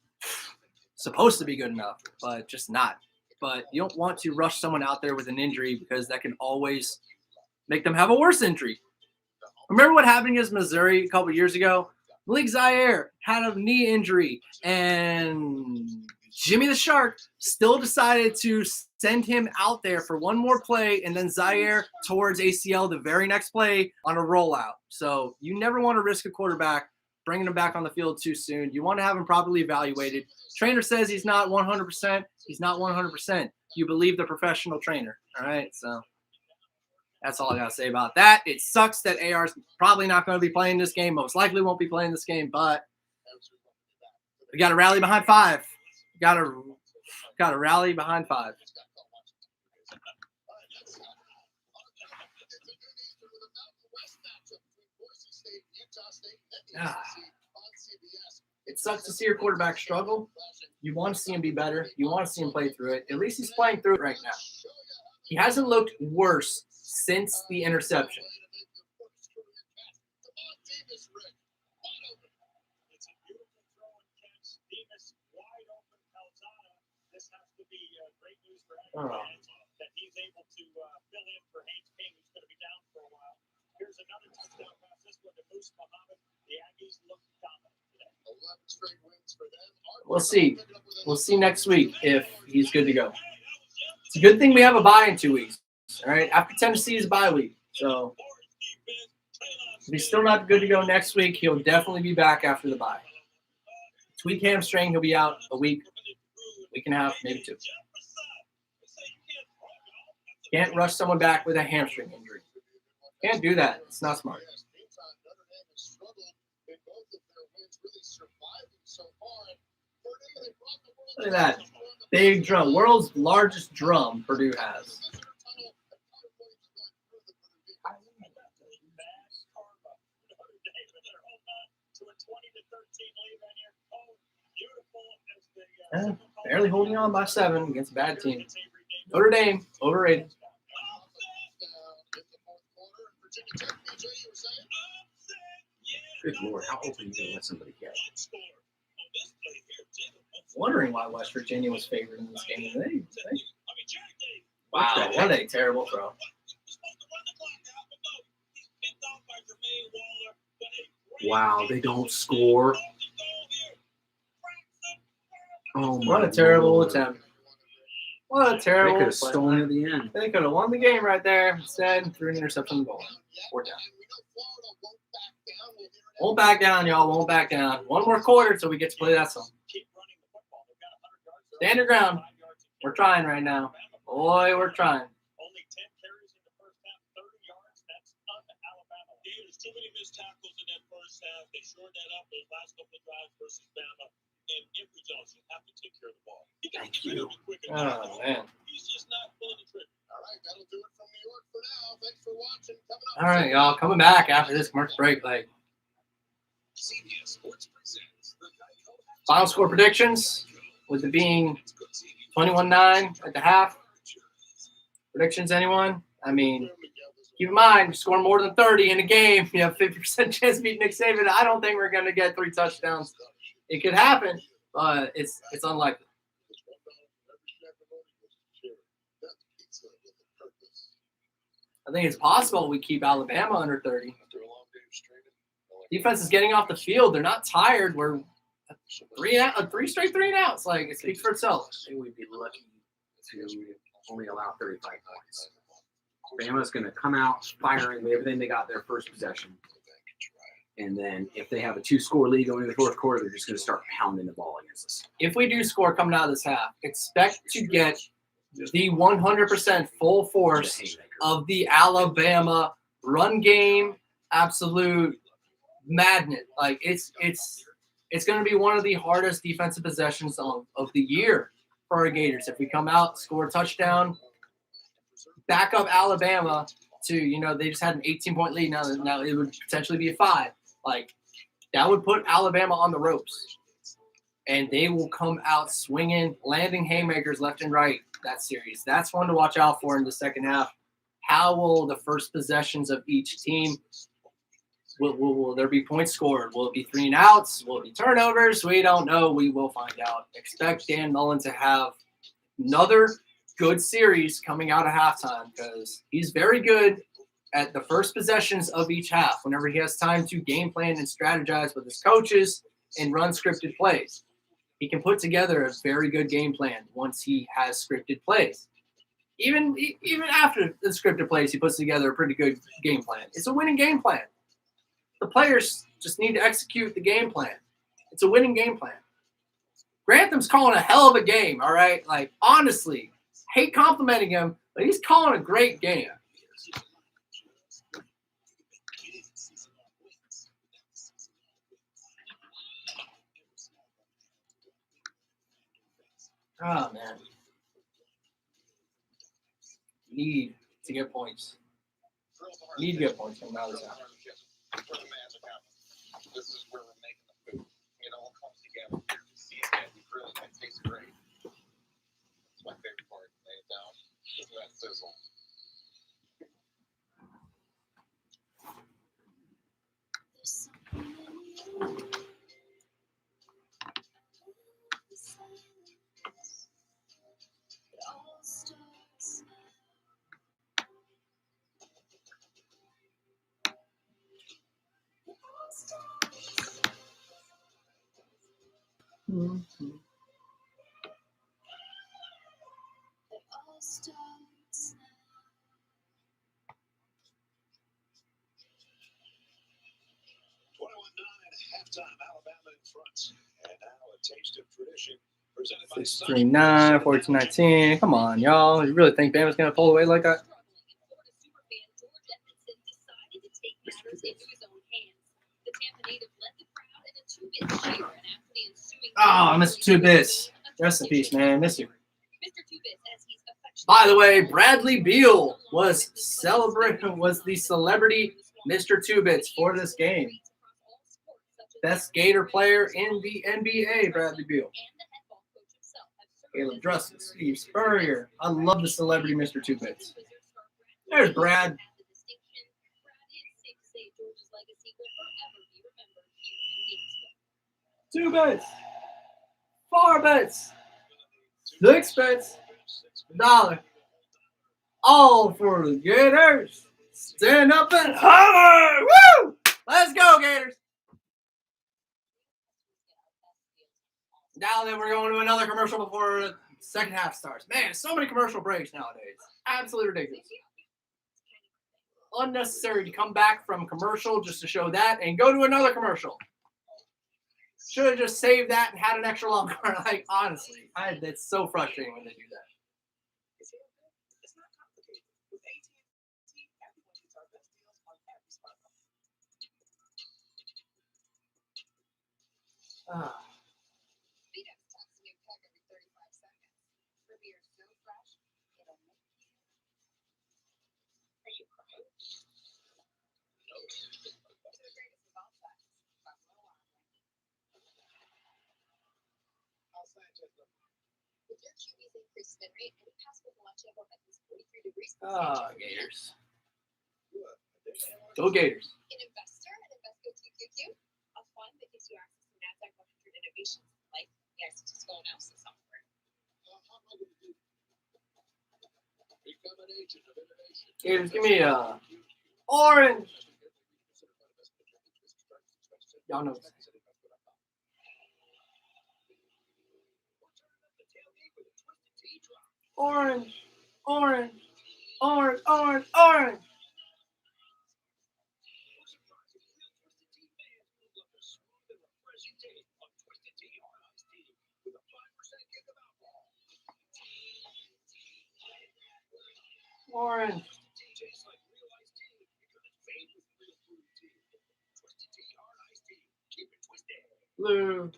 supposed to be good enough, but just not. But you don't want to rush someone out there with an injury because that can always make them have a worse injury. Remember what happened against Missouri a couple years ago? Malik Zaire had a knee injury, and Jimmy the Shark still decided to send him out there for one more play, and then Zaire towards ACL the very next play on a rollout. So you never want to risk a quarterback bringing him back on the field too soon. You want to have him properly evaluated. Trainer says he's not 100%. He's not 100%. You believe the professional trainer. All right, so that's all I got to say about that. It sucks that AR's probably not going to be playing this game. Most likely won't be playing this game, but we got to rally behind 5. Got to rally behind 5. It sucks to see your quarterback struggle. You want to see him be better. You want to see him play through it. At least he's playing through it right now. He hasn't looked worse since the interception. Oh. That he's able to fill in for Haynes King, who's going to be down for a while. Here's another touchdown pass. This one to Moose Muhammad. The Aggies look dominant today. 11 straight wins for them. We'll see. We'll see next week if he's good to go. It's a good thing we have a bye in 2 weeks. All right, after Tennessee's bye week. So if he's still not good to go next week, he'll definitely be back after the bye. Tweak hamstring, he'll be out a week and a half, maybe 2. Can't rush someone back with a hamstring injury. Can't do that. It's not smart. Look at that. Big drum. World's largest drum Purdue has. Barely holding on by 7 against a bad team. Notre Dame, overrated. Good Lord, how open are you going to let somebody get? Wondering why West Virginia was favored in this game. Wow, what a terrible throw. Wow, they don't score. Oh my What a terrible Lord. attempt. What a They terrible could have play. stolen at the end. They could have won the game right there. Instead, threw an interception and goal. 4 down. Won't back down, y'all. Won't back down. One more quarter till we get to play that song. Stand your ground. We're trying right now. Boy, we're trying. Only 10 carries in the first half, 30 yards. That's un-Alabama. Gators, too many missed tackles in that first half. They shored that up those last couple of drives versus Bama. And Emory Jones will have to take care of the ball. He got to get rid of it quicker. Oh, man. He's just not pulling the trigger. All right, that'll do it from New York for now. Thanks for watching. Coming up. All right, y'all. Coming back after this commercial break. Like, CBS Sports presents the final score predictions, with it being 21-9 at the half. Predictions, anyone? I mean, keep in mind, you score more than 30 in a game, you have 50% chance of beating Nick Saban. I don't think we're going to get 3 touchdowns. It could happen, but it's unlikely. I think it's possible we keep Alabama under 30. Defense is getting off the field. They're not tired. three straight 3-and-outs. Like, it speaks for itself. I think we'd be lucky to only allow 35 points. Bama's going to come out firing with everything they got their first possession. And then if they have a 2-score lead going into the fourth quarter, they're just going to start pounding the ball against us. If we do score coming out of this half, expect to get the 100% full force of the Alabama run game, absolute madness. Like, it's going to be one of the hardest defensive possessions of the year for our Gators. If we come out, score a touchdown, back up Alabama to, they just had an 18-point lead. Now it would potentially be a 5. Like, that would put Alabama on the ropes. And they will come out swinging, landing haymakers left and right that series. That's one to watch out for in the second half. How will the first possessions of each team, will there be points scored? Will it be 3-and-outs? Will it be turnovers? We don't know. We will find out. Expect Dan Mullen to have another good series coming out of halftime because he's very good at the first possessions of each half whenever he has time to game plan and strategize with his coaches and run scripted plays. He can put together a very good game plan once he has scripted plays. Even after the scripted plays, he puts together a pretty good game plan. It's a winning game plan. The players just need to execute the game plan. It's a winning game plan. Grantham's calling a hell of a game, all right? Like, honestly, hate complimenting him, but he's calling a great game. Oh, man. Need to get points. Need to get points from now this out. This is where we're making the food. It all comes together. You see it, it really tastes great. It's my favorite part. Lay it down. Look at that sizzle. Mm-hmm. Halftime, Alabama in front. And now a taste of tradition presented by 6-3-9, 14-19. Come on, y'all. You really think Bama's going to pull away like that? Oh, Mr. 2-Bits. Rest in peace, man. Miss you. By the way, Bradley Beal was the celebrity Mr. 2-Bits for this game. Best Gator player in the NBA, Bradley Beal. Caleb Dressel, Steve Spurrier. I love the celebrity Mr. 2-Bits. There's Brad. 2-Bits. 4-Bits. 6-Bits. $1. All for the Gators. Stand up and holler! Woo! Let's go, Gators. Now that we're going to another commercial before the second half starts. Man, so many commercial breaks nowadays. Absolutely ridiculous. Unnecessary to come back from commercial just to show that and go to another commercial. Should have just saved that and had an extra long card. Like, honestly, it's so frustrating when they do that. It's not complicated. With AT&T, everyone gets our best deals on every smartphone. Speedo's texts new pack every 35 seconds. For beer so fresh, it'll make you. Are you crying? No. To the greatest of all sex, Buffalo Wild Wings. With your QB's increased spin rate, any pass will launch up at least 43 degrees. Gators. Go Gators. An investor at Invesco QQQ, a fund that gives you access to NASDAQ 100 innovations like the ICT School analysis software. Gators, give me a orange. Y'all know. Orange. Orange. Orange. Orange. Orange. Orange. Blue.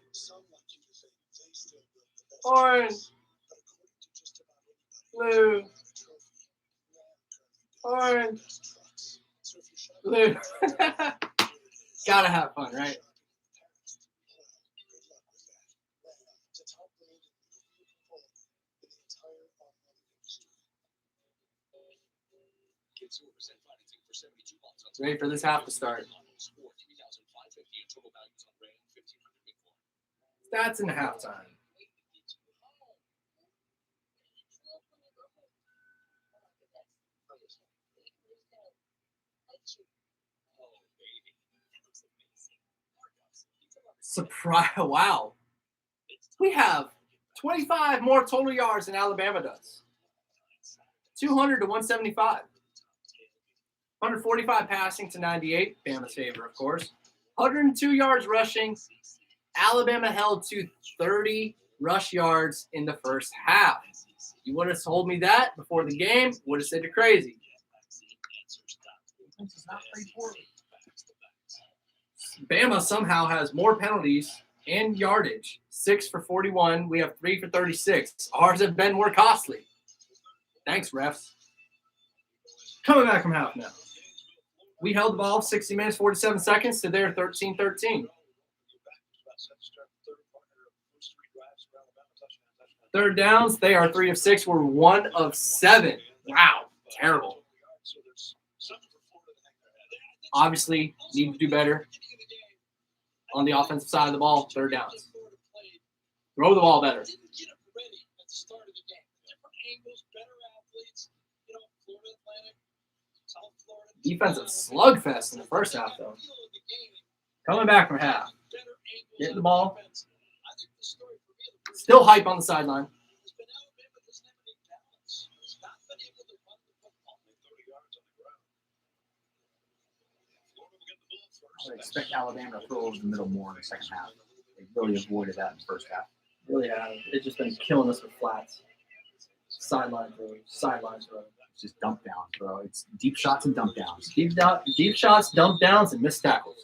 Orange. Blue. Orange. Blue. Gotta have fun, right? Ready for this half to start. Stats in halftime. Surprise! Wow. We have 25 more total yards than Alabama does. 200 to 175. 145 passing to 98. Bama's favor, of course. 102 yards rushing. Alabama held to 30 rush yards in the first half. You would have told me that before the game, would have said you're crazy. Bama somehow has more penalties and yardage. 6 for 41. We have 3 for 36. Ours have been more costly. Thanks, refs. Coming back from half now. We held the ball 60 minutes, 47 seconds to their 13-13. Third downs, they are 3 of 6. We're 1 of 7. Wow, terrible. Obviously, need to do better on the offensive side of the ball. Third downs. Throw the ball better. Defensive slugfest in the first half, though. Coming back from half. Getting the ball. Still hype on the sideline. I would expect Alabama to throw over the middle more in the second half. They really avoided that in the first half. Really have. It's just been killing us with flats. Sideline throw. Sideline throw. It's just dump downs, bro. It's deep shots and dump downs. Deep shots, dump downs, and missed tackles.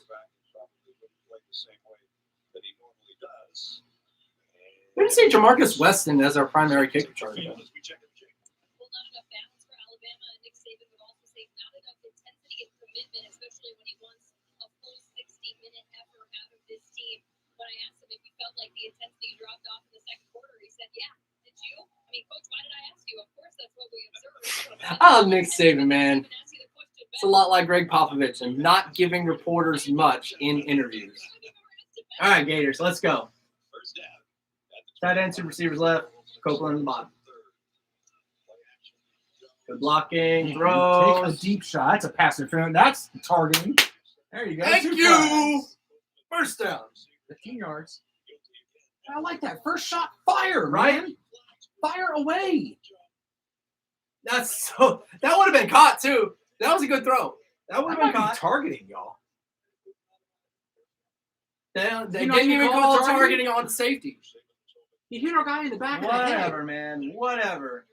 We didn't see Jamarcus Weston as our primary kicker charge. Well, not enough balance for Alabama, and Nick Saban would also say not enough intensity and commitment, especially when he wants a full 60-minute effort out of this team. When I asked him if he felt like the intensity dropped off in the second quarter, he said, yeah. Did you? I mean, Coach, why did I ask you? Of course, that's what we observed. Oh, Nick Saban, man. It's a lot like Greg Popovich and not giving reporters much in interviews. All right, Gators, let's go. Tight end, two receivers left. Copeland in the bottom. Good blocking, throws. Take a deep shot. That's a pass interference. That's targeting. There you go. Thank 2 you. tries. First down. 15 yards. I like that. First shot, fire, man. Fire away. That would have been caught, too. That was a good throw. That would have been caught. Targeting, y'all. They You know, didn't you even call call it targeting on safety. He hit our guy in the back of the head. Whatever, man. Whatever.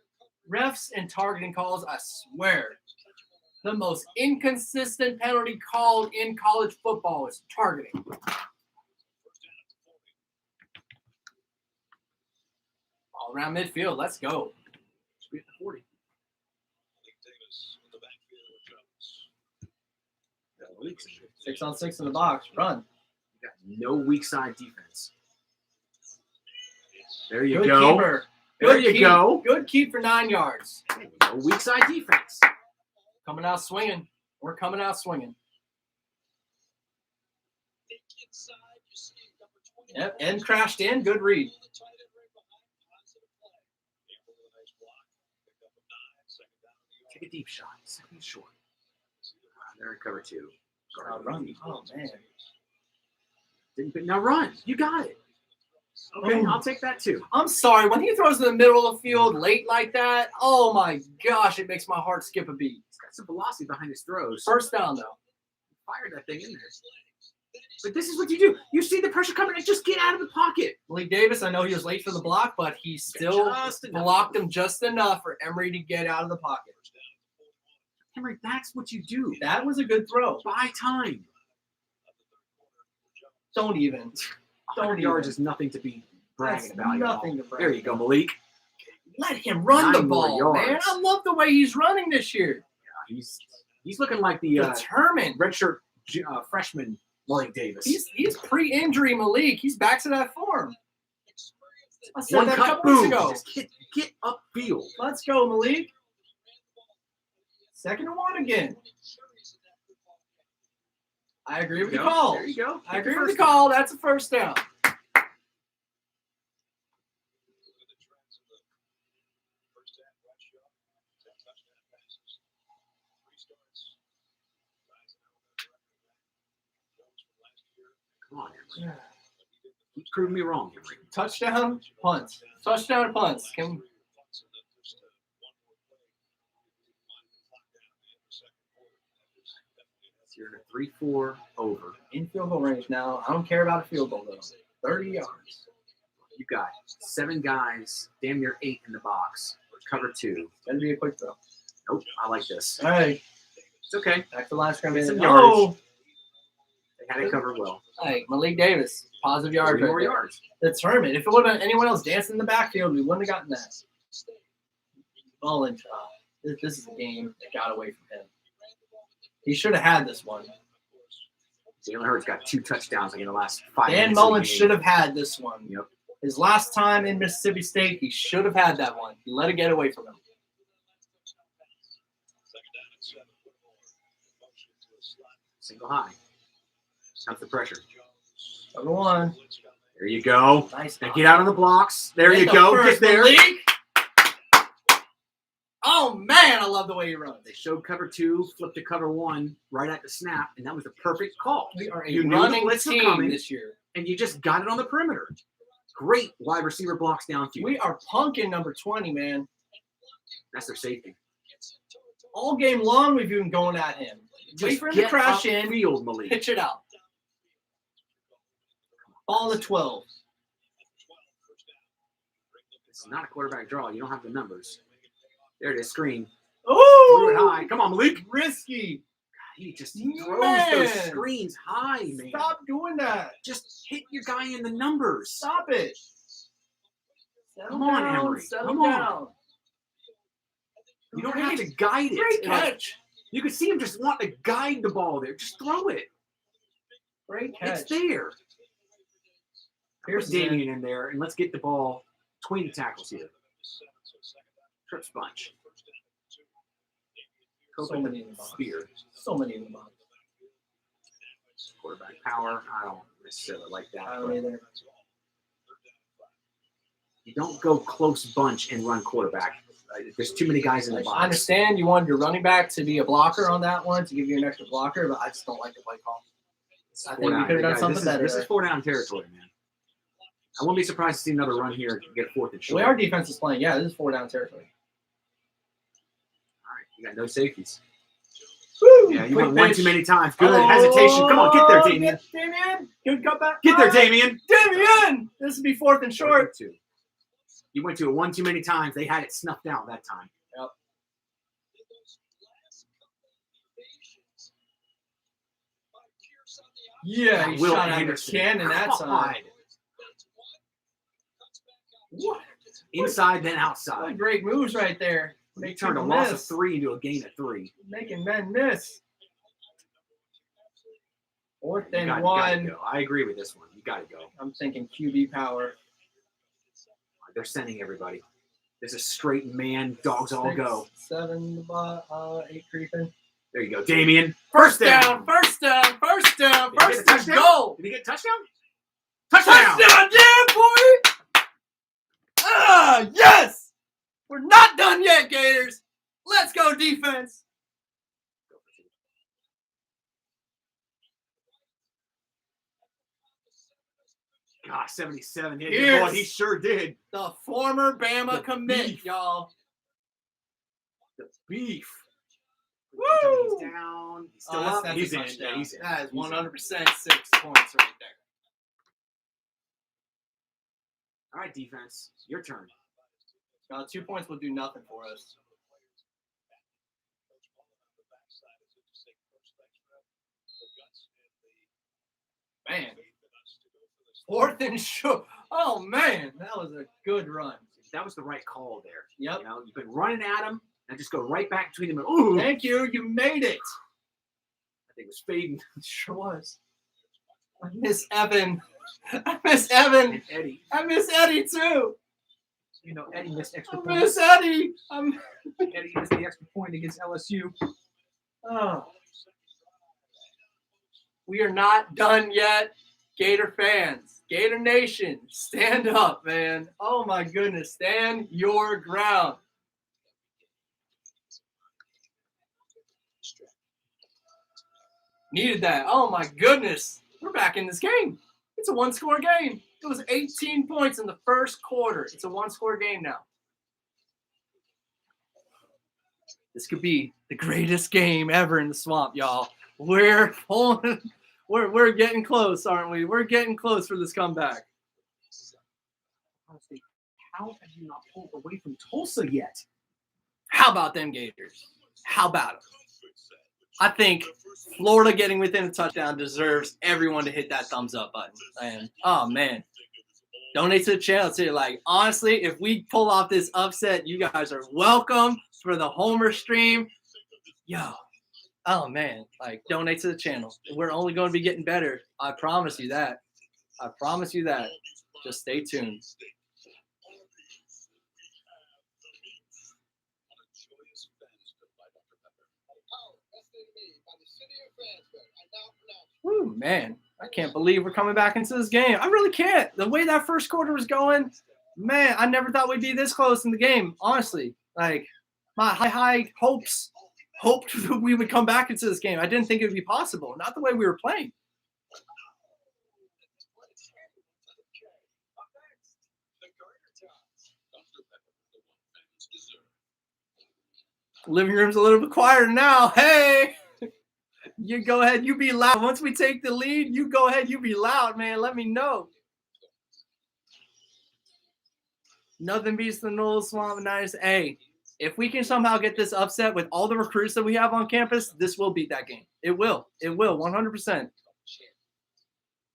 Refs and targeting calls, I swear. The most inconsistent penalty called in college football is targeting. All around midfield. Let's go. Sweep the 40. 6 on 6 in the box. Run. You got no weak side defense. There you Good go. keeper. There Good you keep. go. Good keep for 9 yards. No weak side defense. Coming out swinging. We're coming out swinging. Yep, and crashed in. Good read. Take a deep shot. Second short. They're in cover 2. Run. Oh, man. Now run. You got it. Okay, Ooh. I'll take that too. I'm sorry. When he throws in the middle of the field late like that, oh my gosh, it makes my heart skip a beat. He's got some velocity behind his throws. First down, though. Fired that thing in there. But this is what you do. You see the pressure coming and just get out of the pocket. Malik Davis, I know he was late for the block, but he still Just enough. blocked him just enough for Emery to get out of the pocket. Henry, that's what you do. That was a good throw. Buy time. Don't even. 100 yards is nothing to be bragging That's about. nothing y'all. to brag There you go, Malik. Let him run the 9 more ball, man. yards. I love the way he's running this year. He's looking like the Determined. redshirt freshman Malik Davis. He's pre-injury Malik. He's back to that form. I said One that a cut, couple weeks boom. ago. Just get upfield. Let's go, Malik. 2nd and 1 again. I agree with the call. There you go. I agree with the call. That's a first down. Come on, Henry. You proved me wrong, Henry. Touchdown, punts. Touchdown, punts. Can So you're in a 3-4 over. in field goal range now. I don't care about a field goal though. 30 yards. You got 7 guys, damn near 8 in the box. Cover 2. It's gonna be a quick throw. Nope, I like this. All right, It's okay. back to last scrimmage. Some Oh, They had it covered well. hey, Malik Davis, positive yards. 3 Right more there. yards. Determined. If it would have been anyone else dancing in the backfield, we wouldn't have gotten that. Mullins, this is a game that got away from him. He should have had this one. Jalen Hurts got 2 touchdowns like in the last 5 Dan minutes. Mullins should have had this one. Yep. His last time in Mississippi State, he should have had that one. He let it get away from him. Single high. Comes the pressure. Number 1. There you go. Nice. Now get out on the blocks. There Get you the go. first, Get there. Malik. Oh, man, I love the way he runs. They showed cover 2, flipped to cover 1 right at the snap, and that was the perfect call. We are a You knew the running blitz was team coming. this year. And you just got it on the perimeter. Great wide receiver blocks downfield. We are punking number 20, man. That's their safety. All game long, we've been going at him. Wait for him to get crash in, upfield, Malik. pitch it out. Ball to 12. It's not a quarterback draw. You don't have the numbers. There it is. Screen. Threw it Oh, high. Come on, Malik. risky. He just throws Man. those screens high, man. Stop doing that. Just hit your guy in the numbers. Stop it. Settle Come on, down, Emery. settle Come on. down. You don't have to guide it. Great Like, catch. you can see him just want to guide the ball there. Just throw it. Great It's catch. there. Here's Here's Dan. Damian in there, and let's get the ball between the tackles here. Trip sponge. So many in the box. Spear. So many in the box. Quarterback power. I don't necessarily like that. I don't but either. you don't go close bunch and run quarterback. There's too many guys in the box. I understand you wanted your running back to be a blocker on that one to give you an extra blocker, but I just don't like the play call. I think we could have done something better. This is 4-down territory, man. I wouldn't be surprised to see another run here and get a 4th and The short. way our defense is playing, yeah, this is 4-down territory. All right, you got no safeties. Woo! Yeah, you Quick went one pitch. too many times. Good Oh, hesitation. Come on, get there, Damian. Damian, good cutback. Get there, Damian. Damian! This would be 4th and short. Two. You went to it one too many times. They had it snuffed out that time. Yeah, he Will shot out of Anderson. the cannon that God. time. What? Inside, then What outside. great moves right there. They Make turned a people loss of miss. 3 into a gain of 3. Making men miss. 4th You and gotta 1. go. I agree with this one. You got to go. I'm thinking QB power. They're sending everybody. This is straight man. Dogs all 6, go. 7, 8 creeping. There you go, Damian. First down. First down. First down. Did he First get a and touchdown? goal. Did he get a touchdown? Touchdown! Touchdown, yeah, boy! Ah, yes! We're not done yet, Gators. Let's go, defense. God, 77 hit. Here's Boy, he sure did. the former Bama The commit, beef. y'all. The beef. Woo! He's down. He's still That's up. a He's in. touchdown. Yeah, he's in. That is He's in. 100% 6 points right there. All right, defense. Your turn. 2 points will do nothing for us. Man. 4th and short. Oh, man. That was a good run. That was the right call there. Yep. You know, you've been running at him and just go right back between them. Ooh. Thank you. You made it. I think it was fading. It sure was. I miss Evan. I miss Evan. And Eddie. I miss Eddie, too. You know, Eddie missed extra I points. miss Eddie. Eddie missed the extra point against LSU. Oh. We are not done yet. Gator fans, Gator Nation, stand up, man. Oh, my goodness. Stand your ground. Needed that. Oh, my goodness. We're back in this game. It's a one-score game. It was 18 points in the first quarter. It's a one-score game now. This could be the greatest game ever in the swamp, y'all. We're getting close, aren't we? We're getting close for this comeback. Honestly, how have you not pulled away from Tulsa yet? How about them Gators? How about them? I think Florida getting within a touchdown deserves everyone to hit that thumbs up button. And oh man, donate to the channel too. Like honestly, if we pull off this upset, you guys are welcome for the Homer stream. Yo, oh man, like donate to the channel. We're only going to be getting better. I promise you that. I promise you that. Just stay tuned. Woo, man, I can't believe we're coming back into this game. I really can't. The way that first quarter was going, man, I never thought we'd be this close in the game, honestly. Like, my high hoped we would come back into this game. I didn't think it would be possible. Not the way we were playing. Living room's a little bit quieter now. Hey! You go ahead, you be loud. Once we take the lead, you go ahead, you be loud, man. Let me know. Nothing beats the Noel Swamp Nice. Hey, if we can somehow get this upset with all the recruits that we have on campus, this will beat that game. It will. It will, 100%.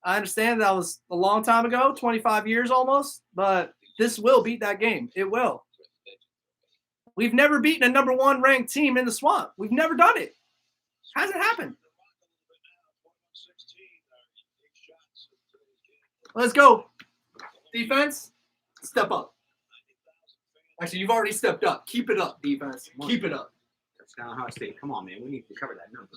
I understand that was a long time ago, 25 years almost, but this will beat that game. It will. We've never beaten a number 1 ranked team in the Swamp. We've never done it. Hasn't happened. Let's go. Defense, step up. Actually, you've already stepped up. Keep it up, defense. Keep it up. Touchdown Ohio State. Come on, man. We need to cover that number.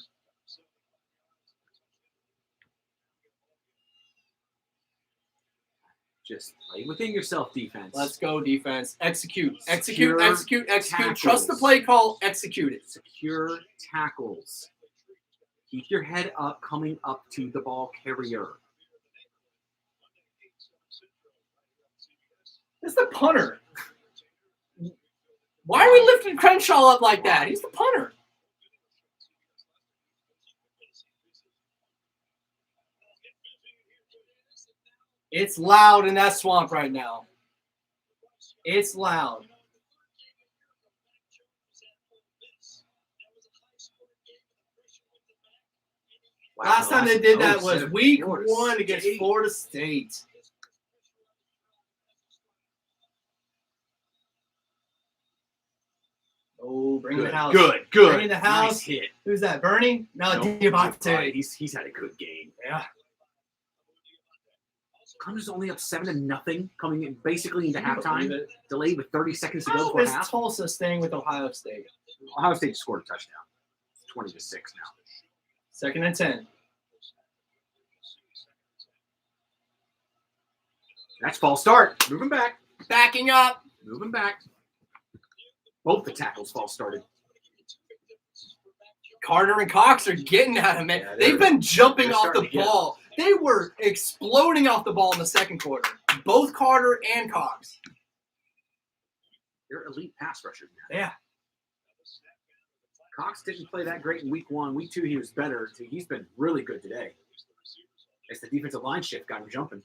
Just play within yourself, defense. Let's go, defense. Execute. Secure Execute. tackles. Trust the play call. Execute it. Secure tackles. Keep your head up coming up to the ball carrier. It's the punter. Why are we lifting Crenshaw up like that? He's the punter. It's loud in that swamp right now. It's loud. Wow, Last time they did that was said week Florida 1 against State. Florida State. Oh, bring the house. Good. Bring the house. Nice hit. Who's that? Bernie? No, Nope. Diabate. He's had a good game. Yeah. Clemson's only up 7-0 coming in basically into Can you believe halftime. it? Delayed with 30 seconds to go How before is half. Tulsa staying with Ohio State? Ohio State just scored a touchdown. 20-6 now. 2nd and 10. That's false start. Moving back. Backing up. Moving back. Both the tackles false started. Carter and Cox are getting at him, man. Yeah, They've been jumping they're off the starting to hit ball. They were exploding off the ball in the second quarter. Both Carter and Cox. They're elite pass rushers. Yeah. Cox didn't play that great in week 1. Week 2, he was better. He's been really good today. As the defensive line shift got him jumping.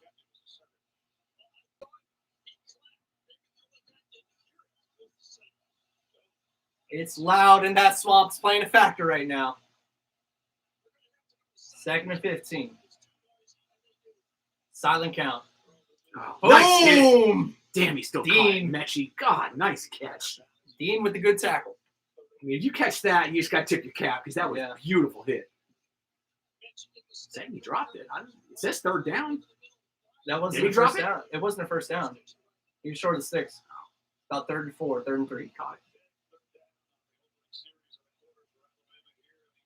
It's loud, and that swamp's playing a factor right now. 2nd and 15. Silent count. Oh, nice hit. Boom! Damn, he still Dean. caught it. Mechie. God, nice catch. Dean with the good tackle. I mean, if you catch that, you just got to tip your cap because that was a beautiful hit. Saying he dropped it. It says 3rd down. That wasn't Did he a drop first down. It wasn't a first down. He was short of 6. About 3rd and 4, 3rd and 3. Caught it.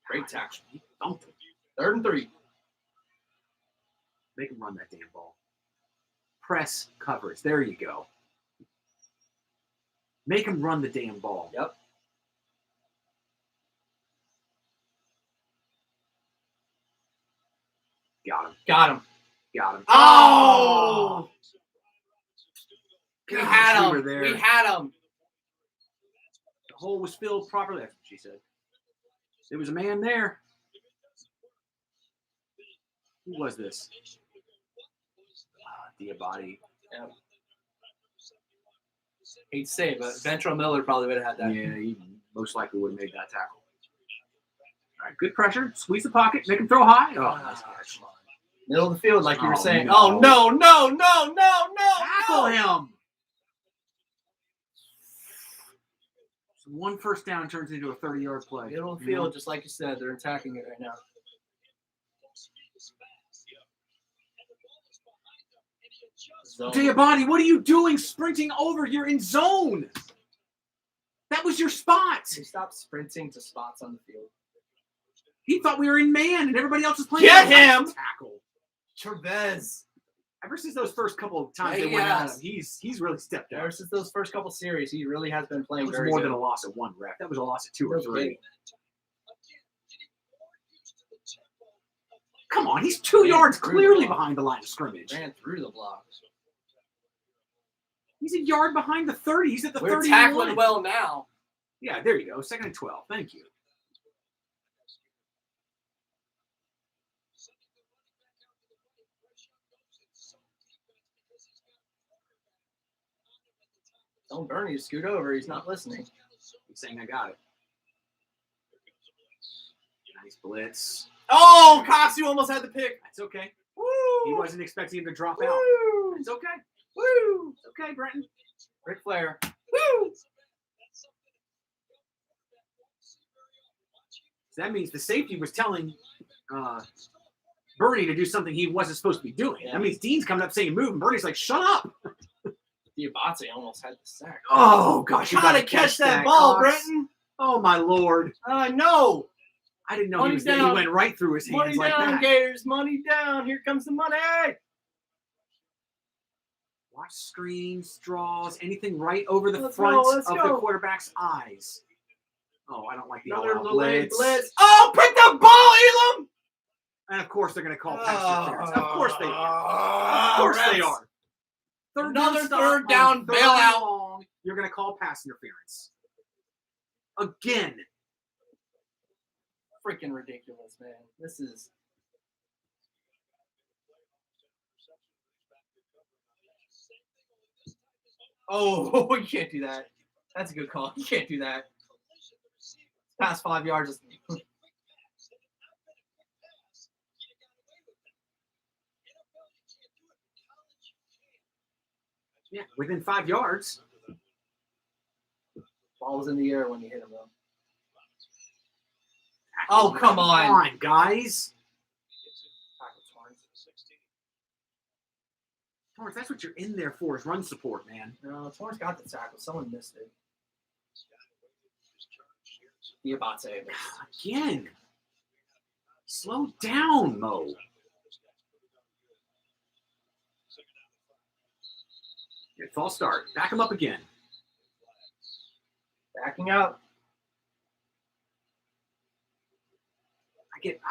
Great tackle. He thumped it. 3rd and 3. Make him run that damn ball. Press coverage. There you go. Make him run the damn ball. Yep. Got him. Got him. Got him. Oh! We Gosh, had we him. were there. We had him. The hole was filled properly. That's what she said. There was a man there. Who was this? Diabati. Yeah. Hate to say it, but Ventrell Miller probably would have had that. Yeah, he most likely would have made that tackle. All right, good pressure. Squeeze the pocket. Make him throw high. Oh, nice catch. Middle of the field, like you were Oh, saying. no. Oh, no. Tackle him. So 1 first down turns into a 30-yard play. Middle of the field, just like you said, they're attacking it right now. Zone. Diabati, what are you doing sprinting over? You're in zone. That was your spot. He stopped sprinting to spots on the field. He thought we were in man and everybody else was playing. Get nice him! Tackle. Chavez. Ever since those first couple of times Yeah, they went at yes. him, he's really stepped up. Ever since those first couple series, he really has been That playing was very more good. than a loss of 1 rep. That was a loss of 2 or No 3. kidding. Come on, he's 2 Man, yards through clearly the block. behind the line of scrimmage. Ran through the blocks. He's a yard behind the 30. He's at the 31. We're tackling well now. Yeah, there you go. 2nd and 12. Thank you. Don't Bernie scoot over. He's not listening. He's saying, I got it. Nice blitz. Oh, Cox, you almost had the pick. That's okay. Woo! He wasn't expecting him to drop out. Woo! It's okay. Woo! It's okay, Brenton. Ric Flair. Woo! So that means the safety was telling Bernie to do something he wasn't supposed to be doing. Yeah. That means Dean's coming up saying move, and Bernie's like, shut up. Diabate almost had the sack. Oh, gosh. You Gotta gotta catch that ball, Cox. Brenton. Oh, my Lord. No. I didn't know Money he down. went right through his hands Money like down, that. Gators. Money down. Here comes the money. Watch screens, draws, anything right over the Let's front go, let's of go. the quarterback's eyes. Oh, I don't like the Another all-out blitz. blitz. Oh, pick the ball, Elam. And of course they're going to call pass interference. Of course they are. Of course they are. Another stop third on down 3rd and bailout. long, you're going to call pass interference. Again. Freaking ridiculous, man. This is. Oh, you can't do that. That's a good call. You can't do that. Past 5 yards. Yeah, within 5 yards. Ball was in the air when you hit him, though. Oh, come on. Come on, guys. Torrance, that's what you're in there for, is run support, man. No, Torrance got the tackle. Someone missed it. Diabate. Again. Slow down, Mo. Good false start. Back him up again. Backing up.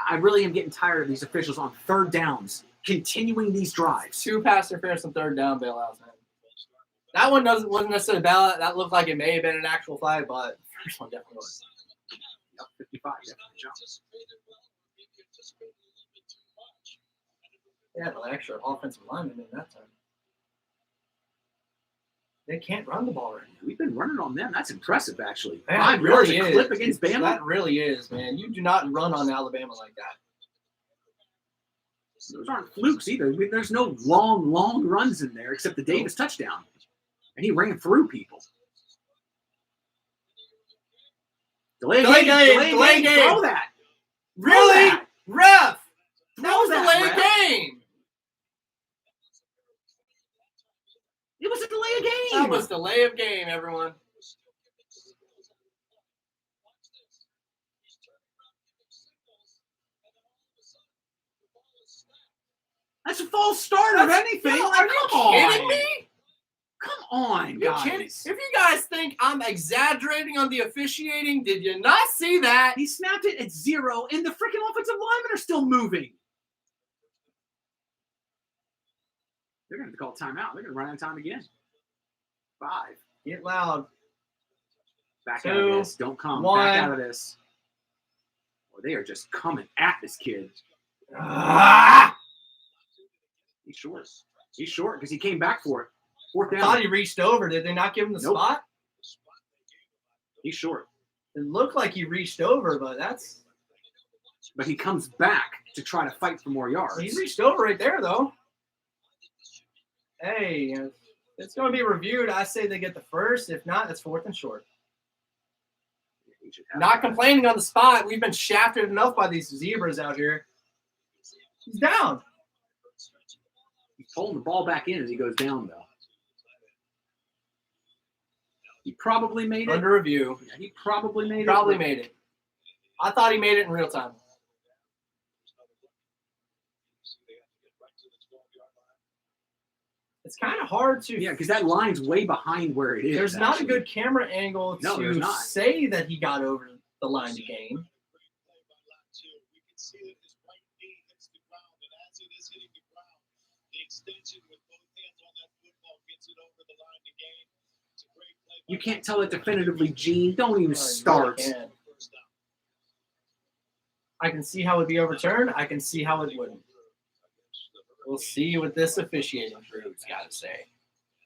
I really am getting tired of these officials on third downs continuing these drives. 2 pass interference and third down bailouts, man. That one wasn't necessarily a bailout. That looked like it may have been an actual flag, but the first one definitely was. Yep, 55. Definitely jump. Yeah, the extra offensive lineman in that time. They can't run the ball right now. We've been running on them. That's impressive, actually. Man, 5 it really yards a is. clip against Bama. That really is, man. You do not run on Alabama like that. Those aren't flukes either. I mean, there's no long runs in there except the Davis touchdown. And he ran through people. Delay game. Throw that. Really? that. Ref! Throw That was that, delayed ref. game. It was a delay of game. That was delay of game, everyone. That's a false start of anything. Yo, are you kidding me? Come on, You guys. kidding? If you guys think I'm exaggerating on the officiating, did you not see that? He snapped it at 0, and the freaking offensive linemen are still moving. They're going to call timeout. They're going to run out of time again. 5. Get loud. Back out of 2, this. Don't come. 1. Back out of this. Well, they are just coming at this kid. Ah! He's short. He's short because he came back for it. 4th I down. thought he reached over. Did they not give him the Nope. spot? He's short. It looked like he reached over, but that's... But he comes back to try to fight for more yards. He reached over right there, though. Hey, it's going to be reviewed. I say they get the first. If not, it's 4th and short. He should have Not that. complaining on the spot. We've been shafted enough by these zebras out here. He's down. He's pulling the ball back in as he goes down, though. He probably made it. Under review. Yeah, he probably made it. Probably made it. I thought he made it in real time. It's kind of hard to... Yeah, because that line's way behind where it is. There's not a actually. good camera angle No, there's to not. say that he got over the line to gain. You can't tell it definitively, Gene. Don't even No, you start. really can't. I can see how it would be overturned. I can see how it wouldn't. We'll see what this officiating crew's got to say.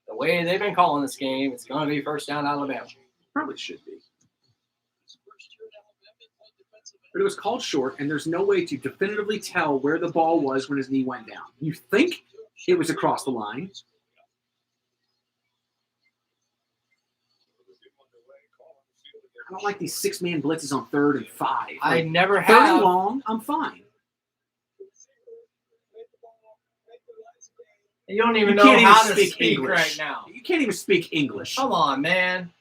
The way they've been calling this game, it's going to be first down Alabama. Probably should be. But it was called short, and there's no way to definitively tell where the ball was when his knee went down. You think it was across the line. I don't like these 6-man blitzes on 3rd and 5. I never 3rd and have. long, I'm fine. You don't even You know can't how even to speak speak English. right now. You can't even speak English. Come on, man.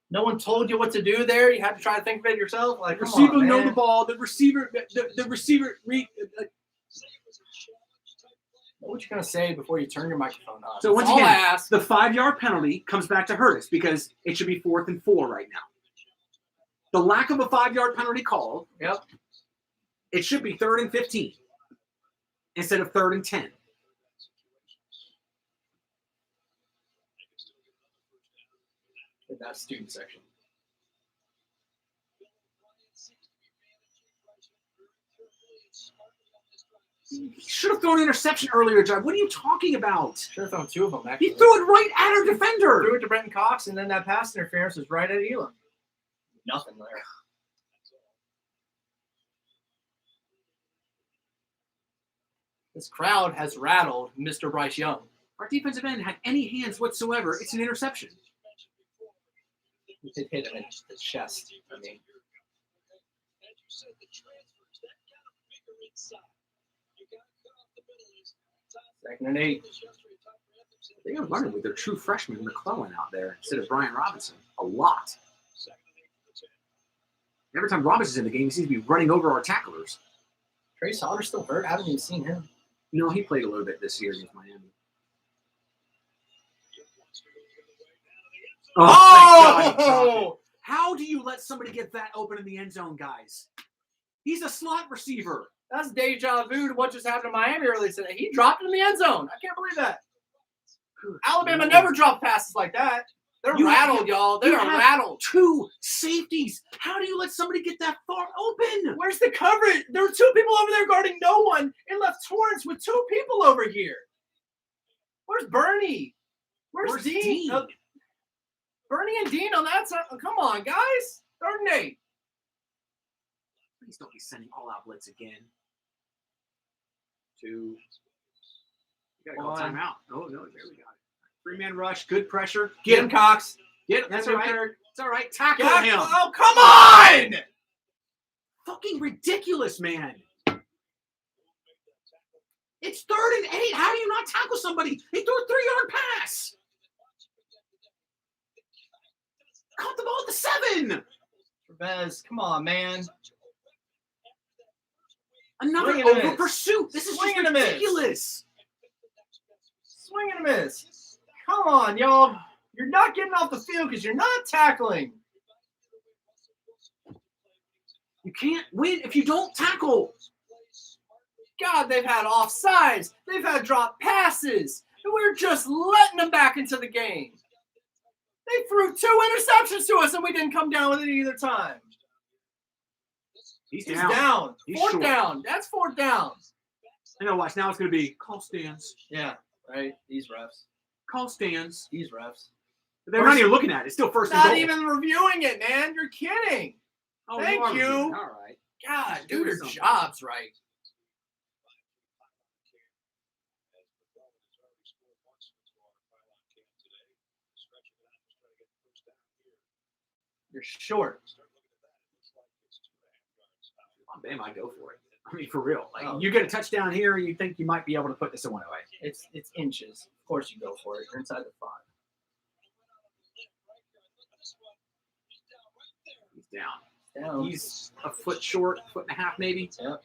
No one told you what to do there. You had to try to think of it yourself. Like, The come receiver on, know man. the ball. The receiver. What you gonna say before you turn your microphone on? So once That's all I again, ask. the 5-yard penalty comes back to hurt us because it should be 4th and 4 right now. The lack of a 5-yard penalty call. Yep. It should be 3rd and 15 instead of 3rd and 10. In that student section. He should have thrown an interception earlier, John. What are you talking about? Should have thrown 2 of them, He actually. threw it right at our defender. Threw it to Brenton Cox, and then that pass interference was right at Elam. Nothing there. This crowd has rattled Mr. Bryce Young. Our defensive end had any hands whatsoever. It's an interception. It hit him in the chest. I mean, second and 8. They are running with their true freshman McClellan out there instead of Brian Robinson a lot. Every time Robinson's in the game, he seems to be running over our tacklers. Trey Sauter's still hurt. I haven't even seen him. No, he played a little bit this year against Miami. Oh! thank God he dropped it. How do you let somebody get that open in the end zone, guys? He's a slot receiver. That's deja vu to what just happened to Miami earlier today. He dropped in the end zone. I can't believe that. Alabama never dropped passes like that. They're rattled, y'all. They are rattled. 2 safeties. How do you let somebody get that far open? Where's the coverage? There were 2 people over there guarding no one. It left Torrance with 2 people over here. Where's Bernie? Where's Dean? Bernie and Dean on that side. Oh, come on, guys. 3rd and 8. Please don't be sending all-out blitz again. 2. You got to call timeout. Oh, no, there we go. 3-man rush, good pressure. Get him, Cox. Get him. That's all right. It's all right. Tackle him. Oh, come on! Fucking ridiculous, man. It's 3rd and 8. How do you not tackle somebody? He threw a 3-yard pass. Caught the ball at the 7. Trevez, come on, man. Another Swing and a over miss. Pursuit. This is Swing just and a miss. ridiculous. Swing and a miss. Come on, y'all. You're not getting off the field because you're not tackling. You can't win if you don't tackle. God, they've had offsides. They've had drop passes. And we're just letting them back into the game. They threw 2 interceptions to us, and we didn't come down with it either time. He's He's down. down. He's 4th short. down. That's 4th down. I know, watch. Now it's going to be call stands. Yeah, right. These refs. Call stands. These refs. They're not even looking at it. It's still 1st and Not goal. even reviewing it, man. You're kidding. Oh, Thank are you. reviewing. All right. God, Do do your something. jobs right. You're short. They might go for it. I mean, for real. Like, Oh. you get a touchdown here, and you think you might be able to put this one away. It's inches. Of course you go for it. You're inside the 5. He's down. Down. He's a foot short, 1.5 feet maybe. Yep.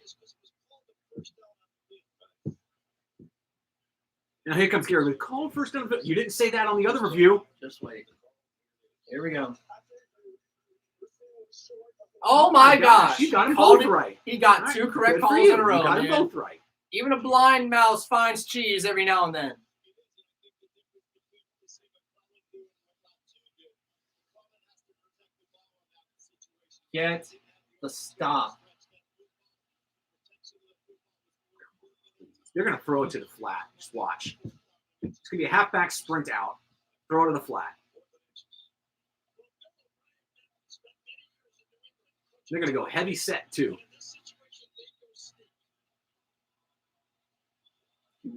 Now here comes Gary. Called first down. You didn't say that on the other review. Just wait. Here we go. Oh my gosh. You got him Called both it. right. He got All right, 2 correct good for calls you. in a row. You got them Man. both right. Even a blind mouse finds cheese every now and then. Get the stop. They're going to throw it to the flat. Just watch. It's going to be a halfback sprint out. Throw it to the flat. They're going to go heavy set, too.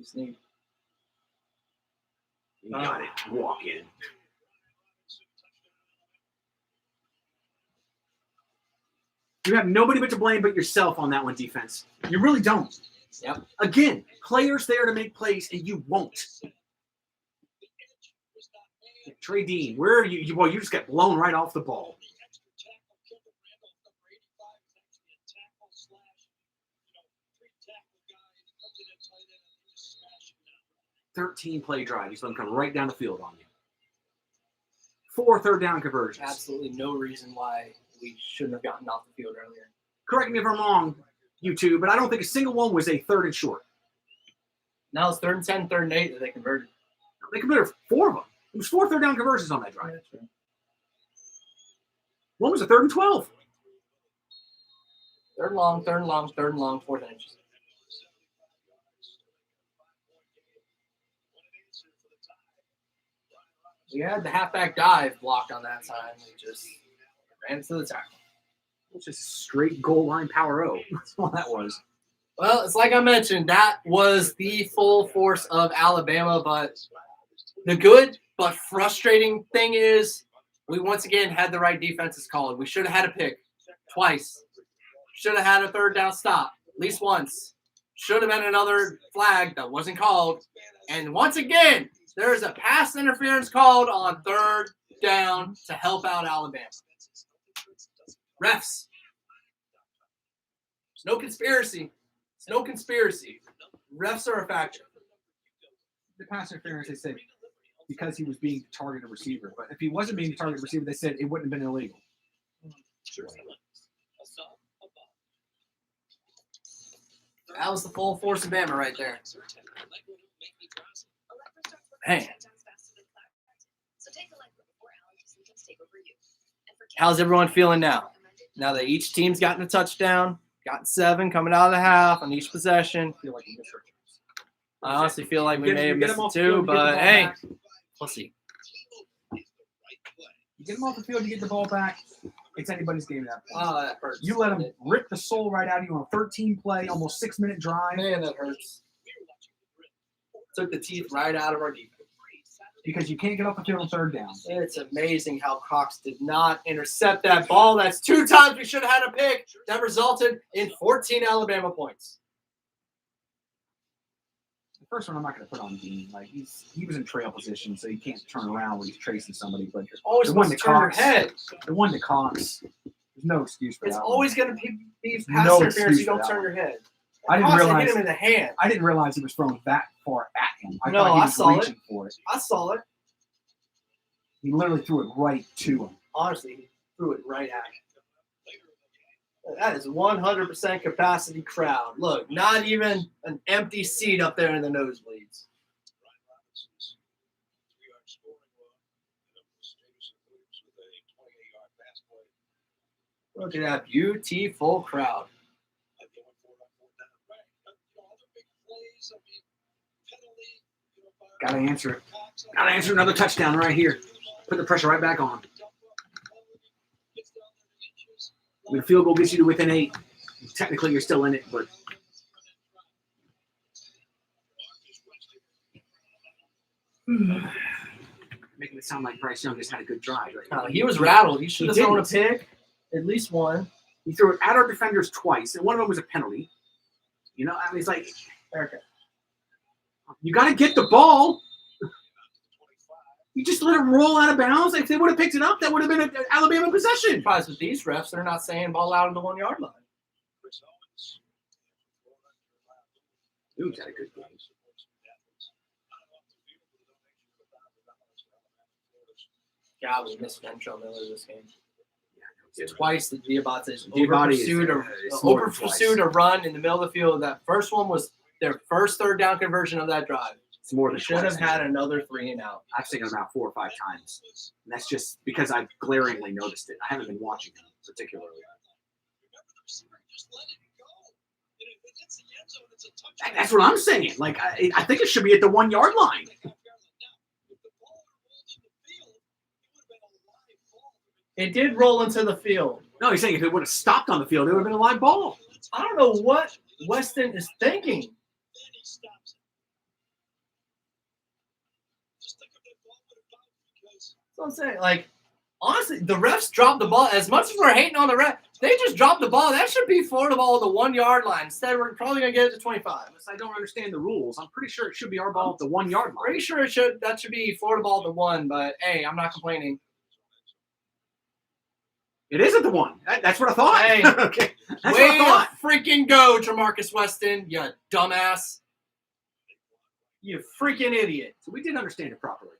Sneak. You got it. Walk in. You have nobody but to blame but yourself on that one, defense. You really don't. Yep. Again, players there to make plays, and you won't. Trey Dean, where are you? Well, you just got blown right off the ball. 13-play drive. He's going to come right down the field on you. 4 third-down conversions. Absolutely no reason why we shouldn't have gotten off the field earlier. Correct me if I'm wrong, you two, but I don't think a single one was a 3rd and short. Now it's 3rd and 10, 3rd and 8 that they converted. They converted 4 of them. It was 4 third-down conversions on that drive. That's right. One was a 3rd and 12. 3rd and long, 3rd and long, 3rd and long, 4th and inches. We had the halfback dive blocked on that time. We just ran to the tackle. It's just straight goal line power O. That's all that was. Well, it's like I mentioned, that was the full force of Alabama, but the good but frustrating thing is we once again had the right defenses called. We should have had a pick twice. Should have had a 3rd down stop at least once. Should have been another flag that wasn't called. And once again, there's a pass interference called on 3rd down to help out Alabama. Refs. There's no conspiracy. It's no conspiracy. Refs are a factor. The pass interference, they said, because he was being targeted receiver. But if he wasn't being targeted receiver, they said it wouldn't have been illegal. That was the full force of Bama right there. Man. How's everyone feeling now? Now that each team's gotten a touchdown, gotten 7 coming out of the half on each possession. I feel like we missed our chance. I honestly feel like we may have get missed them it off the too, field, get the but ball hey, back. we'll see. You get them off the field, you get the ball back. It's anybody's game at that point. Oh, that hurts. You let them rip the soul right out of you on a 13-play, almost 6-minute drive. Man, that hurts. Took the teeth right out of our defense. Because you can't get off the field on 3rd down. It's amazing how Cox did not intercept that ball. That's 2 times we should have had a pick. That resulted in 14 Alabama points. The first one I'm not going to put on Dean. Like he was in trail position, so you can't turn around when he's tracing somebody. But Always the one supposed to to turn your Cox, head. the one to Cox, there's no excuse for It's that. always going to be pass No interference. excuse You for don't that turn one. your head. I didn't Cox realize hit him in the hand. I didn't realize he was throwing that far at him. I No, thought he I was saw it. reaching for it. I saw it. He literally threw it right to him. Honestly, he threw it right at him. That is 100% capacity crowd. Look, not even an empty seat up there in the nosebleeds. Look at that beautiful crowd. Got to answer it. Got to answer another touchdown right here. Put the pressure right back on. When a field goal gets you to within 8, technically you're still in it, but making it sound like Bryce Young just had a good drive. Right? He was rattled. He should have He thrown a didn't. pick, at least one. He threw it at our defenders twice, and one of them was a penalty. You know, I mean, it's like, Okay. you got to get the ball. You just let it roll out of bounds. If they would have picked it up, that would have been an Alabama possession. Surprised with these refs, they're not saying ball out on the 1 yard line. Dude's had a good game. God, we missed Ventrell Miller this game. Twice the Diabates Diabate over-pursued a run in the middle of the field. That first one was their first 3rd down conversion of that drive. It's more They than should have twice. had another 3 and out. I've seen him about 4 or 5 times. And that's just because I've glaringly noticed it. I haven't been watching him particularly. That's what I'm saying. Like, I think it should be at the 1 yard line. It did roll into the field. No, he's saying if it would have stopped on the field, it would have been a live ball. I don't know what Weston is thinking. That's what I'm saying. Like, honestly, the refs dropped the ball. As much as we're hating on the refs, they just dropped the ball. That should be Florida ball at the 1 yard line. Instead, we're probably going to get it to 25. I don't understand the rules. I'm pretty sure it should be our ball at the 1 yard line. Pretty sure that should be Florida ball at the 1, but hey, I'm not complaining. It is at the 1. That's what I thought. Hey, okay. That's way what I thought. to freaking go, Jamarcus Weston, you dumbass. You freaking idiot. So we did understand it properly.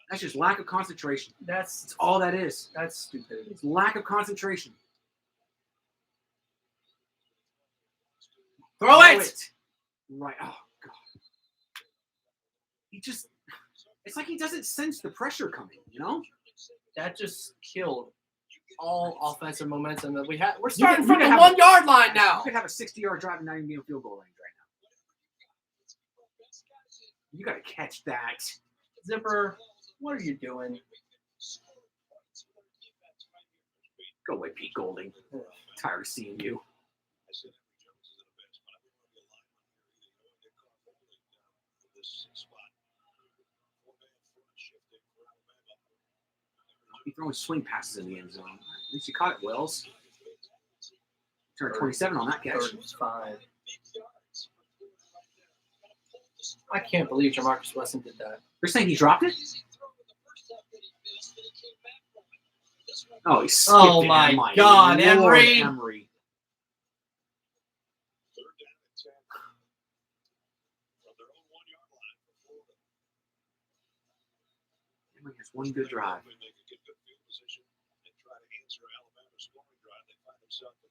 That's just lack of concentration. That's All that is. That's stupidity. It's lack of concentration. Throw it! Right. Oh, God. It's like he doesn't sense the pressure coming, you know? That just killed all offensive momentum that we had. We're starting you from could the have 1 yard line You now. could have a 60-yard drive and not even be in field goal range right now. You got to catch that. Zipper, what are you doing? Go away, Pete Golding. Tired of seeing you. He throwing swing passes in the end zone. At least you caught it, Wells. Turned 27 on that catch. 35. I can't believe Jamarcus Weston did that. You're saying he dropped it? Oh, he skipped Oh it. my God, Lord, Emery. Emery. Emery has one good drive.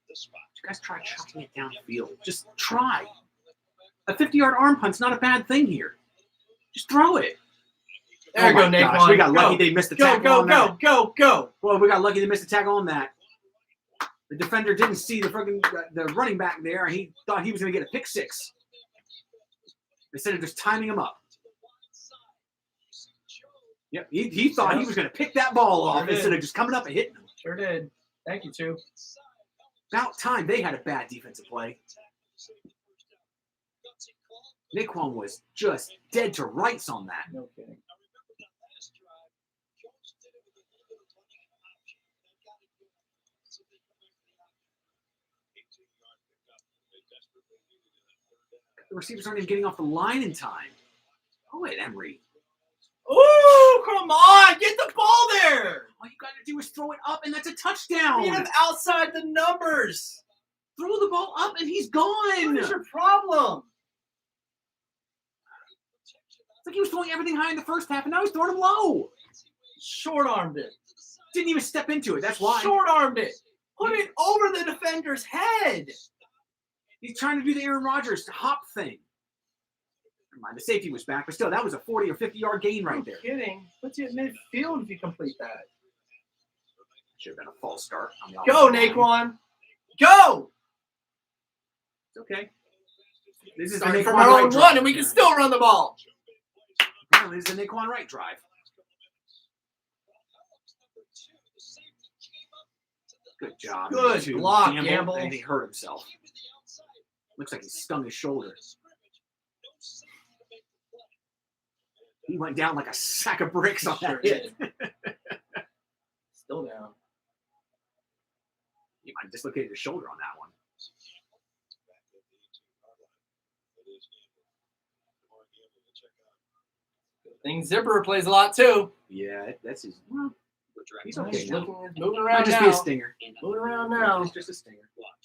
You guys try chucking it downfield. Just try. A 50-yard arm punt's not a bad thing here. Just throw it. There you go, my gosh, Naquan. we got lucky Go. they missed the Go, tackle go, on that. go. Well, we got lucky they missed the tackle on that. The defender didn't see the running back there, and he thought he was going to get a pick six. Instead of just timing him up. Yep, he thought he was going to pick that ball off instead of just coming up and hitting him. Sure did. Thank you, too. About time they had a bad defensive play. Naquan was just dead to rights on that. No kidding. The receivers aren't even getting off the line in time. Oh, wait, Emery. Ooh, come on. Get the ball there. All you got to do is throw it up, and that's a touchdown. Get him outside the numbers. Throw the ball up, and he's gone. What is your problem? It's like he was throwing everything high in the first half, and now he's throwing them low. Short-armed it. Didn't even step into it. That's why. Short-armed it. Put it over the defender's head. He's trying to do the Aaron Rodgers hop thing. Never mind, the safety was back, but still, that was a 40 or 50-yard gain right there. No kidding. Puts you in midfield if you complete that. Should have been a false start. On the Go, offensive line. Naquan. Go. It's okay. This is the Starting Naquan from our Wright own drive. one, and we can still run the ball. Apparently, this is the Naquan Wright drive. Good job. Good To block, Gamble. And he hurt himself. Looks like he stung his shoulder. He went down like a sack of bricks on that hit. Still down. He might have dislocated his shoulder on that one. Thing Zipper plays a lot too. Yeah, that's his. Well, he's okay He's now. moving Might around just be a now. stinger. Moving around now. It's just a stinger.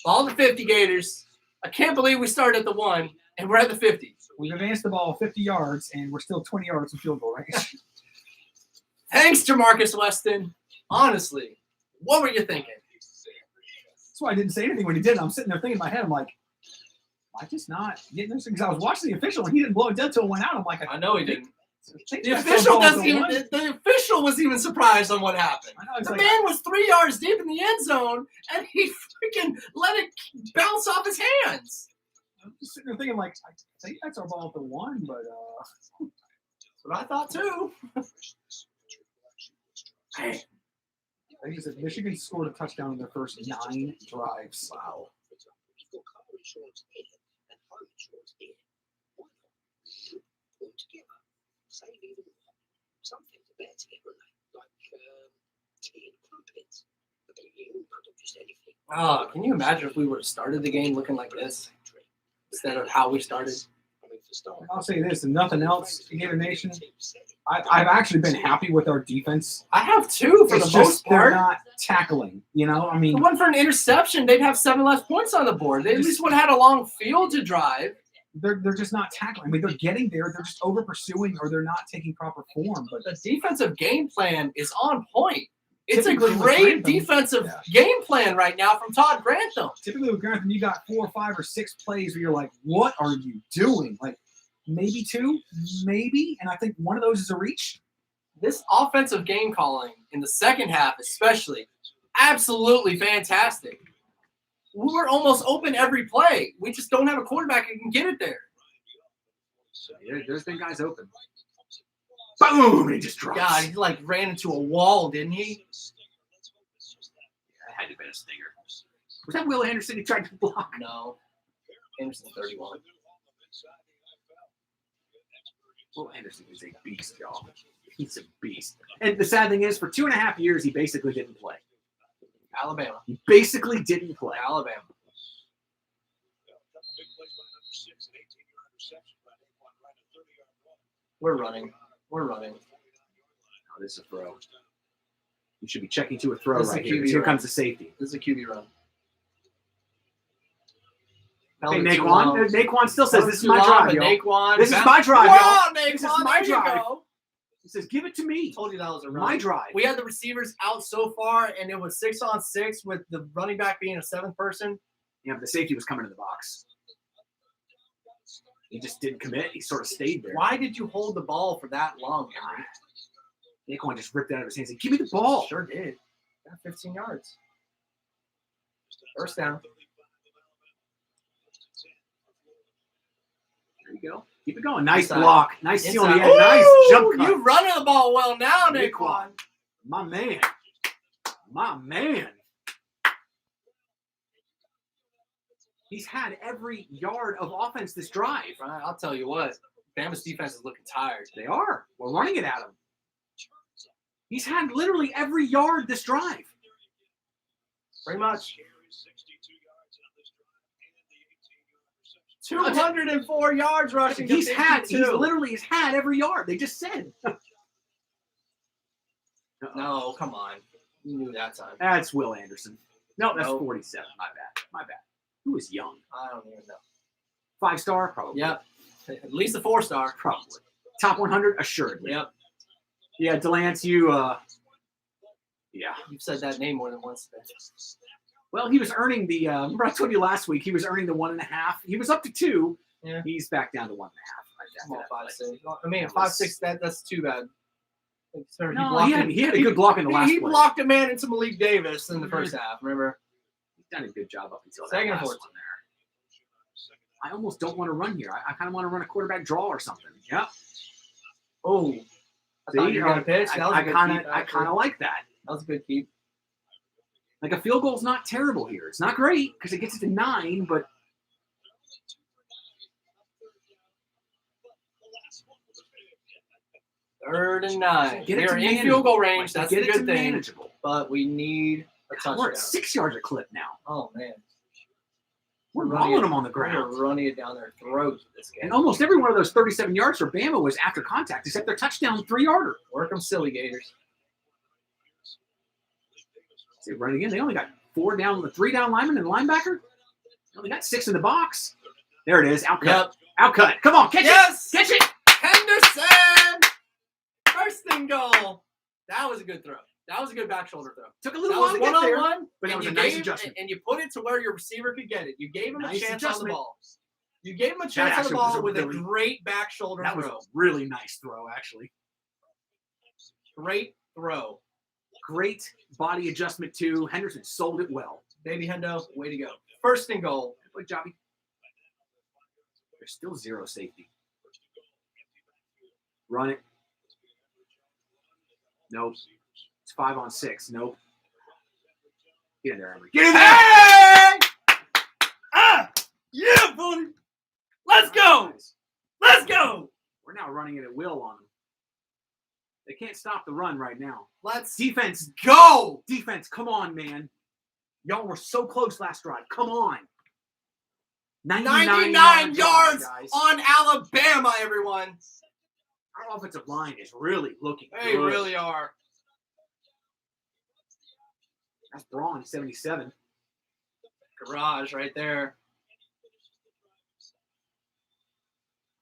All the 50 Gators. I can't believe we started at the 1 and we're at the 50. We've advanced the ball 50 yards, and we're still 20 yards from field goal range. Thanks, Jamarcus Weston. Honestly, what were you thinking? That's why I didn't say anything when he did. I'm sitting there thinking in my head, I'm like, am I just not getting this? Because I was watching the official, and he didn't blow it dead till it went out. I'm like, I know he didn't. think The that's official ball doesn't the even. one. The official was even surprised on what happened. I know, it's The like, man was 3 yards deep in the end zone, and he freaking let it bounce off his hands. I'm just sitting there thinking, like, I think that's our ball at the 1, but That's what I thought too. Man, I think that Michigan scored a touchdown in their first 9 drives. wow. Something to bear together, like tea and crumpets. But you not just anything. Oh, can you imagine if we would have started the game looking like this instead of how we started? I mean, for starters, I'll say this, and nothing else, Gator Nation, I've actually been happy with our defense. I have two for It's the most just they're part. not tackling, you know? I If mean, it wasn't for an interception, they'd have 7 less points on the board. They at least would have had a long field to drive. they're just not tackling. I mean, they're getting there. They're just over pursuing, or they're not taking proper form. But The defensive game plan is on point. It's a Typically with great Grantham, defensive yeah. game plan right now from Todd Grantham. typically with Grantham, you got 4 or 5 or 6 plays where you're like, what are you doing? Like, maybe 2, maybe. And I think one of those is a reach. This offensive game calling in the second half, especially, absolutely fantastic. We were almost open every play. We just don't have a quarterback who can get it there. Yeah, there's been guys open. Boom! He just drops. God, he like ran into a wall, didn't he? That had to have been a stinger. Was that Will Anderson he tried to block? No. Anderson 31. Will Anderson is a beast, y'all. He's a beast. And the sad thing is, for 2.5 years, he basically didn't play. Alabama. He basically didn't play. Alabama. We're running. We're running. Oh, this is a throw. You should be checking to a throw This is right a here. QB Here run. comes the safety. This is a QB run. Hey, Penalty too long. Naquan still says, Penalty this is too my long, drive, but y'all. Naquan This is back- my drive, Wow, y'all. Naquan, This is my there you drive. go. He says, give it to me. Told you that was a run. My drive. We had the receivers out so far, and it was 6-on-6 with the running back being a seventh person. Yeah, but the safety was coming to the box. He just didn't commit. He sort of stayed there. Why did you hold the ball for that long, Henry? Naquan just ripped it out of his hands and give me the ball. Sure did. Got 15 yards. First down. There you go. Keep it going. Nice Inside. block. Nice seal on the Inside. end. Nice Ooh, jump cut. You running the ball well now, Naquan. Naquan. My man. My man. He's had every yard of offense this drive. Right, I'll tell you what. Bama's defense is looking tired. They are. We're running it at him. He's had literally every yard this drive. Pretty much. 204 yards rushing. He's to 52. literally has had every yard. They just said. No, come on. You knew that time. That's Will Anderson. No, that's Nope. 47. My bad. Who is young? I don't even know. 5-star? Probably. Yep. At least a 4-star. Probably. Top 100? Assuredly. Yep. Yeah, Delance, you, yeah. You've said that name more than once today. Well, he was earning the, remember I told you last week, he was earning the 1.5. He was up to 2. Yeah. He's back down to 1.5. Come on, 5'6". I mean, 5'6", that's too bad. No, he had a good block in the last He play. blocked a man into Malik Davis in the first half, remember? He's done a good job up until Second that and last 14. one there. I almost don't want to run here. I kind of want to run a quarterback draw or something. Yeah. Oh. I thought you were going to pitch. That was a good keep, I kind of like that. That was a good keep. Like a field goal's not terrible here. It's not great because it gets it to 9, but 3rd and 9. Get it They're to in manageable. field goal range. That's get a it good to thing. manageable. But we need a We're touchdown. at 6 yards a clip now. Oh, man. We're running rolling it- them on the We're ground. running it down their throats this game. And almost every one of those 37 yards for Bama was after contact, except their touchdown 3-yarder. Work them silly Gators. They run again. They only got 3 down linemen and linebacker. They only got 6 in the box. There it is. Outcut. Yep. Outcut. Come on, catch Yes! it. Catch it. Henderson! First and goal. That was a good throw. That was a good back shoulder throw. Took a That little while was to get there. one-on-one, but that and was you a nice gave- adjustment. And you put it to where your receiver could get it. You gave him Nice a chance on adjustment. the ball. You gave him a That chance on the actually was ball a with a really- great back shoulder That was throw. a really nice throw, actually. Great throw. Great body adjustment, too. Henderson sold it well. Baby Hendo, way to go. First and goal. Good play, Jobby. There's still 0 safety. Run it. Nope. It's 5-on-6. Nope. Get in there, Emery. Get in there! Hey! Ah! Yeah, buddy. Let's go. Let's go. We're now running it at will on them. They can't stop the run right now. Let's Defense, go. defense, come on, man. Y'all were so close last drive. Come on. 99 yards guys. on Alabama, everyone. Our offensive line is really looking They good. really are. That's Braun, 77. Garage right there.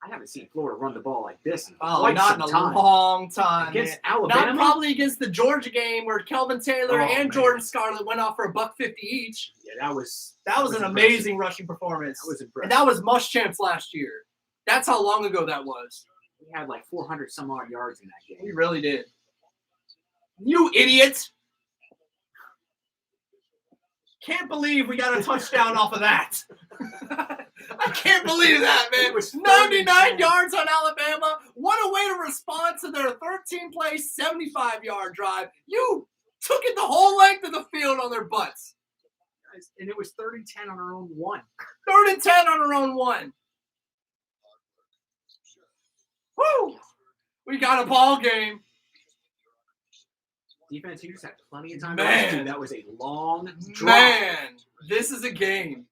I haven't seen Florida run the ball like this in Oh, quite not in some a time. long time. Against man. Alabama? Not probably against the Georgia game where Kelvin Taylor Oh, and man. Jordan Scarlett went off for $150 each. Yeah, that was That was an impressive. amazing rushing performance. That was impressive. And that was Muschamp's last year. That's how long ago that was. We had like 400 some odd yards in that We game. really did. You idiot. Can't believe we got a touchdown off of that. I can't believe that, man. It was 99 yards on Alabama. What a way to respond to their 13-play, 75-yard drive. You took it the whole length of the field on their butts. And it was 30-10 on our own 1. 3rd and 10 on our own 1. Woo! We got a ball game. Defense, you just had plenty of time Man. to run. That was a long drive. Man, this is a game.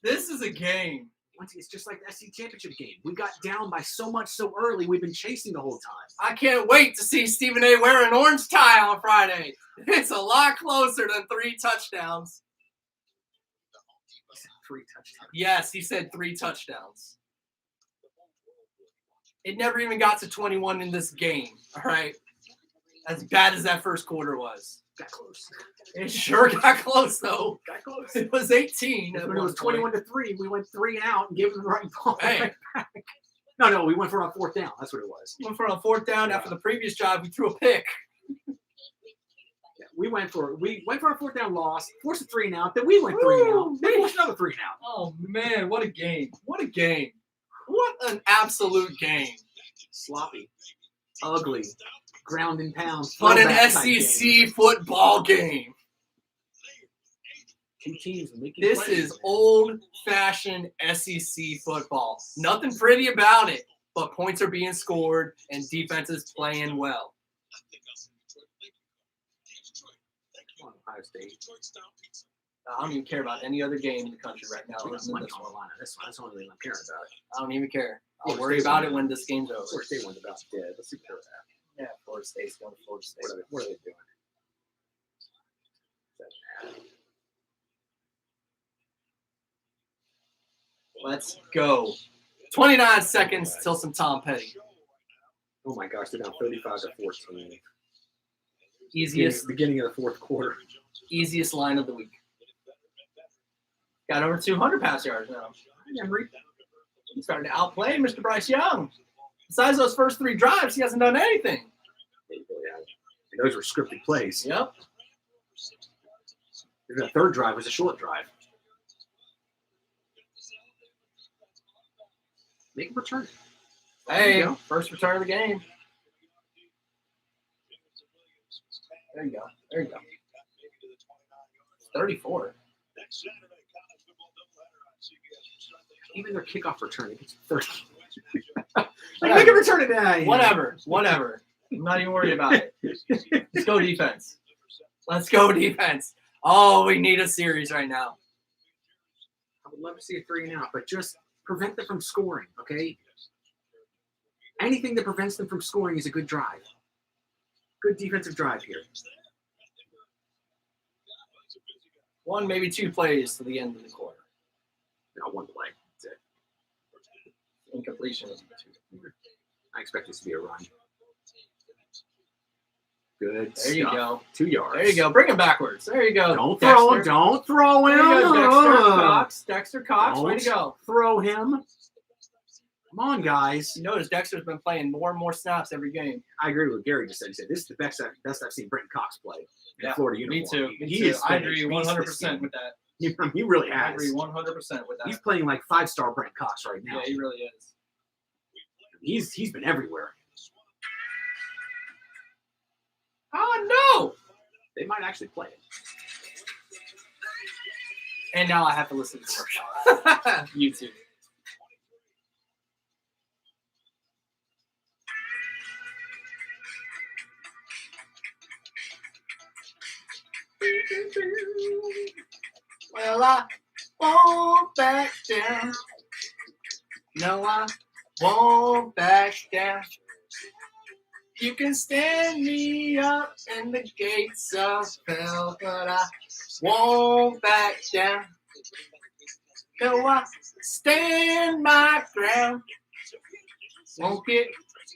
This is a game. It's just like the SC championship game. We got down by so much so early. We've been chasing the whole time. I can't wait to see Stephen A. wear an orange tie on Friday. It's a lot closer than 3 touchdowns. He said 3 touchdowns. Yes, he said 3 touchdowns. It never even got to 21 in this game. All right. As bad as that first quarter was. Got close. It sure got close, though. Got close. It was 18. When at it was one point. 21-3, we went 3 and out and gave them the right ball. Hey. Right back. No, we went for a 4th down. That's what it was. Went for a 4th down after the previous drive. We threw a pick. Yeah, we went for a 4th down loss, forced a 3 and out, then we went 3 and out, then forced another 3 and out. Oh, man. What a game. What a game. What an absolute game. Sloppy, ugly, ground and pound. What an throwback type game. SEC football game. Two teams making This plays, is man. old-fashioned SEC football. Nothing pretty about it, but points are being scored and defense is playing well. Come on, Ohio State. I don't even care about any other game in the country right now. That's Other than this one. Carolina. That's the only thing I'm caring about. I don't even care. I'll Florida worry State's about winning. it when this game's over. Florida State won about dead. Let's see what they're at. Yeah, Florida State's going to Florida State. What are they doing? Doesn't matter. Let's go. 29 seconds till some Tom Petty. Oh my gosh, they're down 35-14. Easiest Beginning of the 4th quarter. line of the week. Got over 200 pass yards now. Emery. He's starting to outplay Mr. Bryce Young. Besides those first 3 drives, he hasn't done anything. They really have. And those were scripted plays. Yep. The 3rd drive was a short drive. Make him return it. There Hey, you go. first return of the game. There you go. There you go. 34. Even their kickoff return, it gets 30. Make him return it now. Whatever. I'm not even worried about it. Let's go defense. Let's go defense. Oh, we need a series right now. I would love to see a 3 and out, but just prevent them from scoring, okay? Anything that prevents them from scoring is a good drive. Good defensive drive here. 1, maybe 2 plays to the end of the quarter. No, 1 play. That's it. Incompletion. I expect this to be a run. Good There you stuff. go. 2 yards. There you go. Bring him backwards. There you go. Don't throw him. Dexter. Don't throw him. There you go, Dexter Cox. Way to Don't go. throw him. Come on, guys. You notice Dexter's been playing more and more snaps every game. I agree with what Gary just said. He said, this is the best I've seen Brenton Cox play in Yeah, Florida Me uniform. too. He is I been a agree beast 100% this season. with that. He really I has. agree 100% with that. He's playing like 5-star Brenton Cox right now. Yeah, he really is. He's been everywhere. Oh, no. They might actually play it. And now I have to listen to the commercial. YouTube. Well, I won't back down. No, I won't back down. You can stand me up in the gates of hell, but I won't back down. No, I stand my ground. Won't get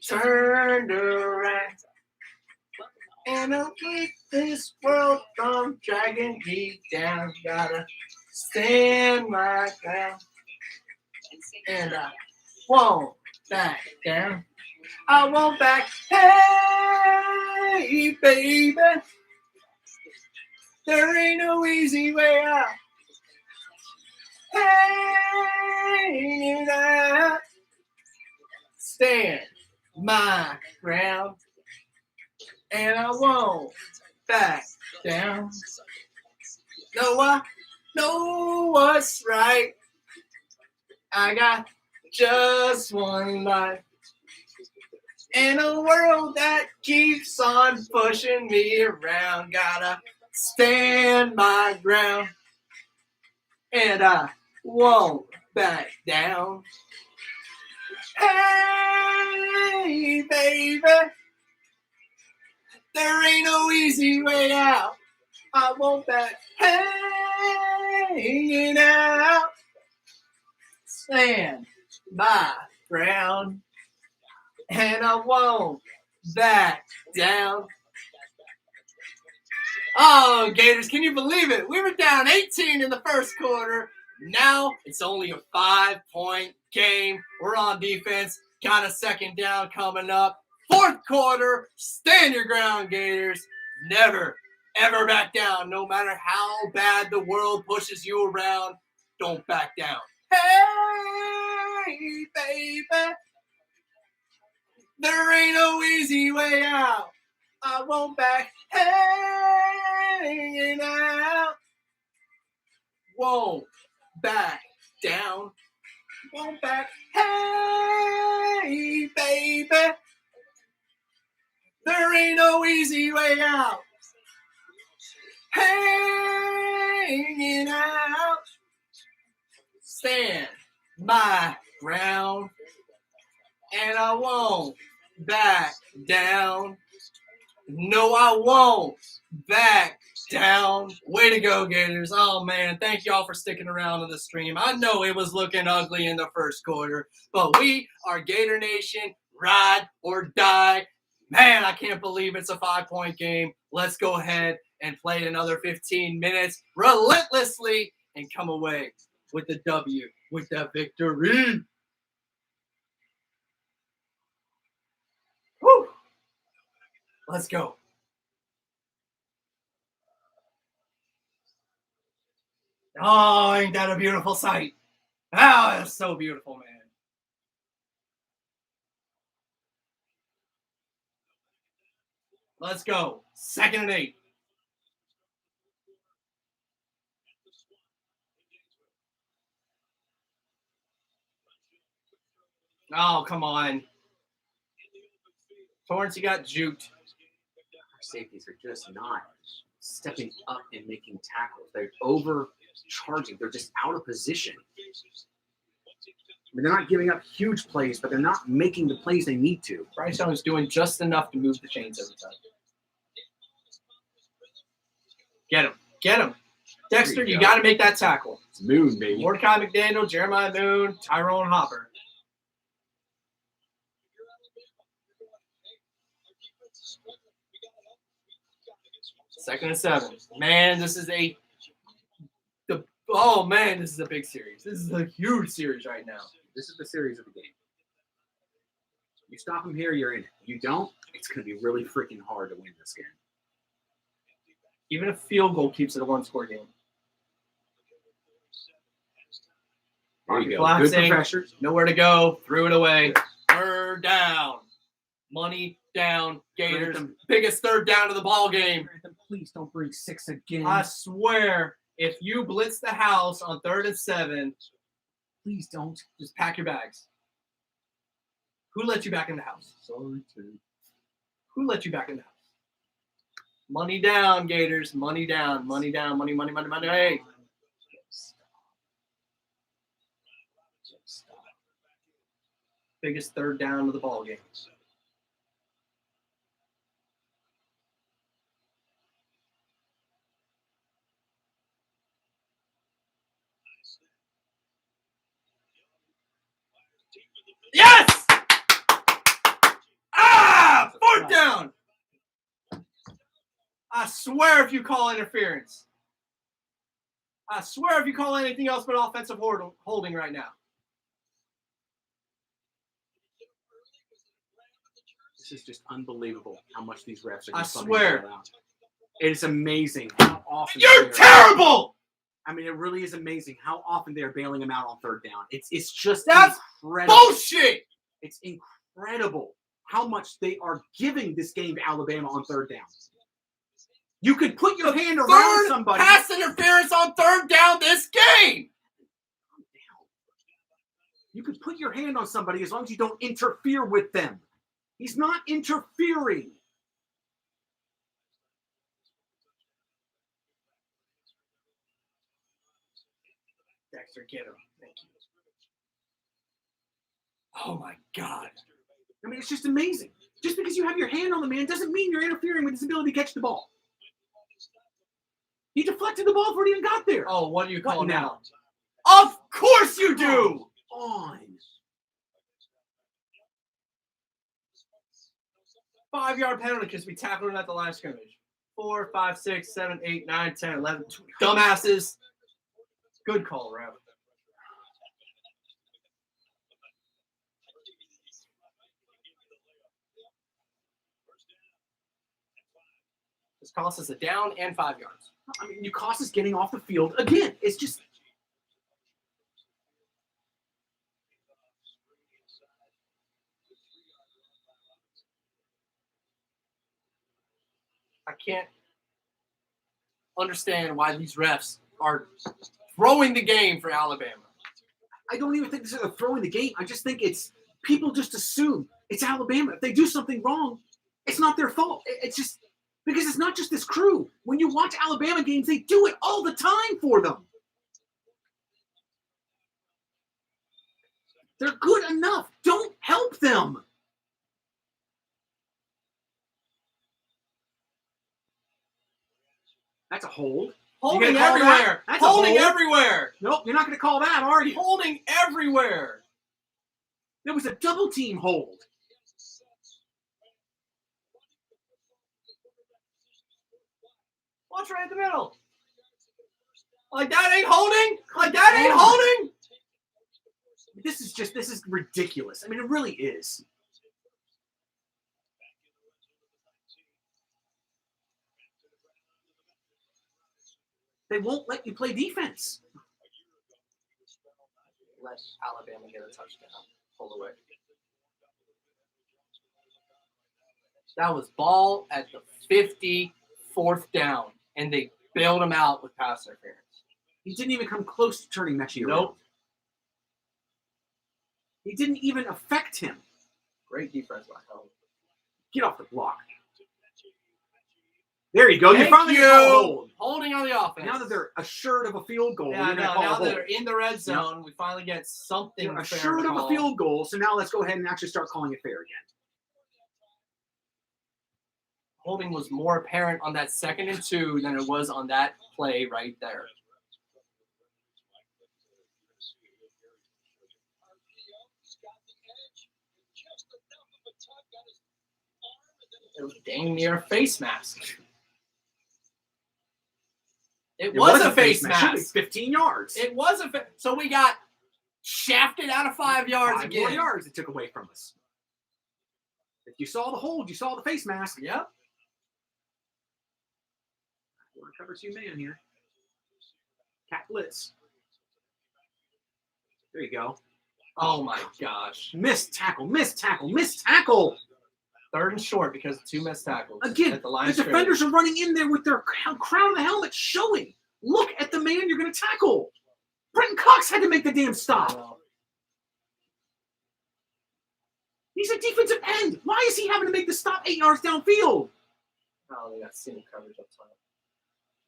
turned around. And I'll keep this world from dragging me down. Gotta stand my ground. And I won't back down. I won't back. Hey, baby. There ain't no easy way out. Hanging out. Stand my ground. And I won't back down. No, I know what's right. I got just one life. In a world that keeps on pushing me around, gotta stand my ground. And I won't back down. Hey, baby. There ain't no easy way out. I won't back. Hanging out. Stand my ground. and I won't back down. Oh, Gators, can you believe it? We were down 18 in the first quarter. Now it's only a 5-point game. We're on defense. Got a second down coming up. Fourth quarter, stand your ground, Gators. Never, ever back down. No matter how bad the world pushes you around, don't back down. Hey, baby. There ain't no easy way out. I won't back hanging out. Won't back down. Won't back. Hey, baby. There ain't no easy way out. Hanging out. Stand my ground. And I won't back down. No, I won't back down. Way to go, Gators. Oh, man. Thank y'all for sticking around on the stream. I know it was looking ugly in the first quarter, but we are Gator Nation. Ride or die. Man, I can't believe it's a 5-point game. Let's go ahead and play another 15 minutes relentlessly and come away with the W, with that victory. Woo! Let's go. Oh, ain't that a beautiful sight? Oh, that's so beautiful, man. Let's go. 2nd and 8. Oh, come on. Torrance, you got juked. Our safeties are just not stepping up and making tackles. They're overcharging. They're just out of position. I mean, they're not giving up huge plays, but they're not making the plays they need to. Bryce Young is doing just enough to move the chains every time. Get him. Get him. Dexter, you got to make that tackle. It's Moon, baby. Mordecai McDaniel, Jeremiah Moon, Tyrone Hopper. 2nd and 7. Man, this is this is a big series. This is a huge series right now. This is the series of the game. You stop them here, you're in it. You don't, it's going to be really freaking hard to win this game. Even a field goal keeps it a 1-score game. There you go. Collapsing, Good pressure. Nowhere to go. Threw it away. 3rd down. Money down. Gators. Biggest 3rd down of the ball game. Please don't bring 6 again. I swear, if you blitz the house on 3rd and 7, Please don't. just pack your bags. Who let you back in the house? Sorry, too. Who let you back in the house? Money down, Gators. Money down. Money down. Money, money, money, money. Hey. Biggest 3rd down of the ball game. Yes! 4th down! I swear if you call interference. I swear if you call anything else but offensive holding right now. This is just unbelievable how much these refs are I just bumming swear. the ball out. It is amazing how often You're they're- terrible! I mean, it really is amazing how often they're bailing them out on 3rd down. It's just That's incredible. Bullshit! It's incredible how much they are giving this game to Alabama on 3rd down. You could put your hand around 3rd somebody. pass interference on 3rd down this game! You could put your hand on somebody as long as you don't interfere with them. He's not interfering. Dexter, get him. Thank you. Oh my God. I mean, it's just amazing. Just because you have your hand on the man doesn't mean you're interfering with his ability to catch the ball. He deflected the ball before it even got there. Oh, what do you call What now? now? Of course you do! On. 5-yard penalty because we tackled him at the line of scrimmage. 4, 5, 6, 7, 8, 9, 10, 11. Dumbasses. Good call, ref. This cost us a down and 5 yards. I mean, you cost us getting off the field again. It's just. I can't understand why these refs are throwing the game for Alabama. I don't even think this is a throwing the game. I just think it's people just assume it's Alabama. If they do something wrong, it's not their fault. It's just because it's not just this crew. When you watch Alabama games, they do it all the time for them. They're good enough. Don't help them. That's a hold. Holding call everywhere. that? That's a Holding hold. everywhere. Nope, you're not going to call that, are you? Holding everywhere. There was a double team hold. Watch right in the middle. Like that ain't holding? Like that ain't holding? This is ridiculous. I mean, it really is. They won't let you play defense. Let Alabama get a touchdown. Pull away. That was ball at the 54th down, and they bailed him out with pass interference. He didn't even come close to turning Mechie around. Nope. He didn't even affect him. Great defense by Howard. Get off the block. There you go. Thank finally you. call a hold. Holding on the offense. Now that they're assured of a field goal, yeah, you're going to no, call a now hold. that they're in the red zone, we finally get something They're fair assured to of a call. field goal, so now let's go ahead and actually start calling it fair again. Holding was more apparent on that 2nd and 2 than it was on that play right there. It was dang near a face mask. It was a face Should be mask. 15 yards. It was a so we got shafted out of 5 yards 5 again. more yards it took away from us. If you saw the hold, you saw the face mask. Yep. We're going to cover 2 man here. Cat blitz. There you go. Oh my gosh. Missed tackle, missed tackle, missed tackle. 3rd and short because of 2 missed tackles. Again, at the line the of scrimmage. defenders are running in there with their crown of the helmet showing. Look at the man you're going to tackle. Brenton Cox had to make the damn stop. He's a defensive end. Why is he having to make the stop 8 yards downfield? Oh, they got single coverage up top.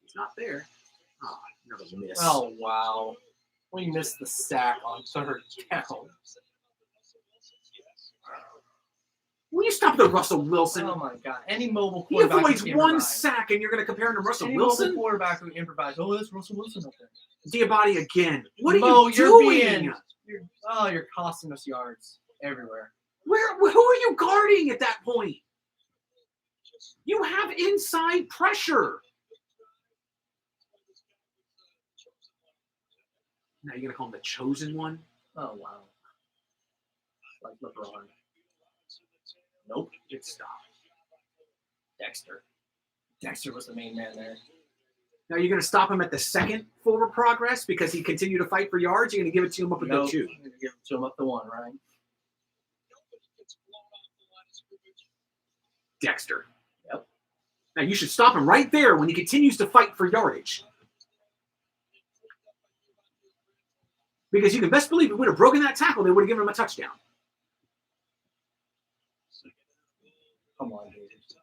He's not there. Oh, another miss. Oh, wow. We missed the sack on 3rd down. Will you stop the Russell Wilson? Oh, my God. Any mobile He quarterback avoids who one improvise. sack, and you're going to compare him to Russell Any Wilson? mobile quarterback who improvised. Oh, that's Russell Wilson up there. Diabate again. What are Mo, you you're doing? you're costing us yards everywhere. Who are you guarding at that point? You have inside pressure. Now you're going to call him the chosen one? Oh, wow. Like LeBron. Nope. Good stop. Dexter. Dexter was the main man there. Now you're going to stop him at the 2nd forward progress because he continued to fight for yards? You're going to give it to him up at the 2? You're going to give it to him up the 1, right? Dexter. Yep. Now you should stop him right there when he continues to fight for yardage. Because you can best believe if we would have broken that tackle, they would have given him a touchdown. Come on, Gators.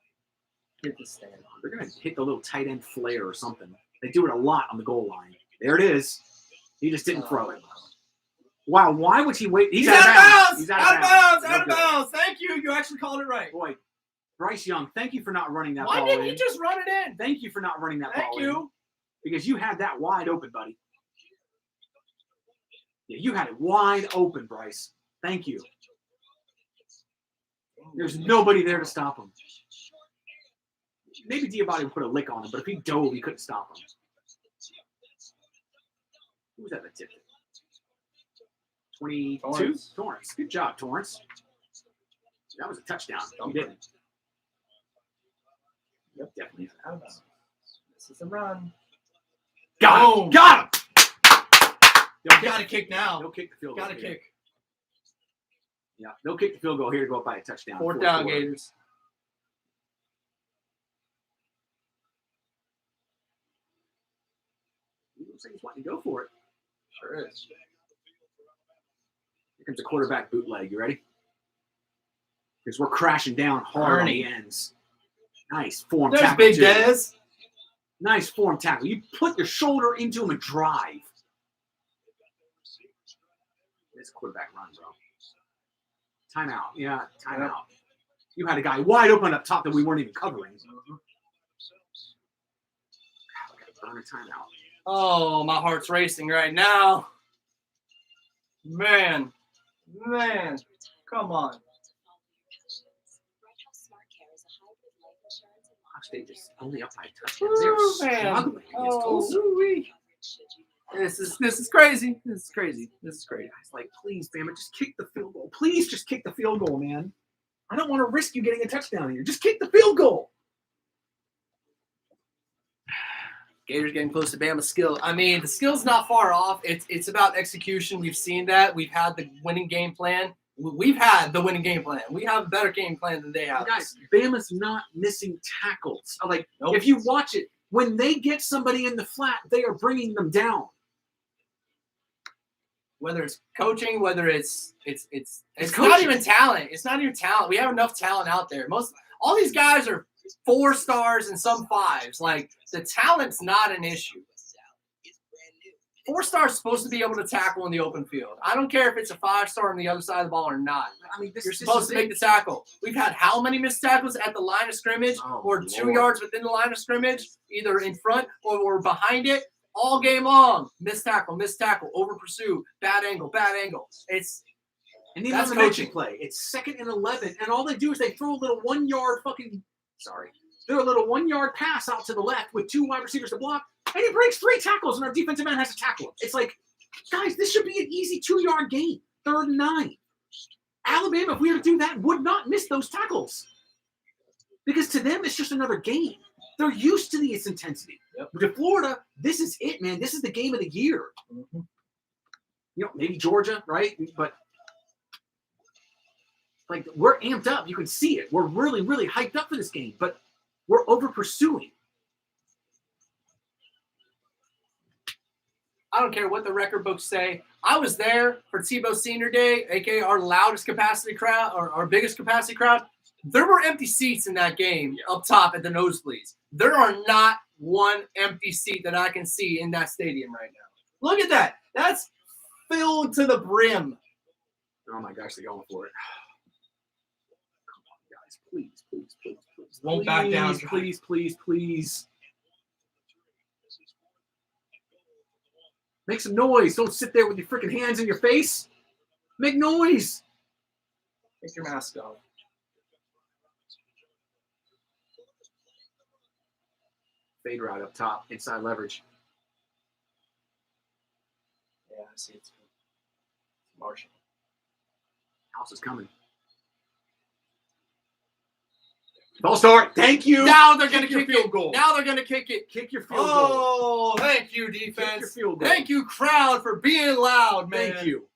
Get this stand. They're going to hit the little tight end flare or something. They do it a lot on the goal line. There it is. He just didn't throw it. Wow, why would he wait? He's out of bounds! He's Out of bounds! Out of Okay. bounds! Thank you. You actually called it right. Boy, Bryce Young, thank you for not running that Why ball didn't in. you just run it in? Thank you for not running that Thank ball you. in. Because you had that wide open, buddy. Yeah, you had it wide open, Bryce. Thank you. There's nobody there to stop him. Maybe Diabate would put a lick on him, but if he dove, he couldn't stop him. Who was that that tipped it? 22? Torrance. Good job, Torrance. That was a touchdown. You didn't. Yep, definitely. I don't know. This is a run. Got him! Got him! Got to kick now. No kick the field goal. Got to kick. Yeah, no kick the field goal here to go up by a touchdown. Fourth down, Gators. He looks like he's wanting to go for it. Sure is. Here comes a quarterback bootleg. You ready? Because we're crashing down hard on the ends. Nice form There's tackle. Big too. Dez. Nice form tackle. You put your shoulder into him and drive. This quarterback run, bro. Timeout. Yeah, timeout. You had a guy wide open up top that we weren't even covering. Burner timeout. Oh, my heart's racing right now. Man. Come on. State just only up by a touchdown. They're struggling against Tulsa. This is crazy. This is crazy. It's like, please, Bama, just kick the field goal. Please just kick the field goal, man. I don't want to risk you getting a touchdown here. Just kick the field goal. Gators getting close to Bama's skill. I mean, the skill's not far off. It's about execution. We've seen that. We've had the winning game plan. We've had the winning game plan. We have a better game plan than they have. Guys, Bama's not missing tackles. Like, Nope. If you watch it, when they get somebody in the flat, they are bringing them down. Whether it's coaching, whether it's coaching. not even talent. It's not even talent. We have enough talent out there. All these guys are 4 stars and some 5s. Like, the talent's not an issue. 4 stars supposed to be able to tackle in the open field. I don't care if it's a 5-star on the other side of the ball or not. I mean, You're supposed to make the tackle. We've had how many missed tackles at the line of scrimmage or 2 Lord. yards within the line of scrimmage, either in front or behind it, all game long. Missed tackle, over pursue, bad angle. And even That's on the coaching. coaching play, it's 2nd and 11, and all they do is they throw a little 1-yard throw a little 1-yard pass out to the left with 2 wide receivers to block, and he breaks 3 tackles, and our defensive end has to tackle him. It's like, guys, this should be an easy 2-yard gain, 3rd and 9. Alabama, if we were to do that, would not miss those tackles. Because to them, it's just another game. They're used to this intensity. Yep. But to Florida, this is it, man. This is the game of the year. Mm-hmm. You know, maybe Georgia, right? But like, we're amped up. You can see it. We're really, really hyped up for this game, but we're over pursuing. I don't care what the record books say. I was there for Tebow's senior day, aka our loudest capacity crowd, or our biggest capacity crowd. There were empty seats in that game up top at the nosebleeds. There are not one empty seat that I can see in that stadium right now. Look at that. That's filled to the brim. Oh my gosh, they're going for it. Come on, guys. Please. Won't back down. Please. Make some noise. Don't sit there with your freaking hands in your face. Make noise. Take your mask off. Fade route up top, inside leverage. Yeah, I see it's Marshall. House is coming. False start. Thank you. Now they're going to Kick kick your it. field goal. Now they're going to kick it. Kick your field goal. Oh, thank you, Kick your defense. field goal. Thank you, crowd, for being loud, man. Thank you.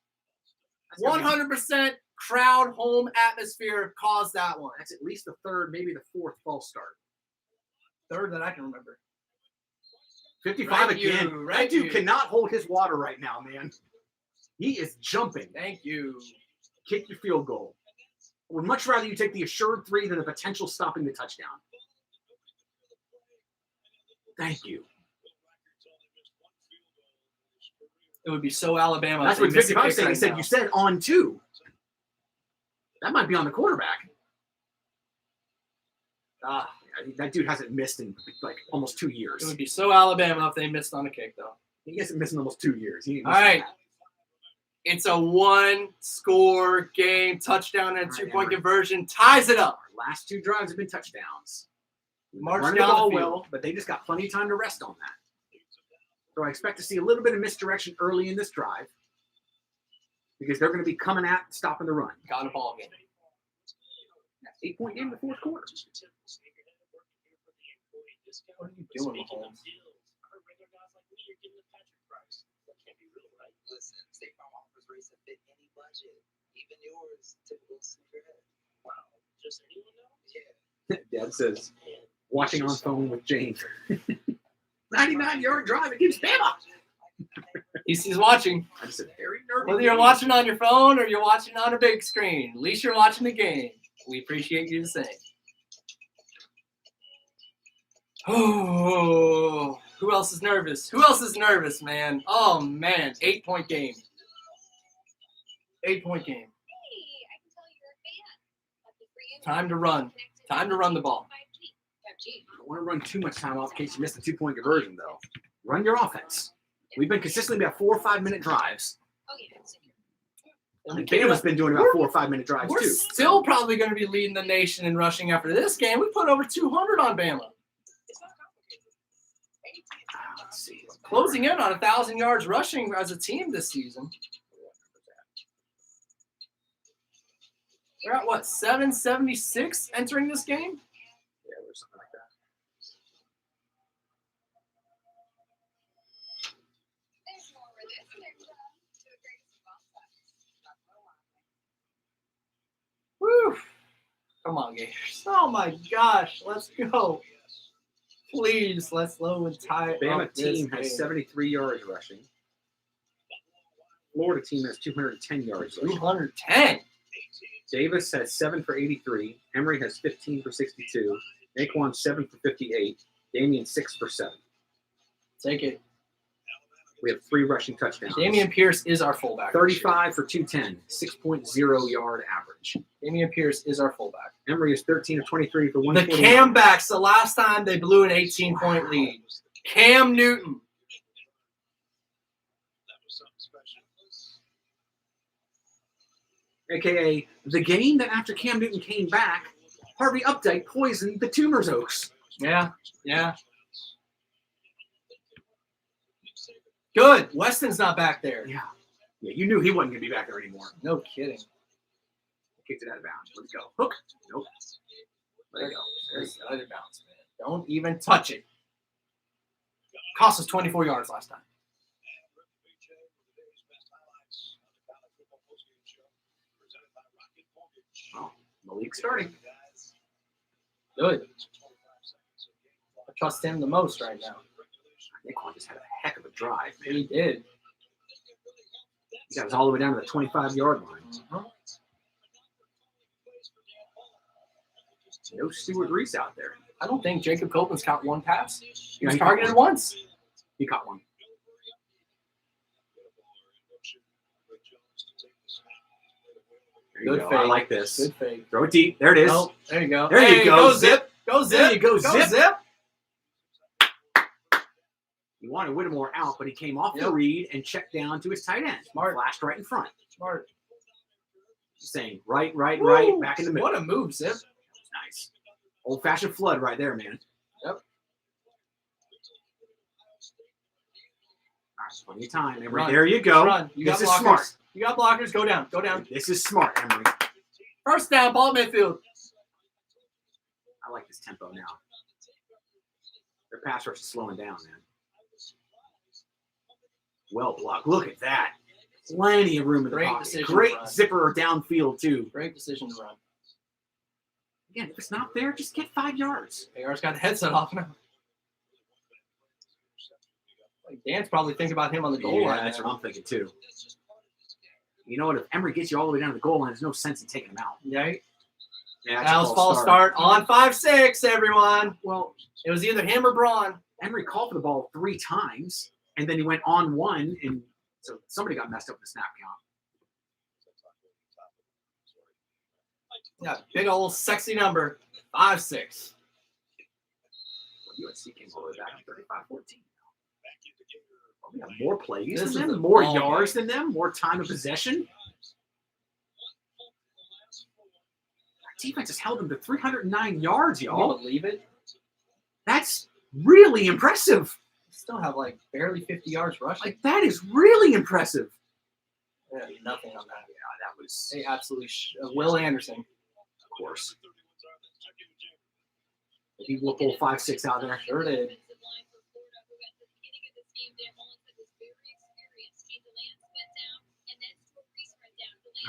100% crowd home atmosphere caused that one. That's at least the 3rd, maybe the 4th false start. 3rd that I can remember. 55 Right again. you, That right dude you. cannot hold his water right now, man. He is jumping. Thank you. Kick your field goal. I would much rather you take the assured 3 than the potential stopping the touchdown. Thank you. It would be so Alabama. That's if they what missed a 55 kick said. He right said, now. you said on 2. That might be on the quarterback. I think that dude hasn't missed in like almost 2 years. It would be so Alabama if they missed on a kick, though. He hasn't missed in almost 2 years. He ain't All missing right. that. It's a one-score game. Touchdown and a All right, two-point Emory. conversion ties it up. Our last 2 drives have been touchdowns. March Run the down the ball field. well, but they just got plenty of time to rest on that. So I expect to see a little bit of misdirection early in this drive because they're going to be coming at stopping the run. Got a ball game. 8-point game in the fourth quarter. What are you doing, Mahomes? Listen, State Farm offers rates that fit any budget, even yours. Typical superhead. Wow, just anyone know? Yeah. Dad says, watching on phone with James. 99-yard drive against Bama. He's watching. I just said, very nervous. Whether you're watching on your phone or you're watching on a big screen, at least you're watching the game. We appreciate you the same. Oh, who else is nervous? Who else is nervous, man? Oh, man. 8-point game. 8-point game. Hey, I can tell you're a fan. Lucky for you. Time to run. Time to run the ball. 5G. I don't want to run too much time off in case you missed the 2-point conversion, though. Run your offense. We've been consistently about 4 or 5 minute drives. Oh, yeah. It's secure. And Bama's been doing about 4 or 5 minute drives, We're too. still probably going to be leading the nation in rushing after this game. We put over 200 on Bama. It's not complicated. Let's see. Closing in on 1,000 yards rushing as a team this season. We're at, what, 776 entering this game? Yeah, there's something like that. There's more where this came from. To the greatest of all time. Woo! Come on, Gators. Oh, my gosh. Let's go. Please, let's low and tie Bama up this team has game. 73 yards rushing. Florida team has 210 yards rushing. 210. Davis has 7 for 83. Emory has 15 for 62. Naquan 7 for 58. Damian 6 for 7. Take it. We have 3 rushing touchdowns. Damian Pierce is our fullback. 35 for 210. 6.0 yard average. Damian Pierce is our fullback. Emory is 13 of 23 for The 149. Cambacks, the last time they blew an 18-point lead. Cam Newton. AKA the game that after Cam Newton came back, Harvey Updike poisoned the Tumors Oaks. Yeah, yeah. Good. Weston's not back there. Yeah. Yeah, you knew he wasn't going to be back there anymore. No kidding. Kicked it out of bounds. Let's go. Hook. Nope. Let it go. There you go. Let it bounce, man. Don't even touch it. Cost us 24 yards last time. Oh, Malik starting. Good. I trust him the most right now. Naquan just had a heck of a drive, man. He did. He got us all the way down to the 25-yard line. No Stewart Reese out there. I don't think Jacob Copeland's caught one pass. He Yeah, was he caught targeted one. once. He caught one. There you Good go. fake. I like this. Good fake. Throw it deep. There it is. Oh, there you go. There you Hey, go. Zip. Go Zip. There you go, Go Zip. Zip. He wanted Whittemore out, but he came off the Yep. read and checked down to his tight end. Smart. Flashed right in front. Smart. Saying right, right, Woo! right, back in the middle. What a move, Zip. Nice. Old-fashioned flood right there, man. Yep. All right, plenty of time, Emory. Run. There you go. Run. You got This is blockers. smart. You got blockers. Go down. Go down. This is smart, Emory. First down, ball at midfield. I like this tempo now. Their pass rush is slowing down, man. Well blocked. Look at that. Plenty of room in the Great pocket. decision to Great run. zipper downfield, too. Great decision to run. Again, if it's not there, just get 5 yards. AR's got the headset off now. Like Dan's probably thinking about him on the goal line. that's what I'm thinking, too. You know what? If Emory gets you all the way down to the goal line, there's no sense in taking him out. Right? Yeah, that's a Al's false start on 5-6, everyone. Well, It was either him or Braun. Emory called for the ball 3 times, and then he went on 1, and so somebody got messed up with the snap count. Yeah, big old sexy number. 5-6. USC came all the way back to 35-14. We have more plays This than is a them, more ball yards game. than them, more time of possession. Our defense has held them to 309 yards, Can you y'all. believe it? That's really impressive. Still have like barely 50 yards rushing. Like, that is really impressive. Yeah, nothing on that. Yeah, that was, They absolutely Will Anderson. of course. He will pull 5-6 out there. Sure did.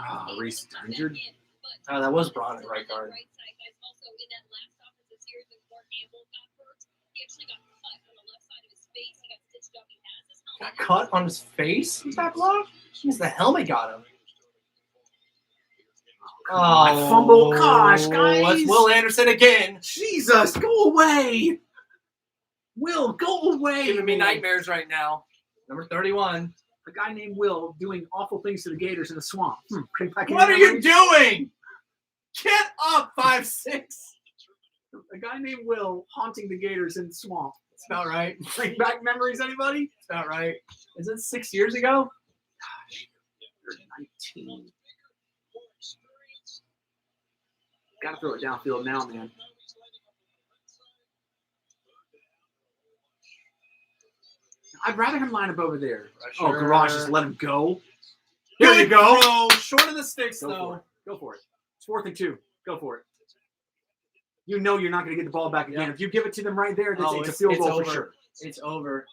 Oh, Reese injured. Oh, that was Braun at right guard. Got cut on his face with that block? Jeez, the helmet got him. Oh, fumble. Gosh, guys. That's Will Anderson again. Jesus, go away. Will, go away. Giving me nightmares right now. Number 31. A guy named Will doing awful things to the Gators in the swamp. Bring back What are any you memories? doing? Get up, 5'6". A guy named Will haunting the Gators in the swamp. That's about right. Bring back memories, anybody? That's about right. Is it 6 years ago? Gosh, you're 19. Gotta throw it downfield now, man. I'd rather him line up over there. Oh, Garage, just let him go. Here you go. Throw. Short of the sticks, Go for though. it. Go for it. It's 4th and 2. Go for it. You know you're not going to get the ball back again. Yeah. If you give it to them right there, Oh, it's a field goal over. for sure. It's over.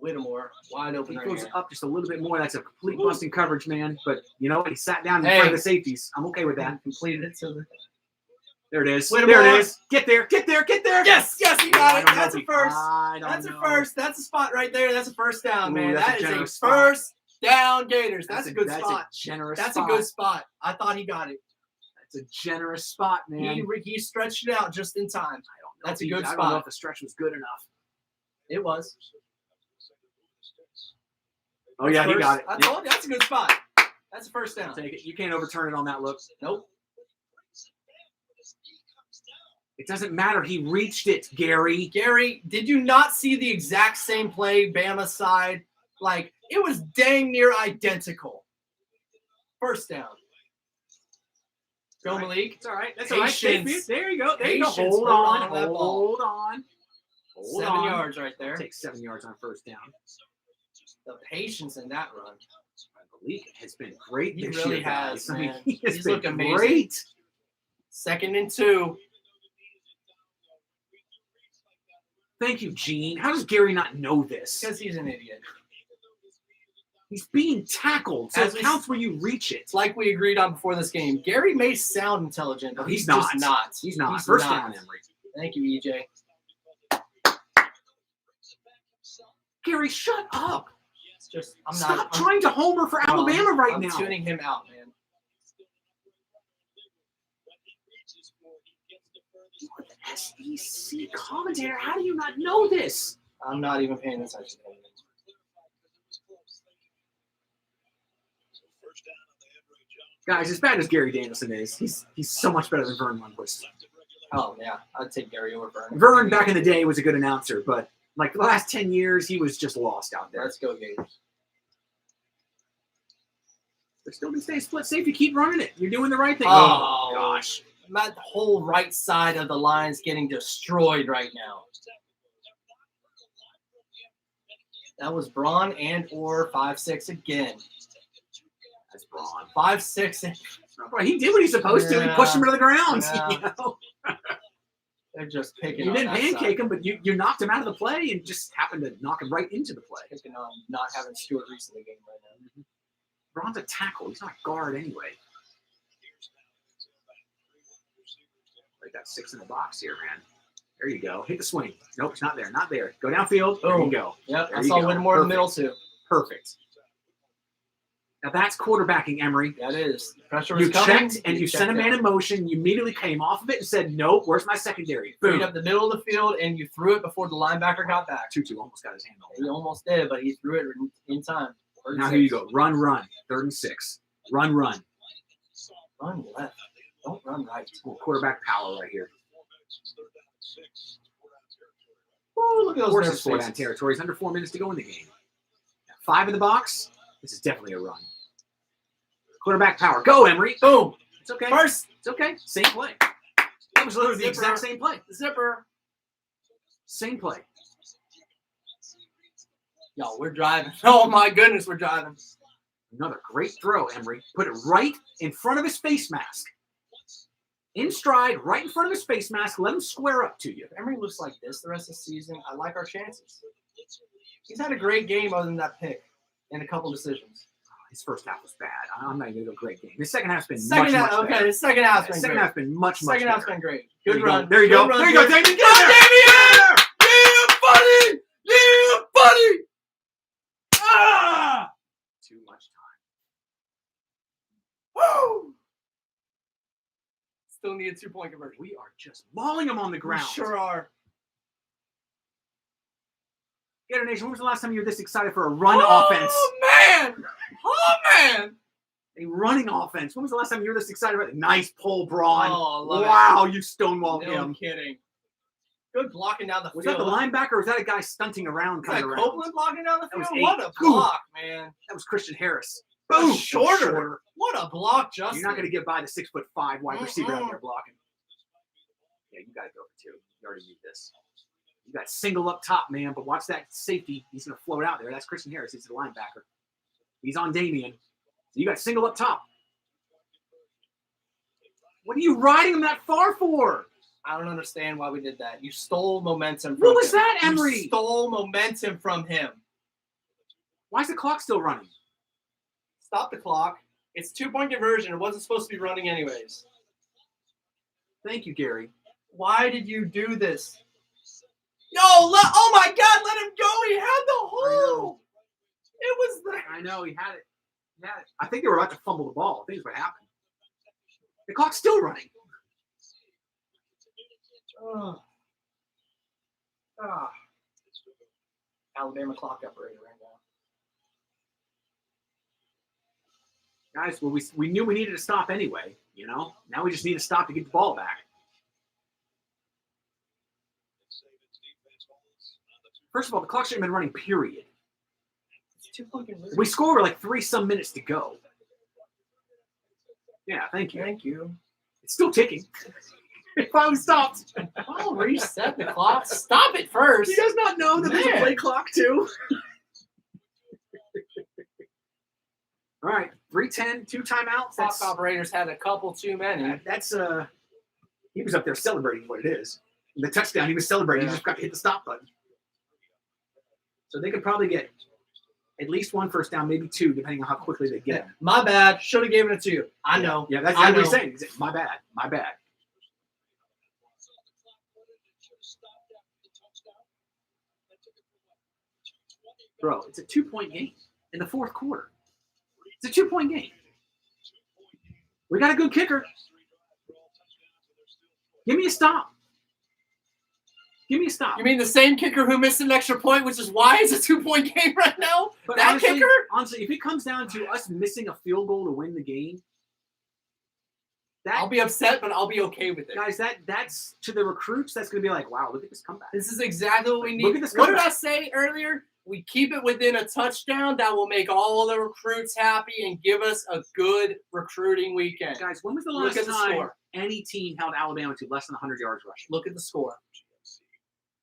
Whittemore, wide If open he right goes here. up just a little bit more, that's a complete busting coverage, man. But you know what? He sat down in Hey. front of the safeties. I'm okay with that. Completed it to the... There it is. Whittemore. There it is. Get there. Get there. Get there. Yes, yes, he got it. That's a first. That's That's a first. That's a spot right there. That's a first down, Ooh, man. that's a That is a generous spot. first down, Gators. That's a good that's spot. A generous That's spot. a good spot. I thought he got it. That's a generous spot, man. He stretched it out just in time. I don't know That's if a good I don't know spot. if the stretch was good enough. It was. Oh, yeah, he First- got it. I Yep. told you, that's a good spot. That's a first down. Take it. You can't overturn it on that look. Nope. It doesn't matter. He reached it, Gary. Gary, did you not see the exact same play, Bama side? Like, it was dang near identical. First down. Go, All right. Malik. It's all right. That's all right. Patience. There you go. There you go. Patience. Hold on. on that ball. Hold on. Hold 7 on. yards right there. Take 7 yards on first down. The patience in that run. Malik has been great He this really year, guys. has, I mean, man. he has He's been looked amazing. great. 2nd and 2. Thank you, Gene. How does Gary not know this? Because he's an idiot. He's being tackled, so As it we- counts where you reach it. It's like we agreed on before this game. Gary may sound intelligent, but He's he's not. just not. He's not. First not. down, Emery. Thank you, EJ. Gary, shut up. It's just I'm Stop not trying to homer for Alabama right I'm now. tuning him out, man. You're the SEC commentator. How do you not know this? I'm not even paying attention to him. Guys, as bad as Gary Danielson is, he's so much better than Vern Lundquist. Oh yeah, I'd take Gary over Vern. Vern back in the day was a good announcer, but like the last 10 years, he was just lost out there. Let's go, Gators. But still can stay split safety. Keep running it. You're doing the right thing. Oh. Gosh. That whole right side of the line's getting destroyed right now. That was Braun and or 5'6" again. That's Braun. 5'6". He did what he's supposed to. He pushed him to the ground. Yeah. You know? They're just picking You on didn't that pancake side. him, but you knocked him out of the play and just happened to knock him right into the play. Picking on not having Stewart Reese in the game right now. Braun's a tackle. He's not a guard anyway. Like that 6 in the box here, man. There you go. Hit the swing. Nope, it's not there. Not there. Go downfield. There you Boom. go. Yep, There I you saw go. Whittemore in the Perfect. middle too. Perfect. Now that's quarterbacking, Emery. That is. Pressure was You coming. checked and you checked sent a man out. in motion. You immediately came off of it and said, nope, where's my secondary? Straight Boom. up the middle of the field, and you threw it before the linebacker got back. Tutu almost got his hand on He it. almost did, but he threw it in time. Now here you go. Run, run. 3rd and 6. Run, run. Run left. Don't run right. Oh, quarterback power right here. Woo, look at those Forces nervous for that faces. territory. It's under 4 minutes to go in the game. 5 in the box. This is definitely a run. Quarterback power. Go, Emery. Boom. It's okay. First. It's okay. Same play. That was literally the Zipper. exact same play. Zipper. Same play. Yo, we're driving. Oh, my goodness, we're driving. Another great throw, Emery. Put it right in front of his face mask. In stride, right in front of his face mask. Let him square up to you. If Emery looks like this the rest of the season, I like our chances. He's had a great game other than that pick and a couple decisions. His first half was bad. I'm not even going to go great game. His second half's been Second much half, better. okay, the second half's been Second great. half's been much Second half's better. been great. There Good you run. go. There you go. Good run, There you go, Damian. Damien. Get in there. Yeah, buddy! Yeah, buddy! Ah! Too much time. Woo! Still need a 2-point conversion. We are just mauling him on the We ground. sure are. Gator Nation, when was the last time you were this excited for a run offense? Man! Oh, man! A running offense. When was the last time you were this excited about it? Nice pull, Braun. Oh, love it. Wow, you stonewalled No him. kidding. Good blocking down the Was field. that the linebacker or was that a guy stunting around Was coming that around? Copeland blocking down the That was field? 8. What a block, man. That was Christian Harris. That was Boom. shorter. What a block, Justin. You're not going to get by the 6'5" wide receiver out there blocking. Yeah, you got to go for 2. You already need this. You got single up top, man, but watch that safety. He's going to float out there. That's Christian Harris. He's the linebacker. He's on Damien. So you got single up top. What are you riding him that far for? I don't understand why we did that. You stole momentum from What was him. that, Emery? You stole momentum from him. Why is the clock still running? Stop the clock. It's 2-point conversion. It wasn't supposed to be running anyways. Thank you, Gary. Why did you do this? Yo, oh my God, let him go. He had the hole. It was there. I know, he had it. I think they were about to fumble the ball. I think that's what happened. The clock's still running. Alabama clock operator right now. Guys, well, we knew we needed to stop anyway, you know? Now we just need to stop to get the ball back. First of all, the clock shouldn't have been running, period. It's 2-point conversion. We score with like 3-some minutes to go. Yeah, thank you. Thank you. It's still ticking. It finally stopped. Oh, reset the clock. Stop it first. Do you guys not know that there's a Man. play clock too? All right, 3:10, 2 timeouts. Clock operators had a couple too many. That's he was up there celebrating what it is. The touchdown, he was celebrating. Yeah. He just got to hit the stop button. So they could probably get at least 1 first down, maybe 2, depending on how quickly they get it. My bad. Should have given it to you. I know. Yeah, that's I what he's know. saying. He's saying, my bad, my bad. Bro, it's a 2-point game in the 4th quarter. It's a 2-point game. We got a good kicker. Give me a stop. Give me a stop. You mean the same kicker who missed an extra point, which is why it's a 2-point game right now? But that honestly, kicker? honestly, if it comes down to us missing a field goal to win the game, I'll be upset, but I'll be okay with it. guys, that's to the recruits, that's going to be like, wow, look at this comeback. This is exactly what we need. Look at this What did comeback. I say earlier? We keep it within a touchdown. That will make all the recruits happy and give us a good recruiting weekend. Guys, when was the Look last at the time score. any team held Alabama to less than 100 yards rushing? Look at the score.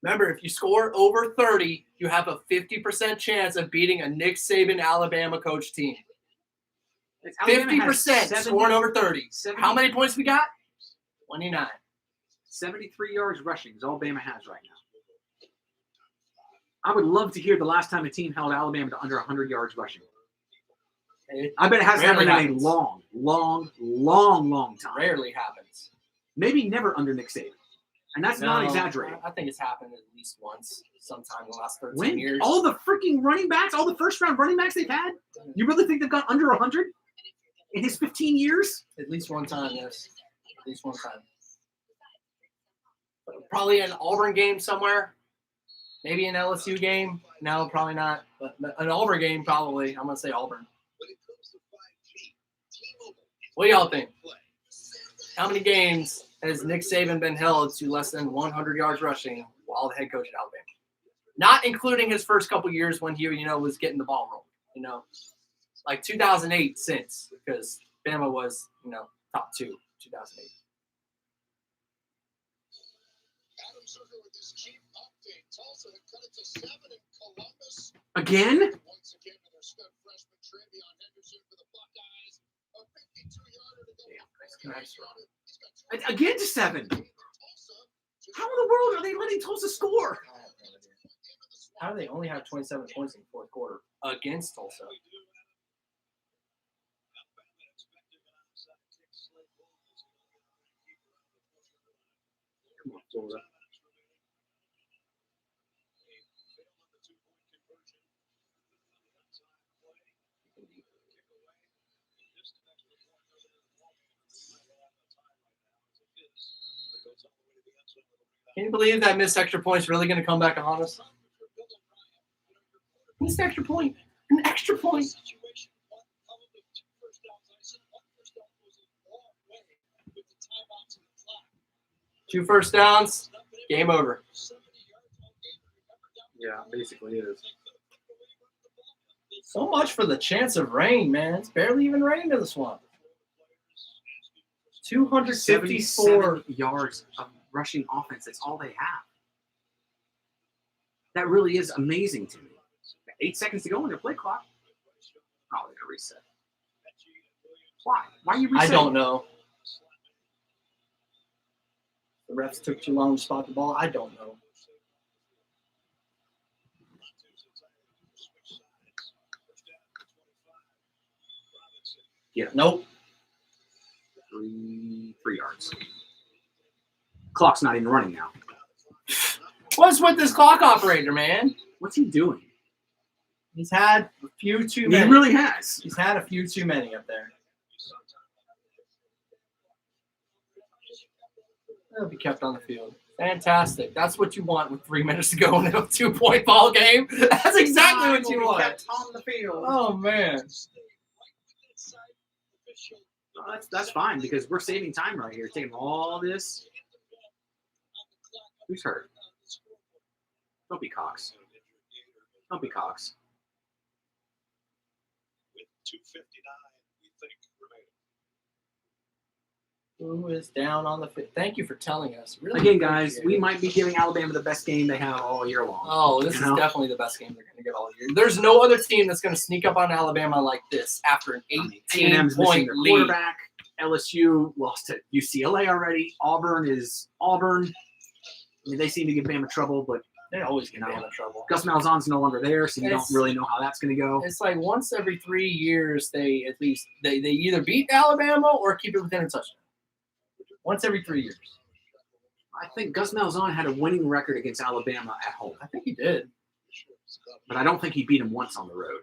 Remember, if you score over 30, you have a 50% chance of beating a Nick Saban Alabama coach team. Alabama has 50% scoring over 30. 70 How many points we got? 29. 73 yards rushing is all Bama has right now. I would love to hear the last time a team held Alabama to under 100 yards rushing. I bet it hasn't Rarely happened in happens. a long time. Rarely happens. Maybe never under Nick Saban. And that's not No, exaggerating. I think it's happened at least once, sometime in the last 13 When years. all the freaking running backs, all the first-round running backs they've had, you really think they've got under 100 in his 15 years? At least one time, yes. At least one time. Probably an Auburn game somewhere. Maybe an LSU game. No, probably not. But an Auburn game, probably. I'm going to say Auburn. What do y'all think? How many games has Nick Saban been held to less than 100 yards rushing while the head coach at Alabama? Not including his first couple years when he, was getting the ball rolling, like 2008 since, because Bama was, top 2, 2008. Adam Zucker with this cheap update. Tulsa had cut it to 7 in Columbus. Again? Once again to their stud freshman Travion Henderson for the Buckeyes. A 52-yarder to go. Nice run. Again to 7. How in the world are they letting Tulsa score? How do they only have 27 points in the fourth quarter against Tulsa? Come on, Florida. Can you believe that missed extra point is really going to come back on us? Missed extra point. An extra point. 2 first downs. Game over. Yeah, basically it is. So much for the chance of rain, man. It's barely even rained in the swamp. 254 77 yards of rushing offense. That's all they have. That really is amazing to me. 8 seconds to go on their play clock. Oh, they're gonna reset. Why? Why are you resetting? I don't know. The refs took too long to spot the ball. I don't know. Yeah. Nope. 3 yards. Clock's not even running now. What's with this clock operator, man? What's he doing? He's had a few too He many. really has. He's had a few too many up there. They'll be kept on the field. Fantastic. That's what you want with 3 minutes to go in a 2-point ball game. That's exactly what you want. Kept on the field. Oh, man. Well, that's fine because we're saving time right here. Taking all this. Who's hurt? Don't be Cox. Don't be Cox. With 2:59, we think remaining. Who is down on the field? Thank you for telling us. Really Again, guys, appreciate we it. might be giving Alabama the best game they have all year long. Oh, this is definitely the best game they're going to get all year. There's no other team that's going to sneak up on Alabama like this after an A&M's missing 18-point their lead. quarterback. LSU lost to UCLA already. Auburn is Auburn. I mean, they seem to give Bama trouble, but They always get Bama trouble. Gus Malzahn's no longer there, so you don't really know how that's going to go. It's like once every 3 years, they either beat Alabama or keep it within a touchdown. Once every 3 years. I think Gus Malzahn had a winning record against Alabama at home, I think he did. but I don't think he beat him once on the road.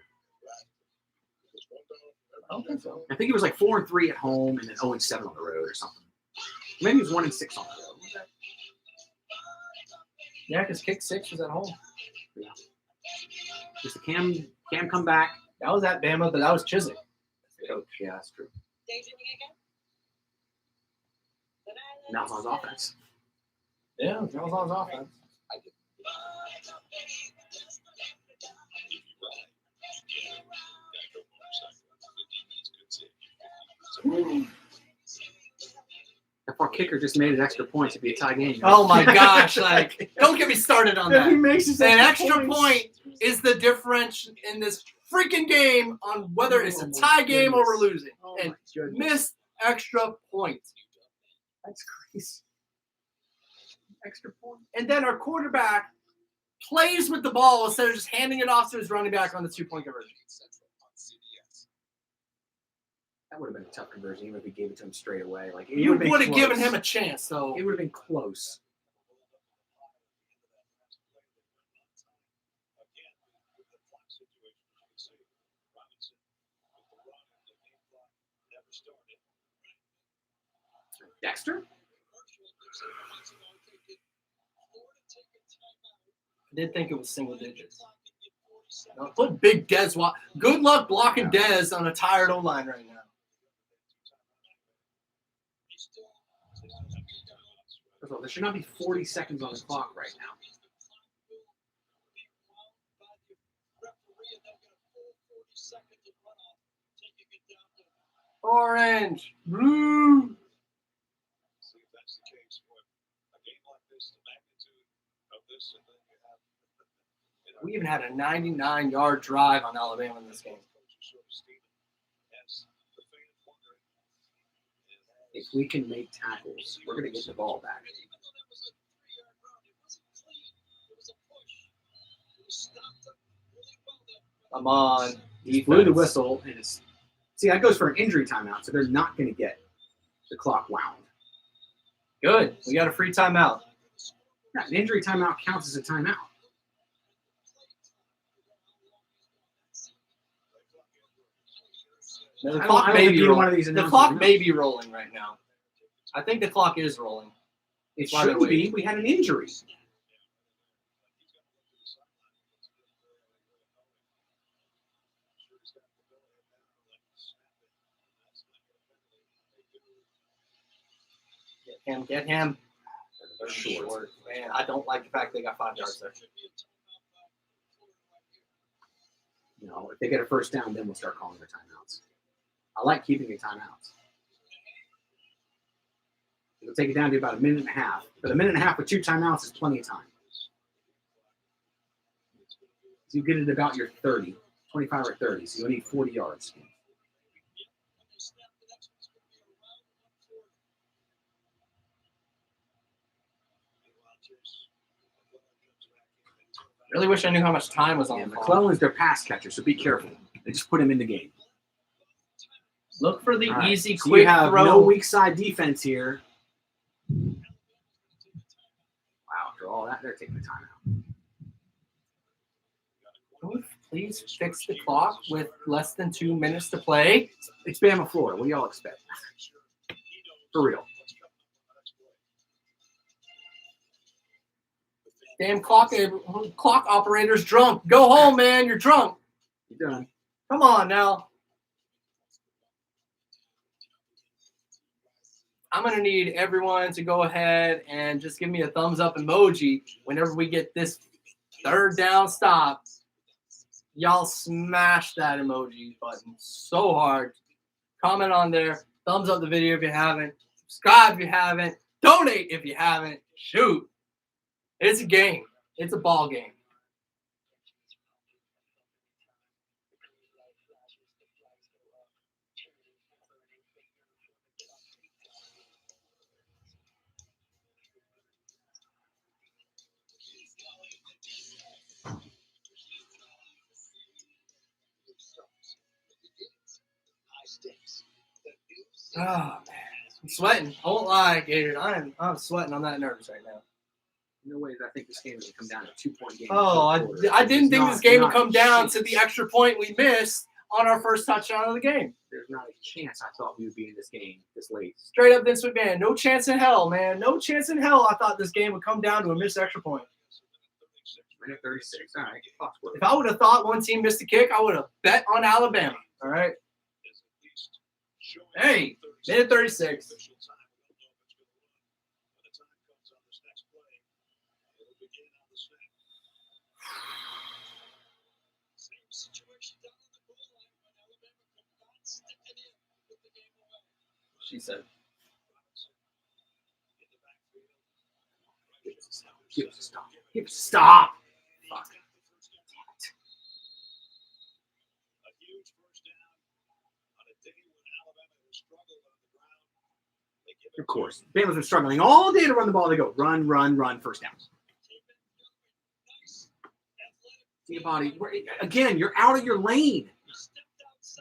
I don't think so. I think he was like 4-3 at home and then 0-7 on the road or something. Maybe he was 1-6 on the road. Yeah, because Kick 6 was at home. Just the Cam come back. That was at Bama, but that was Chiswick. Coach, yeah, that's true. Malzahn's offense. Yeah, that was on his offense. If our kicker just made an extra point to be a tie game. Oh my gosh! Like, don't get me started on If he that. makes his An extra points. point is the difference in this freaking game on whether it's a tie game or we're losing. Oh And my goodness. missed extra point. That's crazy. Extra point. And then our quarterback plays with the ball instead of just handing it off to his running back on the 2-point conversion. That would have been a tough conversion, even if we gave it to him straight away. Like You would have given him a chance, though. It would have been close. Dexter? I did think it was single digits. Now, put big Dez. Good luck blocking Dez on a tired O-line right now. First of all, there should not be 40 seconds on the clock right now. seconds of runoff, taking it down to Orange. Blue. see if that's the case for a game like this, the magnitude of this, and then you have. We even had a 99-yard drive on Alabama in this game. If we can make tackles, we're going to get the ball back. Come on. He blew the defense. whistle, and it's see that goes for an injury timeout, so they're not going to get the clock wound. Good. We got a free timeout. Yeah, an injury timeout counts as a timeout. The I don't clock may think be either rolling. one of these The announcers clock knows. may be rolling right now. I think the clock is rolling. It Why they're shouldn't be. waiting. We had an injury. Get him. They're short. Man, I don't like the fact they got 5 yards there. You know, if they get a first down, then we'll start calling their timeouts. I like keeping the timeouts. It'll take it down to about a minute and a half. But a minute and a half with 2 timeouts is plenty of time. So you get it about your 30, 25 or 30. So you'll need 40 yards. Really wish I knew how much time was on And the clock. McClellan's their pass catcher, so be careful. They just put him in the game. Look for the All right, easy, so quick you have throw. no weak side defense here. Wow, after all that, they're taking the timeout. Can we please fix the clock with less than 2 minutes to play? It's Bama, Florida. What do y'all expect? For real. Damn clock operator's drunk. Go home, man. You're drunk. You're done. Come on now. I'm going to need everyone to go ahead and just give me a thumbs up emoji whenever we get this third down stop. Y'all smash that emoji button so hard. Comment on there. Thumbs up the video if you haven't. Subscribe if you haven't. Donate if you haven't. Shoot. It's a game. It's a ball game. Oh, man. I'm sweating. I won't lie, Gators. I'm sweating. I'm not nervous right now. No way that I think this game is going to come down to a 2-point game. Oh, I didn't think this game would come down to the extra point we missed on our first touchdown of the game. There's not a chance I thought we would be in this game this late. Straight up Vince McMahon. No chance in hell, man. No chance in hell I thought this game would come down to a missed extra point. Minute 36. All right. Clock's working. If I would have thought one team missed a kick, I would have bet on Alabama. All right. Hey, minute 36. She said. Give us a stop. Give us a stop. Give us a stop. Fuck. Of course. Bama's been struggling all day to run the ball. They go run, run, run, first down. See your body. Again, you're out of your lane.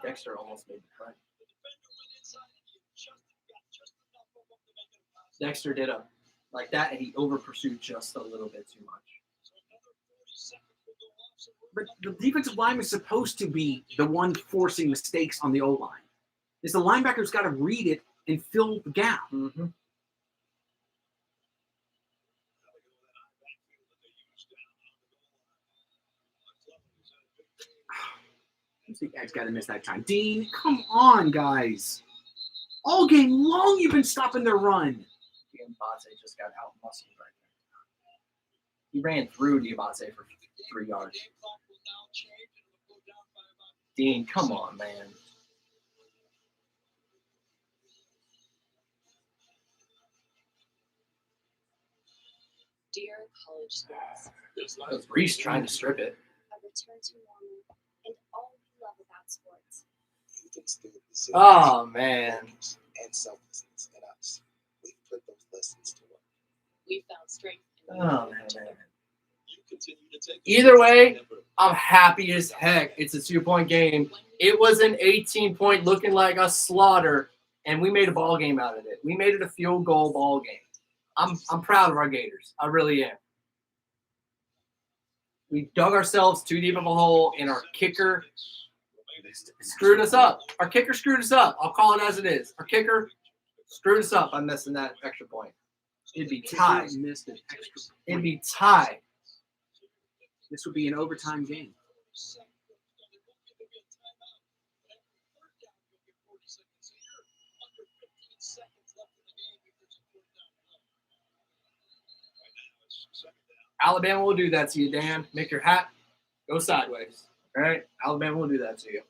Dexter almost made the play. Dexter did a like that, and he over pursued just a little bit too much. But the defensive line is supposed to be the one forcing mistakes on the O-line. It's the linebacker's got to read it and fill the gap. Mm-hmm. The guy's got to miss that time. Dean, come on, guys. All game long, you've been stopping their run. Diabate just got out muscled right there. He ran through Diabate for 3 yards. Dean, come on, man. Dear college students, That was Reese trying to strip it. a return to normal and all we love about sports. You can still be serious. Oh, man. And selflessness in us. We've put those lessons to work. We found strength in Oh, each man. other. You continue to take Either way, I'm happy as heck. It's a 2-point game. It was an 18-point looking like a slaughter, and we made a ball game out of it. We made it a field goal ball game. I'm proud of our Gators. I really am. We dug ourselves too deep of a hole, and our kicker screwed us up. Our kicker screwed us up. I'll call it as it is. Our kicker screwed us up by missing that extra point. It'd be tied. Missed an extra. It'd be tied. This would be an overtime game. Alabama will do that to you, Dan. Make your hat go sideways. All right? Alabama will do that to you.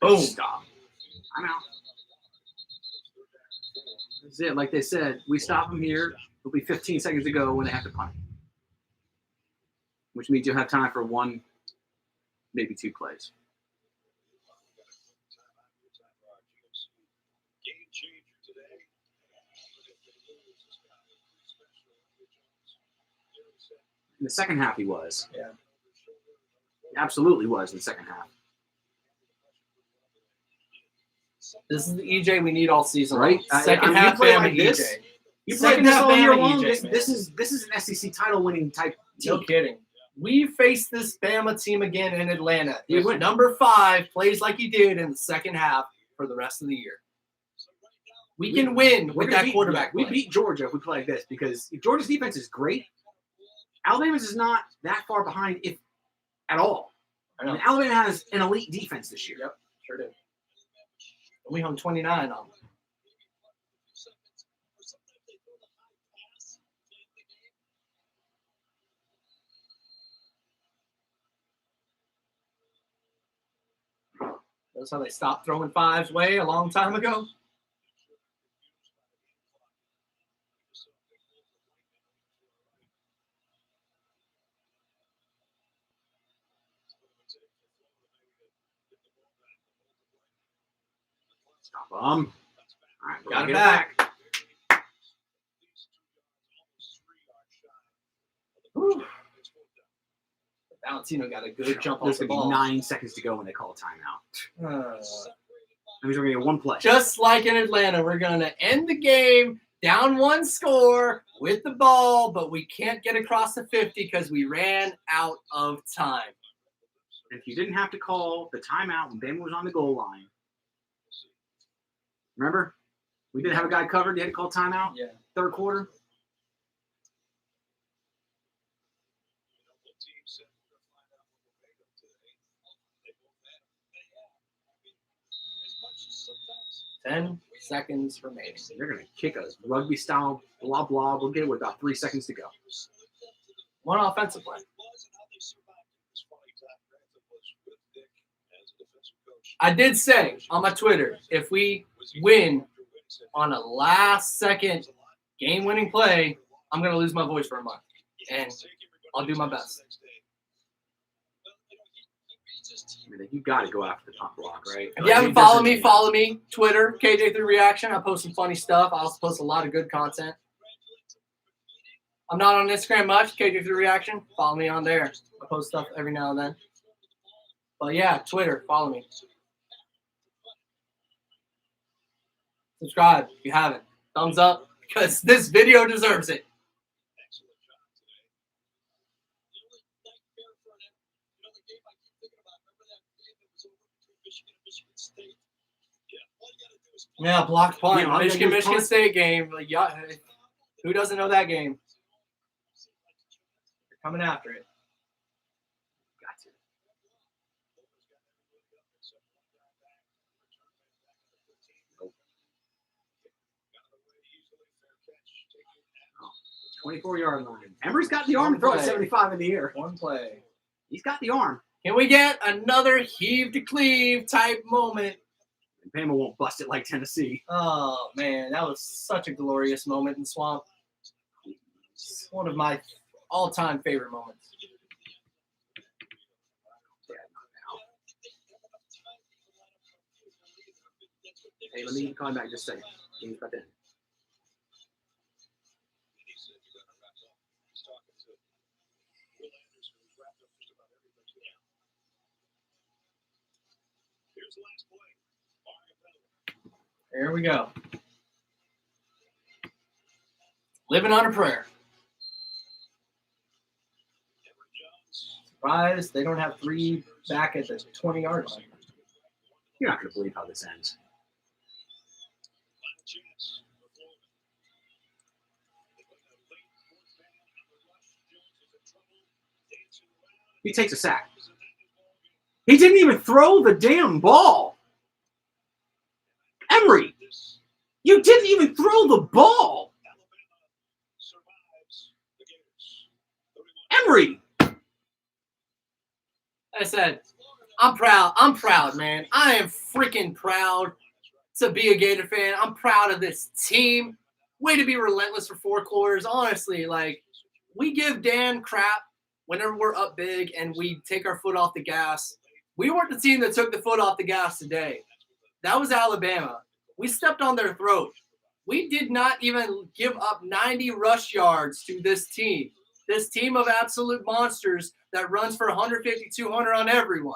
Boom. Stop. I'm out. That's it. Like they said, we stop them here. It'll be 15 seconds to go when they have to punt. Which means you'll have time for one, maybe two plays. Game changer today. In the second half, he was. Yeah. He absolutely was in the second half. This is the EJ we need all season. Right? Second you half play Bama like this, EJ. You play Second this half all year Bama long. EJ, man. This is an SEC title winning type No team. kidding. We face this Bama team again in Atlanta. We If win. number 5 plays like he did in the second half for the rest of the year, we can win We're with gonna that quarterback. We play. beat Georgia if we play like this because if Georgia's defense is great, Alabama's is not that far behind, if at all. I know. And Alabama has an elite defense this year. Yep, sure did. And we hung 29 on them. That's how they stopped throwing fives way a long time ago. Stop them. All right, we're Got gonna it get back. Whew. Valentino got a good jump off There's the gonna be ball. 9 seconds to go when they call a timeout. Uh, That means we're gonna get one play. Just like in Atlanta, we're going to end the game down 1 score with the ball, but we can't get across the 50 because we ran out of time. If you didn't have to call the timeout when Bama was on the goal line, remember? We didn't have a guy covered. They had to call timeout. Yeah. Third quarter. Sometimes 10 seconds remaining. They're gonna kick us rugby style, blah blah. We'll get it with about 3 seconds to go. One offensive play. I did say on my Twitter, if we win on a last-second game-winning play, I'm going to lose my voice for a month. And I'll do my best. I mean, you got to go after the punt block, right? If you haven't followed me, follow me. Twitter, KJ3 Reaction. I post some funny stuff. I also post a lot of good content. I'm not on Instagram much, KJ3 Reaction. Follow me on there. I post stuff every now and then. But yeah, Twitter, follow me. Subscribe if you haven't. Thumbs up because this video deserves it. Yeah, blocked punt. Yeah, Michigan punt. State game. Like, yeah, who doesn't know that game? They're coming after it. Got to. 24-yard line. Emory's got the arm to throw at 75 in the air. One play. He's got the arm. Can we get another heave to cleave type moment? And Bama won't bust it like Tennessee. Oh, man, that was such a glorious moment in Swamp. It's one of my all-time favorite moments. Hey, let me call him back just a second. Game's about to end. Here we go. Living on a prayer. Surprised they don't have 3 back at the 20-yard line. You're not going to believe how this ends. He takes a sack. He didn't even throw the damn ball. Emory, you didn't even throw the ball. Emory. I said, I'm proud. I'm proud, man. I am freaking proud to be a Gator fan. I'm proud of this team. Way to be relentless for 4 quarters. Honestly, like, we give Dan crap whenever we're up big and we take our foot off the gas. We weren't the team that took the foot off the gas today. That was Alabama. We stepped on their throat. We did not even give up 90 rush yards to this team. This team of absolute monsters that runs for 150, 200 on everyone.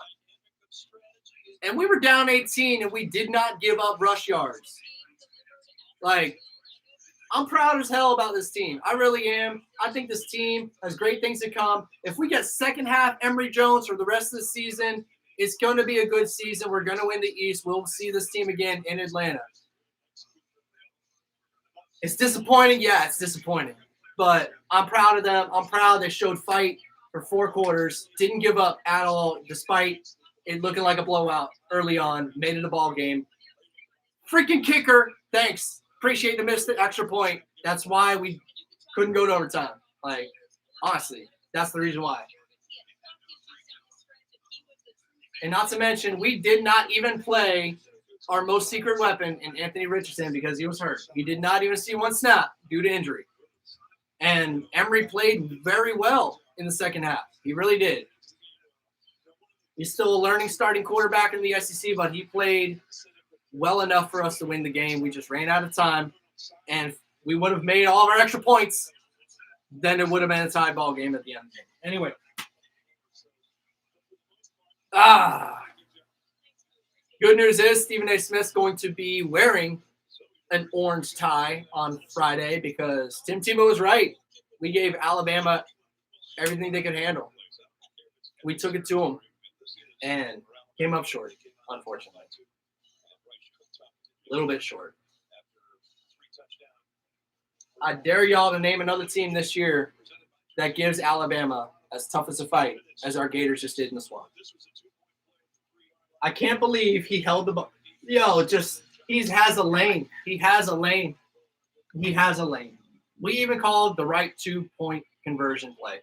And we were down 18, and we did not give up rush yards. Like, I'm proud as hell about this team. I really am. I think this team has great things to come. If we get second half Emory Jones for the rest of the season, it's going to be a good season. We're going to win the East. We'll see this team again in Atlanta. It's disappointing. Yeah, it's disappointing. But I'm proud of them. I'm proud they showed fight for 4 quarters. Didn't give up at all, despite it looking like a blowout early on. Made it a ball game. Freaking kicker. Thanks. Appreciate the missed extra point. That's why we couldn't go to overtime. Like, honestly, that's the reason why. And not to mention, we did not even play our most secret weapon in Anthony Richardson because he was hurt. He did not even see 1 snap due to injury. And Emory played very well in the second half. He really did. He's still a learning starting quarterback in the SEC, but he played well enough for us to win the game. We just ran out of time, and if we would have made all of our extra points, then it would have been a tie ball game at the end of the game. Anyway. Good news is Stephen A. Smith's going to be wearing an orange tie on Friday because Tim Tebow was right. We gave Alabama everything they could handle. We took it to them and came up short, unfortunately. A little bit short. I dare y'all to name another team this year that gives Alabama as tough as a fight as our Gators just did in the Swamp. I can't believe he held the ball. Yo, just he has a lane. He has a lane. He has a lane. We even called the right 2-point conversion play.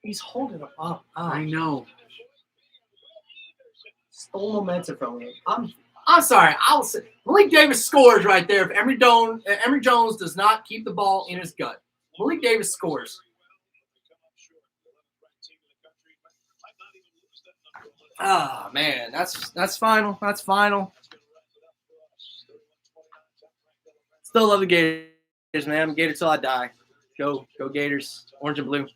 He's holding it up. I know. Stole momentum from him. I'm sorry. I'll say Malik Davis scores right there. If Emory Jones does not keep the ball in his gut, Malik Davis scores. Ah, man, that's final. That's final. Still love the Gators, man. I'm Gator till I die. Go Gators. Orange and blue.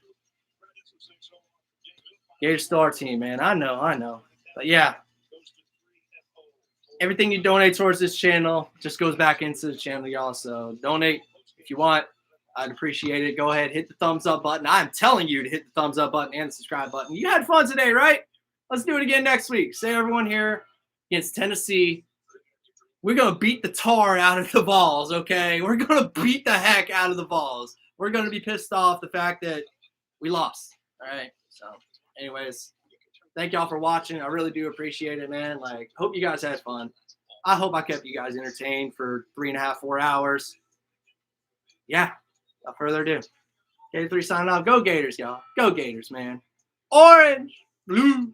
Gators still our team, man. I know. But yeah. Everything you donate towards this channel just goes back into the channel, y'all. So donate if you want. I'd appreciate it. Go ahead, hit the thumbs up button. I'm telling you to hit the thumbs up button and the subscribe button. You had fun today, right? Let's do it again next week. Say everyone here against Tennessee. We're going to beat the tar out of the balls, okay? We're going to beat the heck out of the balls. We're going to be pissed off the fact that we lost, all right? So, anyways, Thank y'all for watching. I really do appreciate it, man. Like, hope you guys had fun. I hope I kept you guys entertained for 3.5, 4 hours. Yeah, without further ado. Gator 3 signing off. Go Gators, y'all. Go Gators, man. Orange, blue.